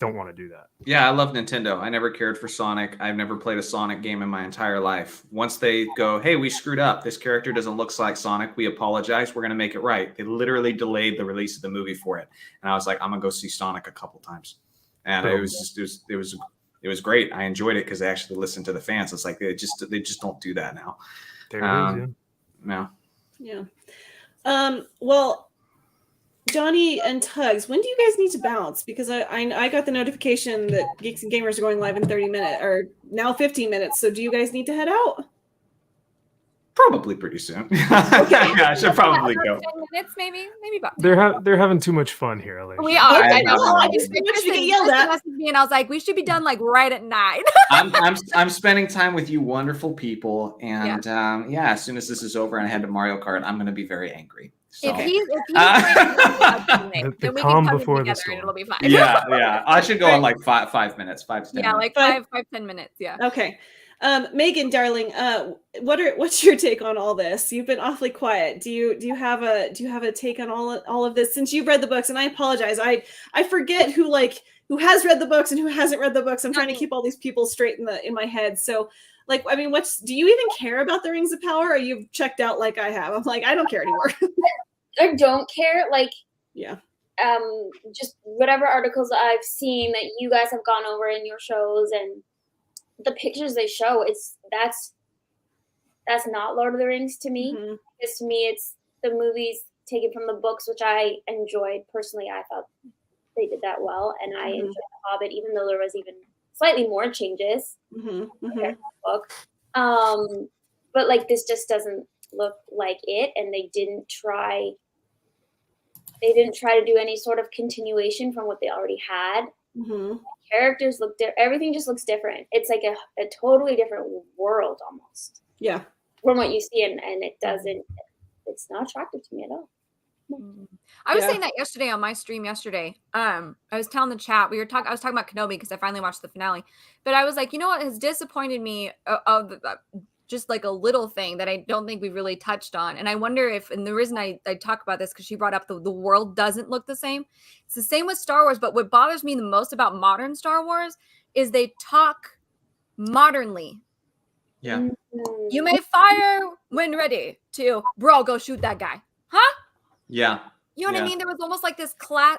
don't want to do that. Yeah, I love Nintendo. I never cared for Sonic. I've never played a Sonic game in my entire life. Once they go, hey, we screwed up. This character doesn't look like Sonic. We apologize. We're going to make it right. They literally delayed the release of the movie for it. And I was like, I'm going to go see Sonic a couple times. And it was great. I enjoyed it because they actually listened to the fans. It's like they just don't do that now. There it is. Yeah. No. Yeah. Well, Johnny and Tugs, when do you guys need to bounce? Because I got the notification that Geeks and Gamers are going live in 30 minutes, or now 15 minutes. So do you guys need to head out? Probably pretty soon. Yeah, I should probably go. 10 minutes, maybe about. They're having too much fun here, Alicia. We are. I I know. know. I just get yelled at. messaged me and I was like, we should be done like right at 9. I'm spending time with you wonderful people, and as soon as this is over and I head to Mario Kart, I'm going to be very angry. So. If he's then we can calm come before the together storm. and it'll be fine. Yeah. I should go in like 5 minutes, 5 to 10 Yeah, minutes. like 5-10 minutes. Yeah. Okay. Megan, darling, what's your take on all this? You've been awfully quiet. Do you have a take on all of this since you've read the books? And I apologize. I forget who has read the books and who hasn't read the books. I'm trying to keep all these people straight in my head. So do you even care about the Rings of Power, or you've checked out like I have? I'm like, I don't care anymore. I don't care. Like, Yeah. Just whatever articles I've seen that you guys have gone over in your shows and the pictures they show, that's not Lord of the Rings to me. Mhm. Because to me, it's the movies taken from the books, which I enjoyed personally. I thought they did that well, and I enjoyed The Hobbit, even though there was even slightly more changes Mhm. compared to the book. But like this just doesn't look like it, and they didn't try to do any sort of continuation from what they already had. Mhm. Characters look different. Everything just looks different. It's like a totally different world almost Yeah. from what you see, and it's not attractive to me at all. I was Yeah. saying that yesterday on my stream yesterday. I was telling the chat, I was talking about Kenobi because I finally watched the finale. But I was like, you know what has disappointed me just like a little thing that I don't think we've really touched on. And I wonder if, and the reason I talk about this, because she brought up the world doesn't look the same. It's the same with Star Wars, but what bothers me the most about modern Star Wars is they talk modernly. Yeah. You may fire when ready to, bro, go shoot that guy. Huh? Yeah. You know what I mean? There was almost like this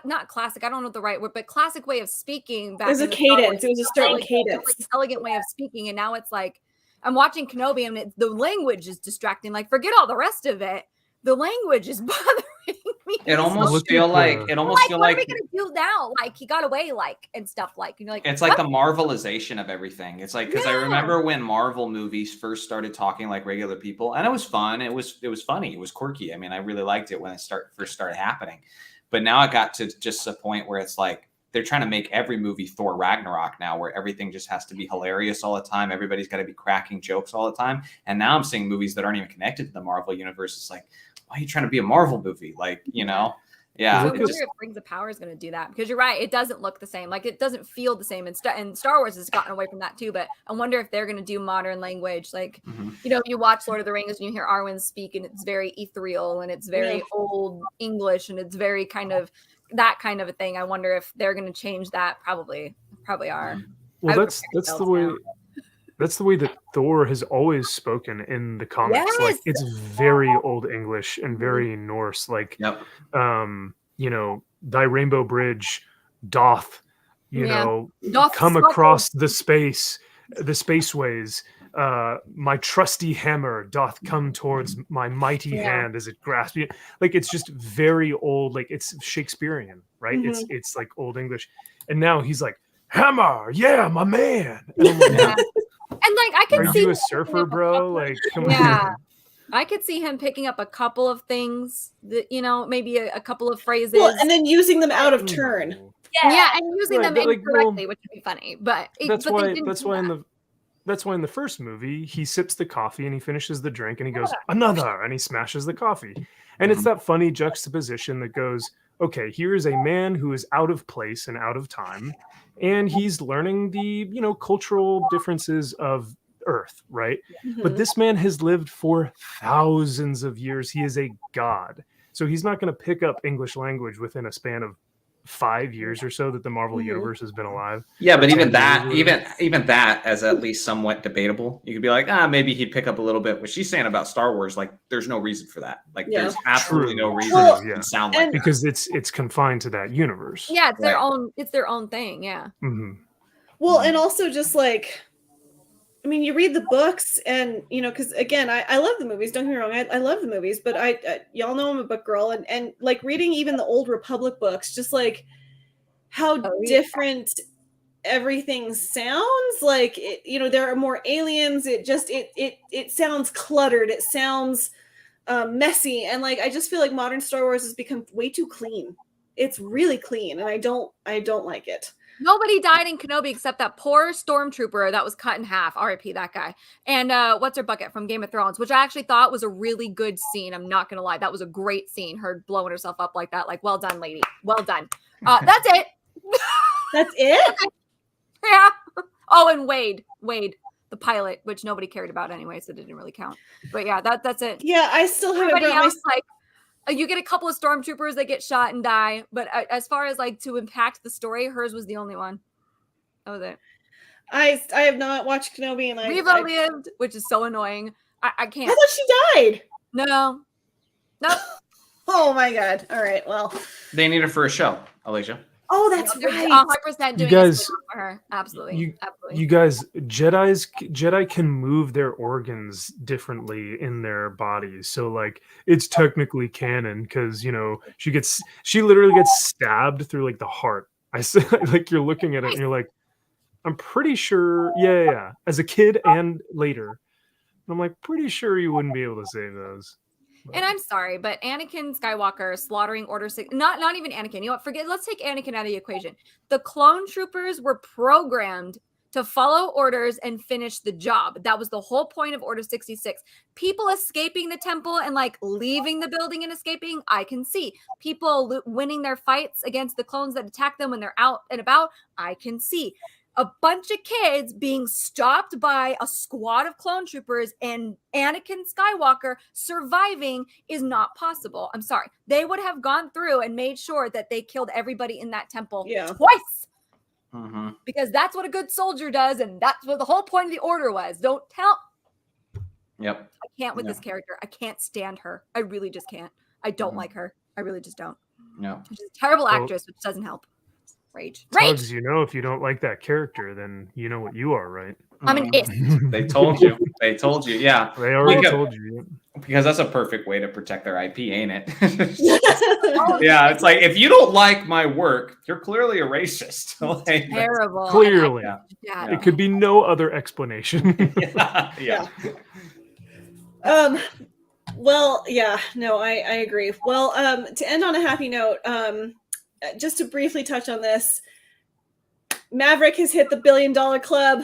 not classic, I don't know the right word, but classic way of speaking. There's a cadence. It was a certain cadence. Like elegant way of speaking. And now it's like, I'm watching Kenobi and the language is distracting. Like, forget all the rest of it. The language is bothering me. It almost feel like what are we gonna do now? Like, he got away, like, and stuff like, you know, like it's like the Marvelization of everything. It's like, because I remember when Marvel movies first started talking like regular people, and it was fun. It was funny. It was quirky. I mean, I really liked it when it first started happening. But now it got to just a point where it's like they're trying to make every movie Thor Ragnarok now, where everything just has to be hilarious all the time. Everybody's got to be cracking jokes all the time. And now I'm seeing movies that aren't even connected to the Marvel universe. It's like, why are you trying to be a Marvel movie? Like, you know. Yeah, I wonder if Rings of Power is going to do that, because you're right, it doesn't look the same. Like, it doesn't feel the same. And Star Wars has gotten away from that too. But I wonder if they're going to do modern language. Like, you know, you watch Lord of the Rings and you hear Arwen speak, and it's very ethereal and it's very old English and it's very kind of that kind of a thing. I wonder if they're going to change that. Probably are. Well, that's the way that Thor has always spoken in the comics. Yes! Like, it's very Old English and very Norse. Like, you know, thy rainbow bridge doth, you know, come across the spaceways. My trusty hammer doth come towards my mighty hand as it grasps. Like, it's just very old. Like, it's Shakespearean, right? It's like Old English. And now he's like, hammer, yeah, my man. And I'm like, and like, I can see you a surfer, bro? Like, come on. I could see him picking up a couple of things that, you know, maybe a couple of phrases, and then using them out of turn. And using them like, incorrectly, which would be funny. But that's why in the first movie he sips the coffee and he finishes the drink and he goes another and he smashes the coffee. And it's that funny juxtaposition that goes, okay, here is a man who is out of place and out of time, and he's learning the, you know, cultural differences of Earth, right? But this man has lived for thousands of years. He is a god. So he's not going to pick up English language within a span of 5 years or so that the Marvel Mhm. universe has been alive. Yeah, Or but 10 even years that, or whatever. even that, as at least somewhat debatable. You could be like, maybe he'd pick up a little bit. What she's saying about Star Wars, like, there's no reason for that. Like, Yeah. there's absolutely no True, reason Well, it can yeah. sound like and- that. Because it's confined to that universe. Yeah, it's their Right. own. It's their own thing. Yeah. hmm Well, and also just like, I mean, you read the books, and because again, I love the movies. Don't get me wrong, I love the movies, but I y'all know I'm a book girl, and like reading even the old Republic books, just like how Oh, yeah. different everything sounds. Like there are more aliens. It sounds cluttered. It sounds messy, and like I just feel like modern Star Wars has become way too clean. It's really clean, and I don't like it. Nobody died in Kenobi except that poor stormtrooper that was cut in half. R.I.P. that guy. And what's her bucket from Game of Thrones, which I actually thought was a really good scene. I'm not gonna lie, that was a great scene. Her blowing herself up like that. Like, well done, lady. Well done. That's it. That's it. Yeah. Oh, and Wade, the pilot, which nobody cared about anyway, so it didn't really count. But yeah, that's it. Yeah, I still haven't Everybody brought my else, like, you get a couple of stormtroopers that get shot and die, but as far as like to impact the story, hers was the only one. That was it. I have not watched Kenobi, and Reva lived, which is so annoying. I I can't. thought she died. No. Oh my god. All right. Well. They need her for a show, Alicia. Oh, that's They're right. 100% doing guys- a spin-off for her. Absolutely. Absolutely. You guys, Jedi can move their organs differently in their bodies, so like it's technically canon because she literally gets stabbed through like the heart. I said like you're looking at it and you're like, I'm pretty sure, yeah. As a kid and later, I'm like pretty sure you wouldn't be able to save those. And I'm sorry, but Anakin Skywalker slaughtering Order 6, not even Anakin. You know what? Let's take Anakin out of the equation. The clone troopers were programmed to follow orders and finish the job. That was the whole point of Order 66. People escaping the temple and like leaving the building and escaping, I can see. People winning their fights against the clones that attack them when they're out and about, I can see. A bunch of kids being stopped by a squad of clone troopers and Anakin Skywalker surviving is not possible. I'm sorry. They would have gone through and made sure that they killed everybody in that temple twice. Mm-hmm. Because that's what a good soldier does, and that's what the whole point of the order was. Don't tell. Yep. I can't with this character. I can't stand her. I really just can't. I don't like her. I really just don't. No. She's a terrible Well- actress, which doesn't help. Rage. Tugs, if you don't like that character, then you know what you are, right? I'm an it. They told you. They told you. Yeah. They already Because- told you. Because that's a perfect way to protect their IP, ain't it? Oh, Yeah, it's like if you don't like my work, you're clearly a racist. Like, terrible. Clearly. And Yeah. It could be no other explanation. yeah. Well, yeah, no, I agree. Well, to end on a happy note, just to briefly touch on this, Maverick has hit the $1 billion club,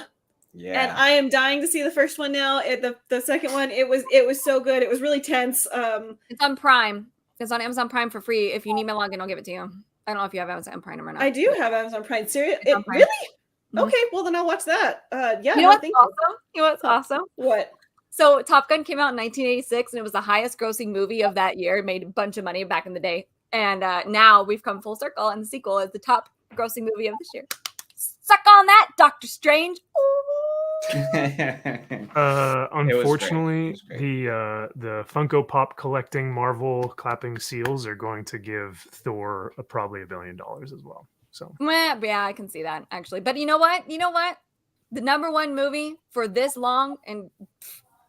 Yeah. and I am dying to see the first one now. The second one, it was so good. It was really tense. It's on Prime. It's on Amazon Prime for free. If you need my login, I'll give it to you. I don't know if you have Amazon Prime or not. I do have Amazon Prime. Serious? Amazon Prime. Really? Mhm. Okay, well then I'll watch that. Yeah. You know what's awesome? You know what's awesome? What? So Top Gun came out in 1986, and it was the highest grossing movie of that year. It made a bunch of money back in the day. And now we've come full circle, and the sequel is the top grossing movie of this year. Suck on that, Doctor Strange. Unfortunately, It was great. the Funko Pop collecting Marvel clapping seals are going to give Thor probably $1 billion as well. So Yeah, I can see that actually. But you know what? The number one movie for this long and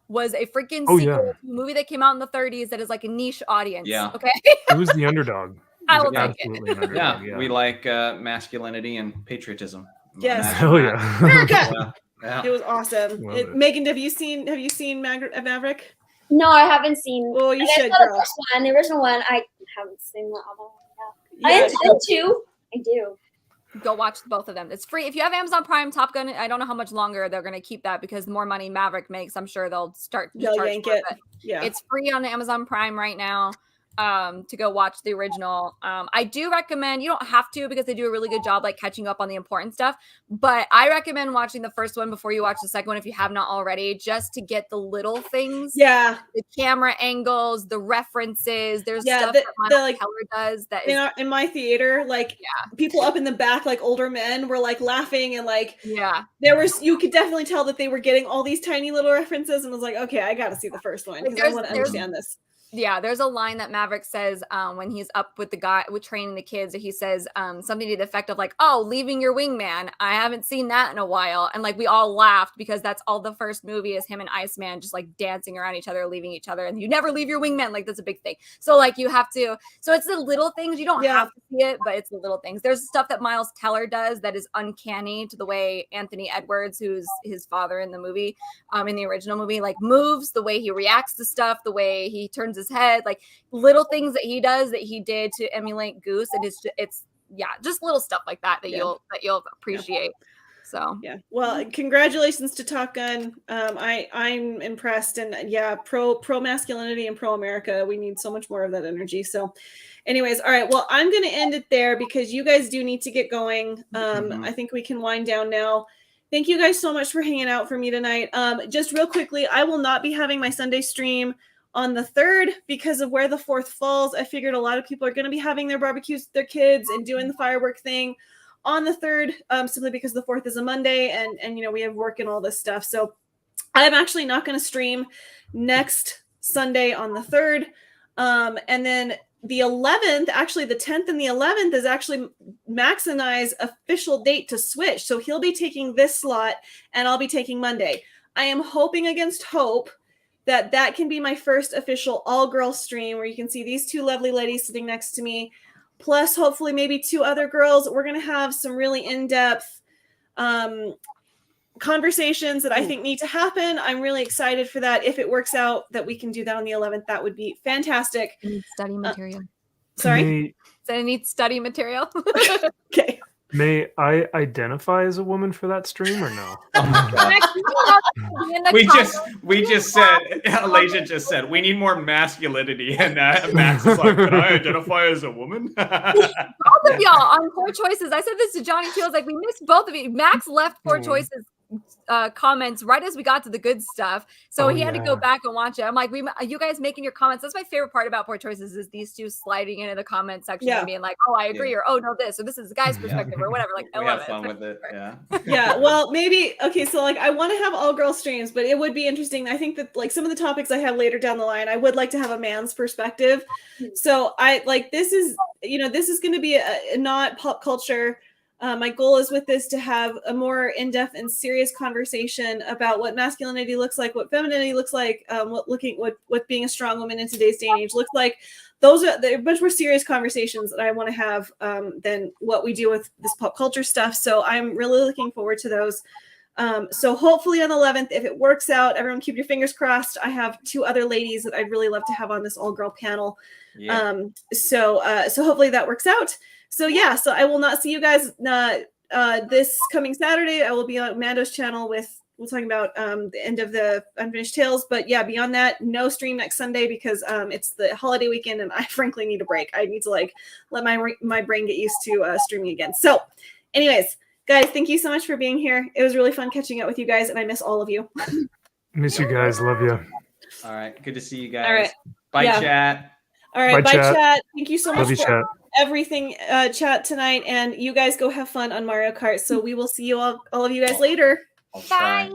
was a freaking sequel to a movie that came out in the 30s that is like a niche audience. Yeah. Okay. it was the underdog. I It was will take it. absolutely an underdog, Yeah, we like masculinity and patriotism. Yes. Imagine Hell that. yeah. America! Yeah. It was awesome. Love it. Megan, have you seen Maverick? No, I haven't seen. Oh, you I should, saw the girl. first one, the original one. I haven't seen the other one. Yeah. I intend to. I do. Go watch both of them. It's free. If you have Amazon Prime, Top Gun, I don't know how much longer they're going to keep that because the more money Maverick makes, I'm sure they'll start to They'll charge yank for it. Yeah. It's free on Amazon Prime right now. to go watch the original. I do recommend, you don't have to because they do a really good job like catching up on the important stuff, but I recommend watching the first one before you watch the second one if you have not already, just to get the little things. Yeah. The camera angles, the references. There's Yeah, stuff the- that the, Miles like, Teller does that is in my theater, like people up in the back, like older men, were like laughing and like you could definitely tell that they were getting all these tiny little references, and was like, okay, I got to see the first one because I want to understand this. Yeah, there's a line that Maverick says when he's up with the guy with training the kids. He says something to the effect of like, "Oh, leaving your wingman. I haven't seen that in a while." And like we all laughed because that's all the first movie is him and Iceman just like dancing around each other, leaving each other, and you never leave your wingman. Like that's a big thing. So like you have to. So it's the little things. You don't have to see it, but it's the little things. There's stuff that Miles Teller does that is uncanny to the way Anthony Edwards, who's his father in the movie, in the original movie, like moves, the way he reacts to stuff, the way he turns his head, like little things that he does that he did to emulate Goose, and it's just little stuff like that you'll appreciate. So well, congratulations to Top Gun. I'm impressed, and pro masculinity and pro America. We need so much more of that energy. So anyways, all right, well, I'm gonna end it there because you guys do need to get going. I think we can wind down now. Thank you guys so much for hanging out for me tonight. Just real quickly, I will not be having my Sunday stream on the 3rd because of where the 4th falls. I figured a lot of people are going to be having their barbecues with their kids and doing the firework thing on the 3rd, simply because the 4th is a Monday and we have work and all this stuff. So I'm actually not going to stream next Sunday on the 3rd. And then the 11th, actually the 10th and the 11th is actually Max and I's official date to switch. So he'll be taking this slot and I'll be taking Monday. I am hoping against hope that can be my first official all-girl stream where you can see these two lovely ladies sitting next to me, plus hopefully maybe 2 other girls. We're going to have some really in-depth conversations that I think need to happen. I'm really excited for that. If it works out that we can do that on the 11th, that would be fantastic. I need study material. Sorry? So I need study material. Okay. May I identify as a woman for that stream or no? We just said, Alasia just said, we need more masculinity, and Max is like, can I identify as a woman? Both of y'all on Poor Choices. I said this to Johnny too. I was like, we missed both of you. Max left Poor Choices comments right as we got to the good stuff, so he had to go back and watch it. I'm like, you guys making your comments. That's my favorite part about Poor Choices is these two sliding into the comment section and being like, oh, I agree, or oh no, this, or this is the guy's perspective, or whatever. Like, I love it. Fun with it. Well, maybe so like I want to have all girl streams, but it would be interesting. I think that like some of the topics I have later down the line, I would like to have a man's perspective. So I like this is going to be a not pop culture. My goal is with this to have a more in-depth and serious conversation about what masculinity looks like, what femininity looks like, what being a strong woman in today's day and age looks like. Those are a much more serious conversations that I want to have than what we do with this pop culture stuff. So I'm really looking forward to those. So hopefully on the 11th, if it works out, everyone keep your fingers crossed. I have 2 other ladies that I'd really love to have on this all-girl panel. So hopefully that works out. So so I will not see you guys this coming Saturday. I will be on Mando's channel we'll talk about the end of the Unfinished Tales. But beyond that, no stream next Sunday because it's the holiday weekend and I frankly need a break. I need to let my brain get used to streaming again. So anyways, guys, thank you so much for being here. It was really fun catching up with you guys and I miss all of you. Miss you guys. Love you. All right. Good to see you guys. All right. Bye, chat. All right. Bye, chat. Thank you so much for chat. everything, chat tonight. And you guys go have fun on Mario Kart. So we will see all of you guys later. Bye.